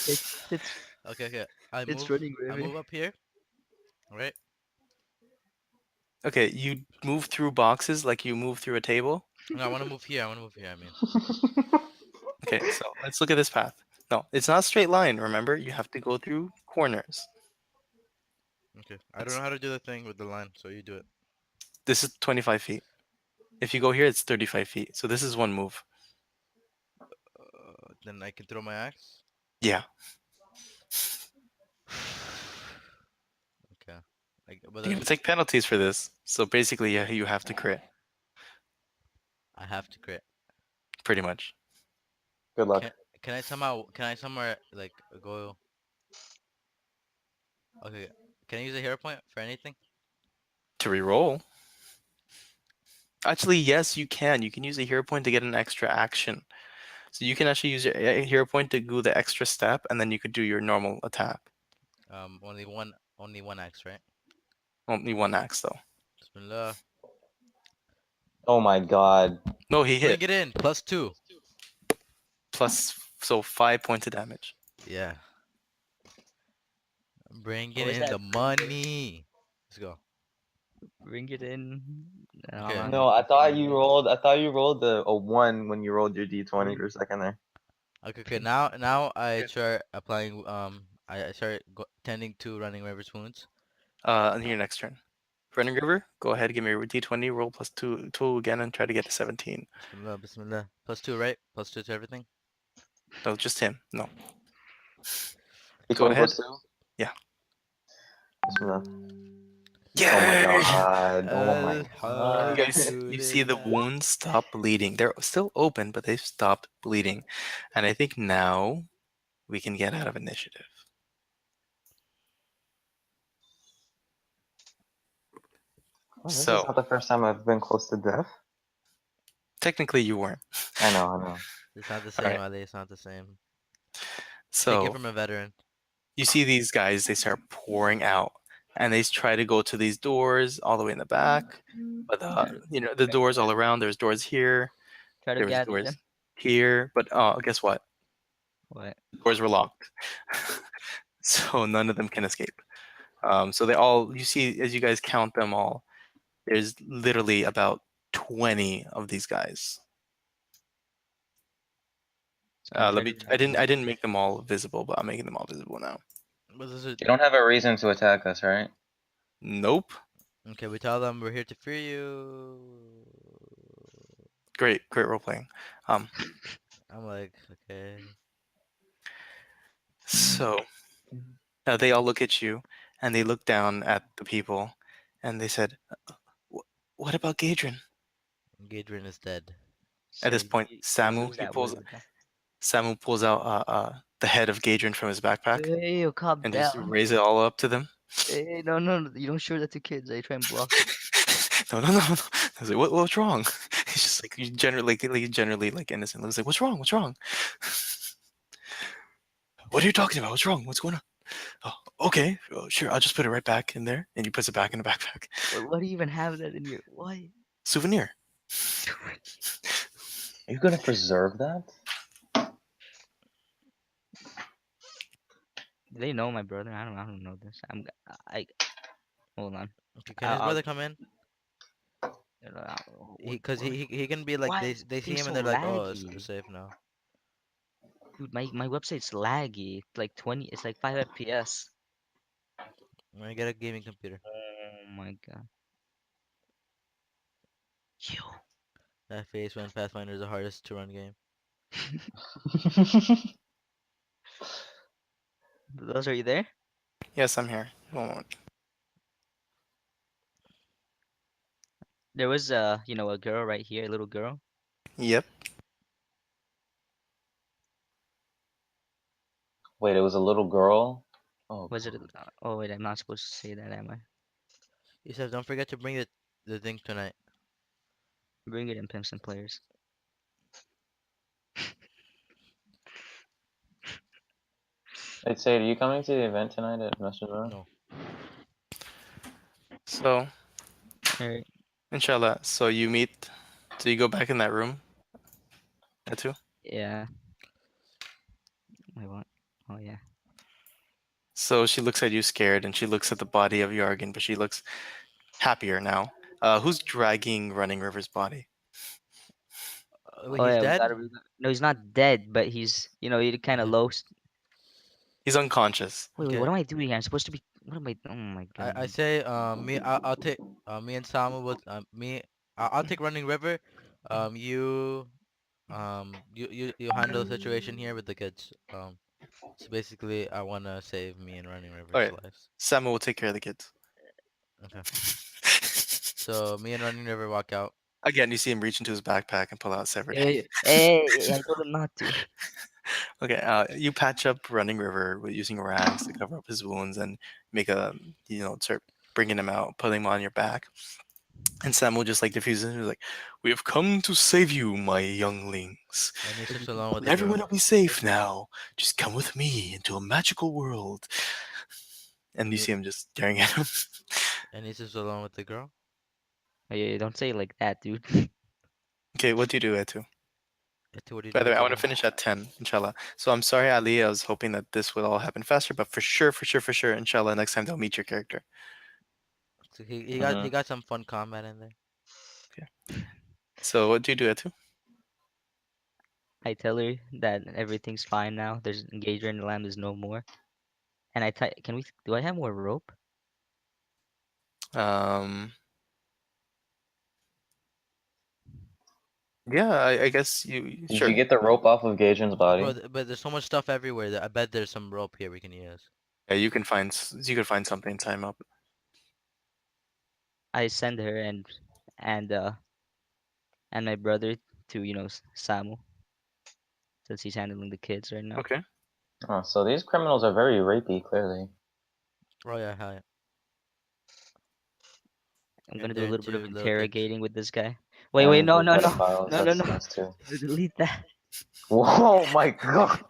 It's Okay. I it's move. running I river. move up here. Right. Okay, you move through boxes like you move through a table. No, I want to move here. I mean. Okay, so let's look at this path. No, it's not a straight line, remember? You have to go through corners. Okay. I don't know how to do the thing with the line, so you do it. This is 25 feet. If you go here, it's 35 feet. So this is one move. Then I can throw my axe. Yeah. Okay. But You're then gonna take penalties for this. So basically, yeah, you have to crit, I have to crit. pretty much. Good luck. Can I somewhere like go? Okay. Can I use a hero point for anything? To reroll. Actually, yes, you can. You can use a hero point to get an extra action. So you can actually use your hero point to do the extra step, and then you could do your normal attack. Only one axe, right? Only one axe, though. Bismillah. Oh my God. No, he hit. Bring it in. Plus 2. So 5 points of damage. Yeah. Bring What it was in that? the money. Let's go. Bring it in. Okay. No, I thought you rolled. I thought you rolled a 1 when you rolled your D20 for a second there. Okay. Now I start applying. I start tending to running river's wounds. On your next turn. Running River, go ahead, give me a D20, roll plus 2 again, and try to get to 17. Bismillah. Bismillah. Plus 2, right? Plus 2 to everything. No, just him. No. Go D20 ahead. plus 2? Yeah. Bismillah. Oh my Yay! god. Oh my You god. guys, you see the Alhamdulillah. wounds stop bleeding. They're still open, but they've stopped bleeding. And I think now we can get out of initiative. Well, this is So not the first time I've been close to death. technically you weren't. I know, I know. It's not the All same, right. Ali. It's not the same. Take it So from a veteran. you see these guys, they start pouring out and they try to go to these doors all the way in the back. But Try to, the try to doors all gather, around, there's doors here, try to there's gather doors them. here, but guess what? What? Doors were locked. So none of them can escape. So you see as you guys count them all, there's literally about 20 of these guys. Just gonna try to I remove. didn't make them all visible, but I'm making them all visible now. What is it? You don't have a reason to attack us, right? Nope. Okay, we tell them we're here to free you. Great role playing. I'm like, okay. So now they all look at you and they look down at the people and they said, What about Gadrin?" Gadrin is dead. At this Say point, you don't use that word like that. Samu pulls out the head of Gadrin from his backpack Hey, yo, calm and just down. raise it all up to them. Hey, no, you don't show that to kids. I try and block them. No. I was like, what's wrong? He's just like generally like innocent. I was like, what's wrong? What's wrong? What are you talking about? What's wrong? What's going on? Oh, okay, sure. I'll just put it right back in there, and he puts it back in the backpack. Why do you even have that in your? Why? Souvenir. Are you gonna preserve that? They know my brother. I don't know this. I hold on. Okay, can his I'll brother come in? Cause what? he can be like Why is they see things him so and they're like, oh, we're laggy? safe now. Dude, my website's laggy. It's like 20. It's like 5 FPS. I'm gonna get a gaming computer. Oh my god. You. That face when Pathfinder is the hardest to run game. Those are you there? Yes, I'm here. One moment. There was a girl right here, a little girl. Yep. Wait, it was a little girl? Oh Was it? god. Oh wait, I'm not supposed to say that, am I? He says, don't forget to bring the thing tonight. Bring it in, pimps and players. Wait, Syed, are you coming to the event tonight at Masterwork? No. So, Alright. inshallah. So you meet. So you go back in that room. That too. Yeah. Wait, what? Oh yeah. So she looks at you scared, and she looks at the body of Yargan, but she looks happier now. Who's dragging Running River's body? Wait, Oh he's yeah, dead? no, he's not dead, but he's he kind of Okay. low. He's unconscious. Wait, what Okay. am I doing here? I'm supposed to be. What am I? Oh my I god. say I'll take me and Samu will me I'll take Running River. You you handle the situation here with the kids. So basically I wanna save me and Running All River's right. lives. Samuel will take care of the kids. Okay. So me and Running River walk out. Again, you see him reach into his backpack and pull out severed head. Hey, I told him not to. Okay, you patch up Running River with using rags to cover up his wounds and make start bringing him out, putting him on your back. And Samuel just like diffuses. He's like, "We have come to save you, my younglings. And he sits alone with the Everyone girl. will be safe now. Just come with me into a magical world." And And you he see him just staring at him. and he sits alone with the girl. Hey, don't say it like that, dude. Okay, what do you do, Etu? What do you By do the way, with I the want to girl? finish at 10, inshallah. So I'm sorry, Ali. I was hoping that this would all happen faster, but for sure, inshallah, next time they'll meet your character. So he Mm-hmm. got some fun combat in there. Okay. So what do you do, Etu? I tell her that everything's fine now. There's engager in the lamb. There's no more. And can we? Do I have more rope? Um, yeah, I guess Did you sure. get the rope off of Gaijin's body? Bro, but there's so much stuff everywhere that I bet there's some rope here we can use. Yeah, you can find something to tie him up. I send her and uh and my brother to Samu, since he's handling the kids right now. Okay. Oh, so these criminals are very rapey, clearly. Oh yeah, hi. I'm And gonna do a they're little bit of two little kids. interrogating with this guy. Wait, And no, they're no, no, pedophiles. no, no, That's no. nice too. Delete that. Whoa, my god.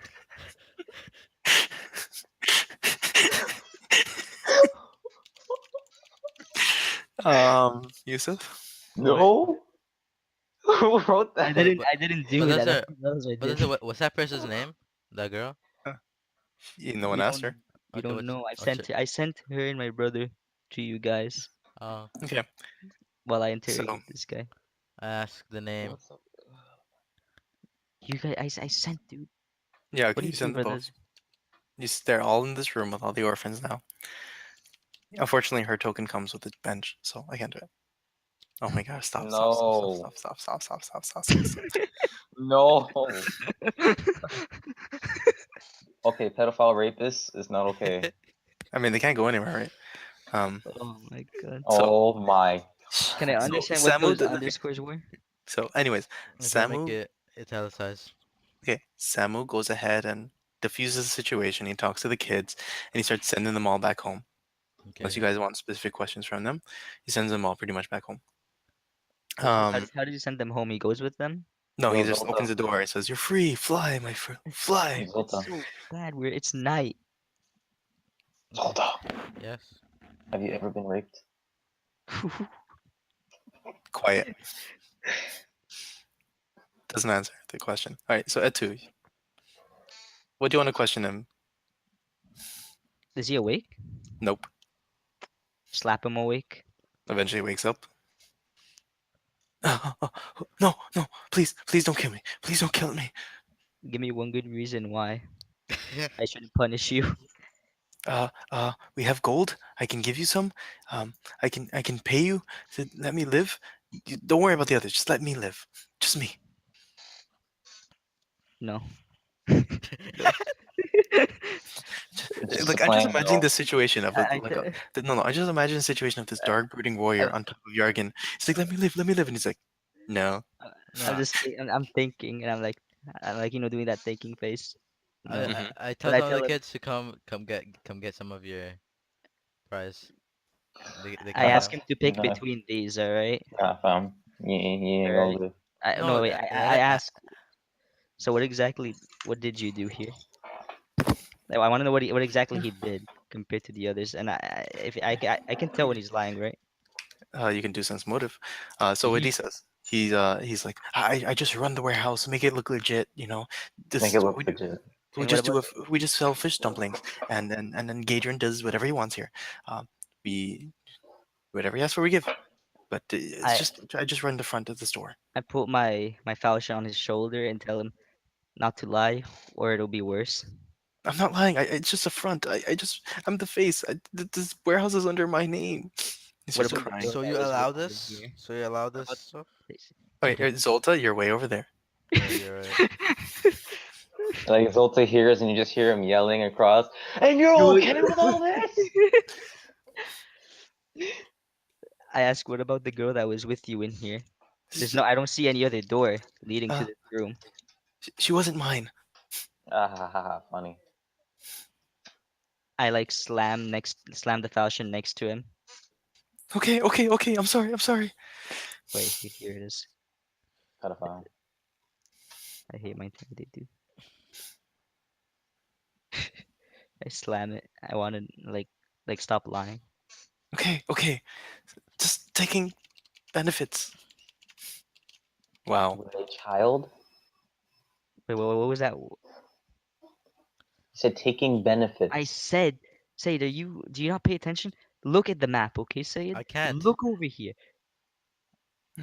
Yusuf. What? No. Who wrote I that? didn't But I didn't but do does that. her Someone else I but did. does it what's that person's name? That girl? No one You asked her. don't Okay, know. what's it? I sent her and my brother to you guys Oh, Okay. while I So interrogate this guy. I asked the name. What's up? You guys, I sent, dude. yeah, What okay, are you you doing, send them brother? both. They're all in this room with all the orphans now. Unfortunately, her token comes with a bench, so I can't do it. Oh my god! Stop! Stop! Stop! Stop! No. Stop! Stop! Stop! Stop! Stop! Stop! Stop! Stop! No. Okay, pedophile rapist is not okay. I mean, they can't go anywhere, right? Oh my god. So, Oh my. Can I so understand what Samu. those underscores were? So, anyways, Okay, make Samu. it italicized. Okay, Samu goes ahead and diffuses the situation. He talks to the kids, and he starts sending them all back home. Unless Okay. you guys want specific questions from them, he sends them all pretty much back home. How did you send them home? He goes with them? No, he Yo, just opens Zolta. the door and says, "You're free. Fly, my friend. Fly." It's Zolta. so bad. It's night. Okay. Zolta. Yes. Have you ever been raped? Quiet. Doesn't answer the question. All right, so Etu, what do you want to question him? Is he awake? Nope. Slap him awake. Eventually wakes up. No, no, please, please don't kill me. Please don't kill me. Give me one good reason why I shouldn't punish you. We have gold. I can give you some. I can pay you to let me live. Don't worry about the others. Just let me live. Just me. No. No. It's just a Like I'm just plan, imagining bro. the situation of I, no, no. I just imagine the situation of this dark brooding warrior I, on top of Yargan. He's like, let me live, and he's like, no. I'm No, just I'm thinking, and I'm like doing that thinking face. I, No, I Hmm. I but tell I some of tell the him. kids to come get some of your prize. They I can ask have. him to pick Nah, between these. All right. nah, fam. You All ain't right. gonna live. No, No, wait. I I, I, ask. So what did you do here? Like, I want to know what exactly he did compared to the others, and if I can tell when he's lying, right? You can do sense motive. So what he He says, he's like, I just run the warehouse, make it look legit. Make it This look legit. we and what just about we just sell fish dumplings, and then Gadrian does whatever he wants here. We whatever he asks for, we give. But it's I just I just run the front of the store. I put my falchion on his shoulder and tell him not to lie, or it'll be worse. I'm not lying. It's just a front. I'm the face. This warehouse is under my name. He What starts about the crying. girl So that you was with allow you in this? here? So you allow What this about stuff? this? Wait, Zolta, you're way over there. Yeah, you're right. Like Zolta hears and you just hear him yelling across. And you're You- okay with all this? I asked, what about the girl that was with you in here? I don't see any other door leading to Uh, this room. she wasn't mine. Ah ha ha ha, funny. I like slam the falchion next to him. Okay, okay, okay. I'm sorry. I'm sorry. Wait, here it is. Pedophile. I hate my intimidate, dude. I slam it. I wanted stop lying. Okay, okay. Just taking benefits. Wow. With a child? Wait, what was that? He said taking I benefits. said, Sayed, do you not pay attention? Look at the map, okay, Sayed? I can't. Look over here.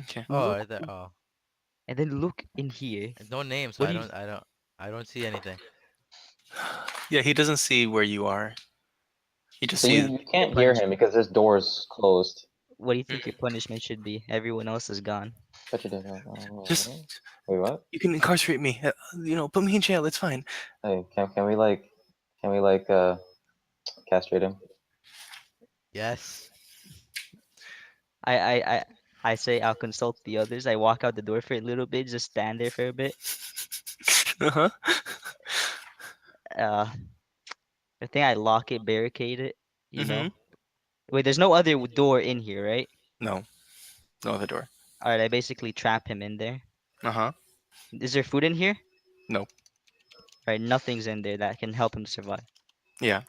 Okay. Oh, Look, right there. Oh, and then look in here. and no name, so What do you I don't see anything. Yeah, he doesn't see where you are. He just So you, sees. you your can't hear him punishment? because this door's closed. What do you think your punishment should be? Everyone else is gone. Put your dick out. Just Wait, what? you can incarcerate me. Put me in jail. It's fine. Hey, can we like castrate him? Yes. I I I I say I'll consult the others. I walk out the door for a little bit, just stand there for a bit. Uh-huh. Uh, I think I lock it, barricade it. You Mm-hmm. know. Wait, there's no other door in here, right? No, no other door. All right, I basically trap him in there. Uh-huh. Is there food in here? No. All right, nothing's in there that can help him survive. Yeah.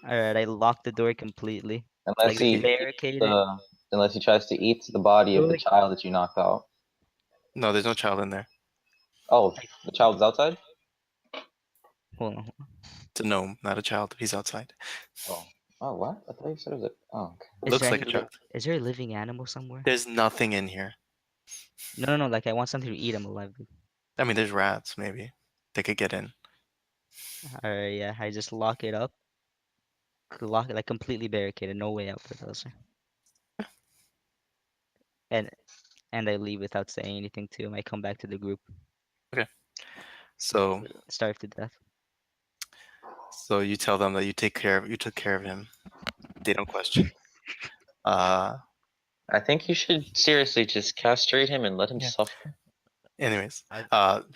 All right, I lock the door completely, Unless like he eats barricade it. the, unless he tries to eat the body So of the like, child that you knocked out. No, there's no child in there. Oh, I, the child's outside. hold on. It's a gnome, not a child. He's outside. Oh, oh, what? I thought you said it was a. Oh, okay. Is Looks there like any a child. is there a living animal somewhere? There's nothing in here. No, no, no. Like I want something to eat. I'm alive. I mean, there's rats, maybe. They could get in. All right, yeah. I just lock it up, lock it like completely barricaded, no way out for those. And I leave without saying anything to him. I come back to the group, Okay. So starve to death. so you tell them that you took care of him. They don't question. Uh I think you should seriously just castrate him and let him Yeah. suffer. anyways. I.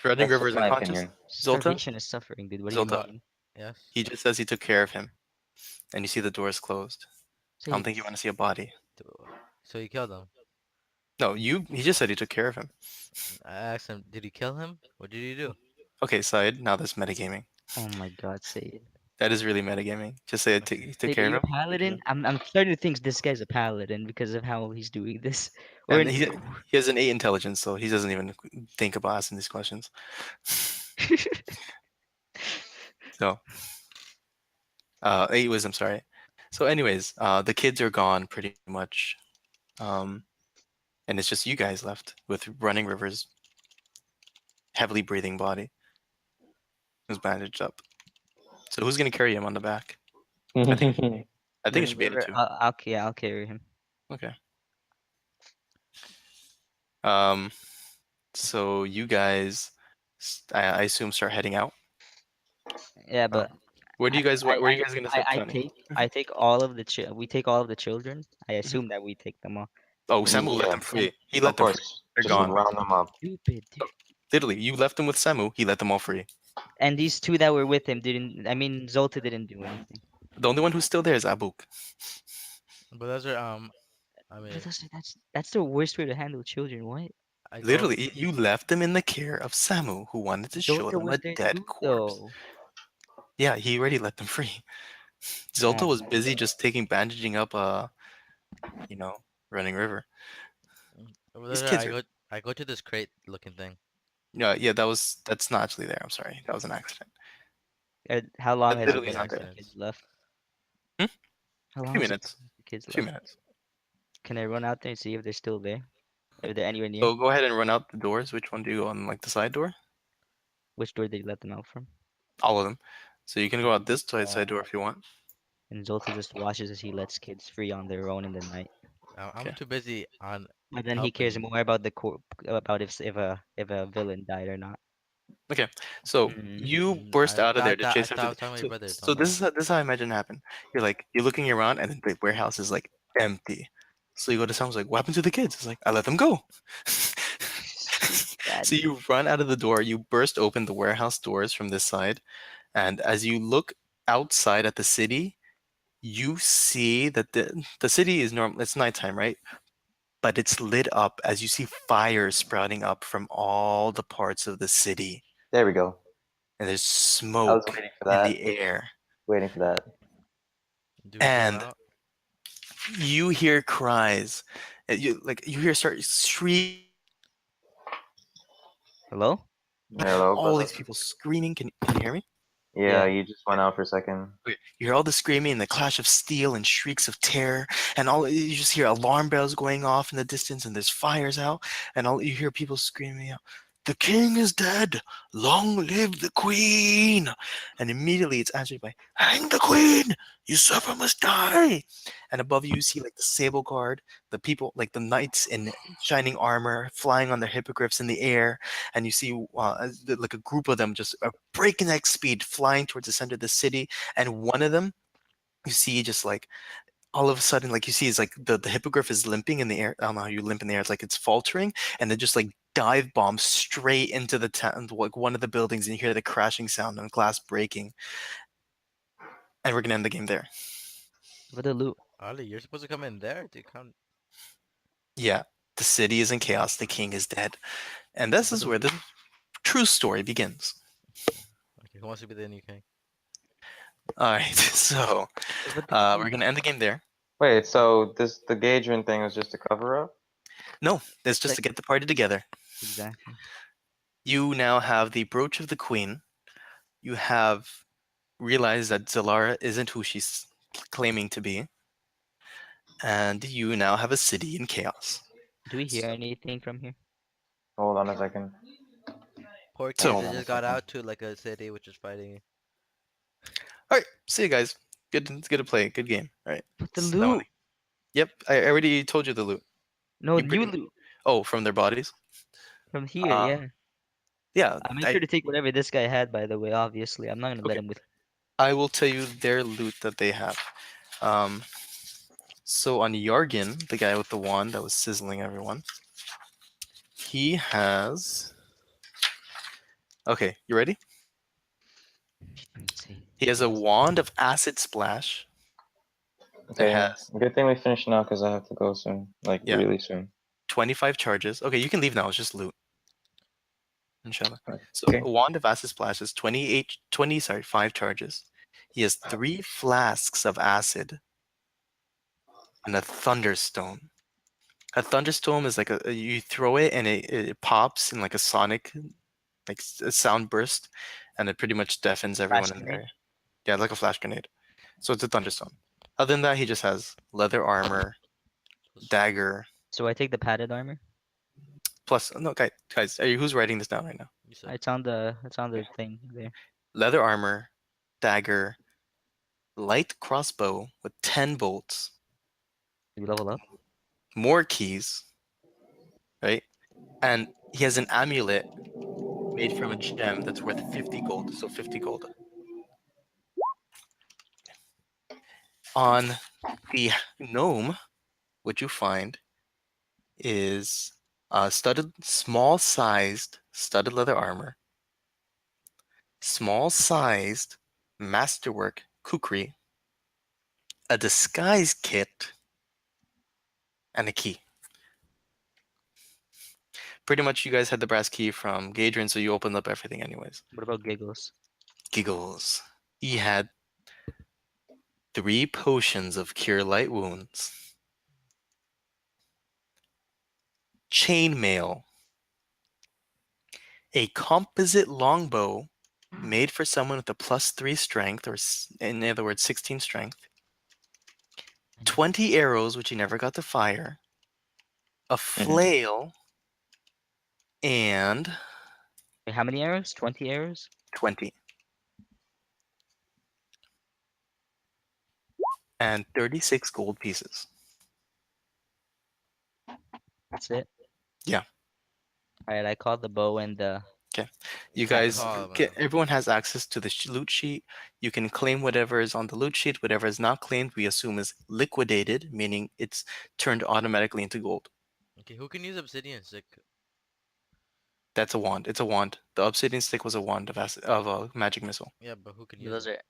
Running That's River just is my unconscious. opinion. Zolta? Starvation is suffering, dude. What do you Zolta. mean? Yes. He just says he took care of him. And you see the doors closed. So I don't think you want to see a body. So you killed him. No, he just said he took care of him. I asked him, did you kill him? What did you do? Okay, Syed, now that's metagaming. oh my God, Syed. That is really metagaming. Just say he took Syed, are care you of a him. paladin? I'm starting to think this guy's a paladin because of how he's doing this. Or And he has an 8 intelligence, so he doesn't even think about asking these questions. So 8 wisdom, sorry. So anyways, the kids are gone pretty much. Um and it's just you guys left with Running River's heavily breathing body. Who's bandaged up. So who's gonna carry him on the back? I think it Running should be river. 82. I'll carry him. Okay. Um so you guys I assume start heading out. Yeah, Oh. but Where are you guys gonna start planning? I take all of the we take all of the children. I Mhm. assume that we take them all. Oh, Samu let Yeah, them free. He of let them free. course. They're Just gone. round them up. Stupid, dude. Literally, you left them with Samu. He let them all free. And these two that were with him didn't. I mean, Zolta didn't do anything. The only one who's still there is Abuk. But those are I But mean, that's the worst way to handle children. What? I told Literally, you left them in the care of Samu, who wanted to show Zolta them a was there dead too, corpse. though. Yeah, he already let them free. Oh Zolta was my busy God. just taking bandaging up you know, Running River. but These those are kids are I go to this crate looking thing. yeah, that's not actually there. I'm sorry. That was an accident. How long That has it literally Happens is been not since there. the kids accidents. left? Hmm? How A long few has it been minutes. since the kids A few left? minutes. Can I run out there and see if they're still there? If they're anywhere near? So go ahead and run out the doors. Which one do you go on, like the side door? Which door did you let them out from? All of them. So you can go out this side door Uh, if you want. and Zolta just watches as he lets kids free on their own in the night. I'm Okay. too busy on But then he cares helping. more about the about if a villain died or not. Okay, so you burst out of there to I chase after. thought I was talking to your brother. So Don't worry. this is how I imagine it happened. You're looking around and then the warehouse is like empty. So you go to someone's like, "What happened to the kids?" It's like, "I let them go." Bad So news. you run out of the door. You burst open the warehouse doors from this side, and as you look outside at the city, you see that the city is normal. It's nighttime, right? But it's lit up as you see fires sprouting up from all the parts of the city, There we go. and there's I was smoke waiting for in that. the air, Waiting for that. Do we go and out? you hear cries. You hear start shriek. Hello? Hello, All brother. these people screaming. Can you hear me? Yeah, Yeah. you just went out for a second. Okay. You hear all the screaming, the clash of steel, and shrieks of terror, and all you just hear alarm bells going off in the distance, and there's fires out, and all you hear people screaming out, "The king is dead! Long live the queen!" And immediately it's answered by, "Hang the queen! Yousef must die!" And above you, you see like the sable guard, the people like the knights in shining armor flying on their hippogriffs in the air, and you see like a group of them just breakneck speed flying towards the center of the city, and one of them you see just like all of a sudden, like you see, it's like the hippogriff is limping in the air. I don't know how you limp in the air. It's like it's faltering, and then just like dive bomb straight into the like one of the buildings, and you hear the crashing sound and glass breaking. And we're gonna end the game there. For the loot. Ali, you're supposed to come in there to come. Yeah, the city is in chaos. The king is dead, and this For is the where the loot. true story begins. Okay, who wants to be the new king? All right, so For the we're loot. gonna end the game there. Wait, so the engagement thing was just a cover up? No, it's just Like to get the party together. exactly. You now have the brooch of the queen. You have realized that Zalara isn't who she's claiming to be, and you now have a city in chaos. Do we hear anything from here? Hold on a second. Poor kids So, that Hold on a just got second. out to like a city which is fighting. all right, see you guys. It's good to play. Good game. All right. But the That one. loot. Yep, I already told you the loot. No, You you pretty. loot Oh, from their bodies. from here. Uh, Yeah. yeah. I made sure to take whatever this guy had. By the way, obviously, I'm not gonna let Okay. him with. I will tell you their loot that they have. Um, so on Yargin, the guy with the wand that was sizzling everyone, he has. Okay, you ready? Let's see. He has a wand of acid splash that Okay, has good thing we finished now because I have to go soon. Like, yeah really soon. 25 charges. Okay, you can leave now. It's just loot. Inshallah. So Okay. a wand of acid splash is 5 charges. He has 3 flasks of acid and a thunderstone. A thunderstone is like you throw it and it pops in like a sonic a sound burst, and it pretty much deafens everyone Flash in the grenade. area. Yeah, like a flash grenade. So it's a thunderstone. Other than that, he just has leather armor, dagger, So I take the padded armor. plus no guys, who's writing this down right now? Yousef. It's on the Okay. thing there. Leather armor, dagger, light crossbow with 10 bolts, Do we level up? more keys, right? And he has an amulet made from a gem that's worth 50 gold. So 50 gold. On the gnome, what you find is small sized studded leather armor, small sized masterwork kukri, a disguise kit, and a key. Pretty much, you guys had the brass key from Gadrin, so you opened up everything, anyways. What about giggles? Giggles. He had 3 potions of cure light wounds, chainmail, a composite longbow made for someone with a +3 strength, or in other words, 16 strength, 20 arrows, which he never got to fire, a flail, and Wait, how many arrows? 20 arrows? 20. And 36 gold pieces. That's it. Yeah. All right, I called the bow and the. Okay. You Can't guys, call, man. everyone has access to the loot sheet. You can claim whatever is on the loot sheet. Whatever is not claimed, we assume is liquidated, meaning it's turned automatically into gold. Okay, who can use Obsidian Stick? That's a wand. It's a wand. The Obsidian Stick was a wand of a magic missile. Yeah, but who can use Those it? are.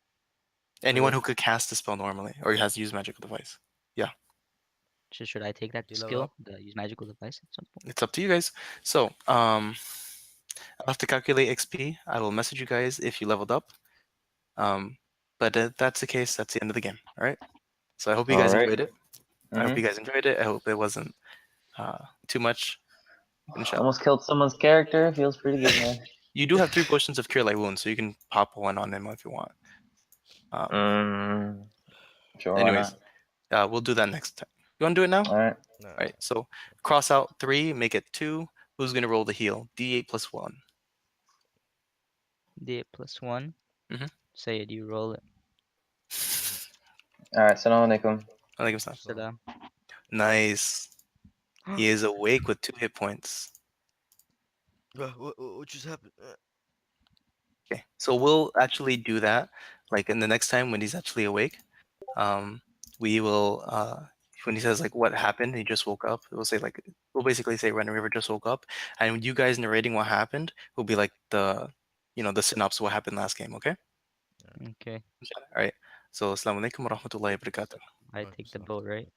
Anyone who could cast the spell normally or has used magical device. Yeah, Should I take that Do you level up? skill? The use magical device at some point. it's up to you guys. So, I'll have to calculate XP. I will message you guys if you leveled up. But if that's the case, that's the end of the game. All right. So I hope you All guys right. enjoyed it. I hope Mhm. you guys enjoyed it. I hope it wasn't too much. Inshallah. Almost killed someone's character. Feels pretty good, man. You do have 3 potions of cure light wounds, so you can pop one on him if you want. Mm, sure, why Anyways, not? we'll do that next time. You want to do it now? All right. No. All right. So cross out 3, make it 2. Who's gonna roll the heal? D8 plus 1. D8 plus 1. Mhm. Say it, you roll it. All right. Salam alaikum. I think it's not. Salam. Nice. He is awake with 2 hit points. What just happened? Okay. So we'll actually do that like in the next time when he's actually awake. We will when he says like what happened, he just woke up. We'll say like we'll basically say Running River just woke up, and you guys narrating what happened will be like the the synopsis of what happened last game. Okay. Okay. All right. So, assalamu alaikum wa rahmatullahi wa barakatuh. I take the boat, right?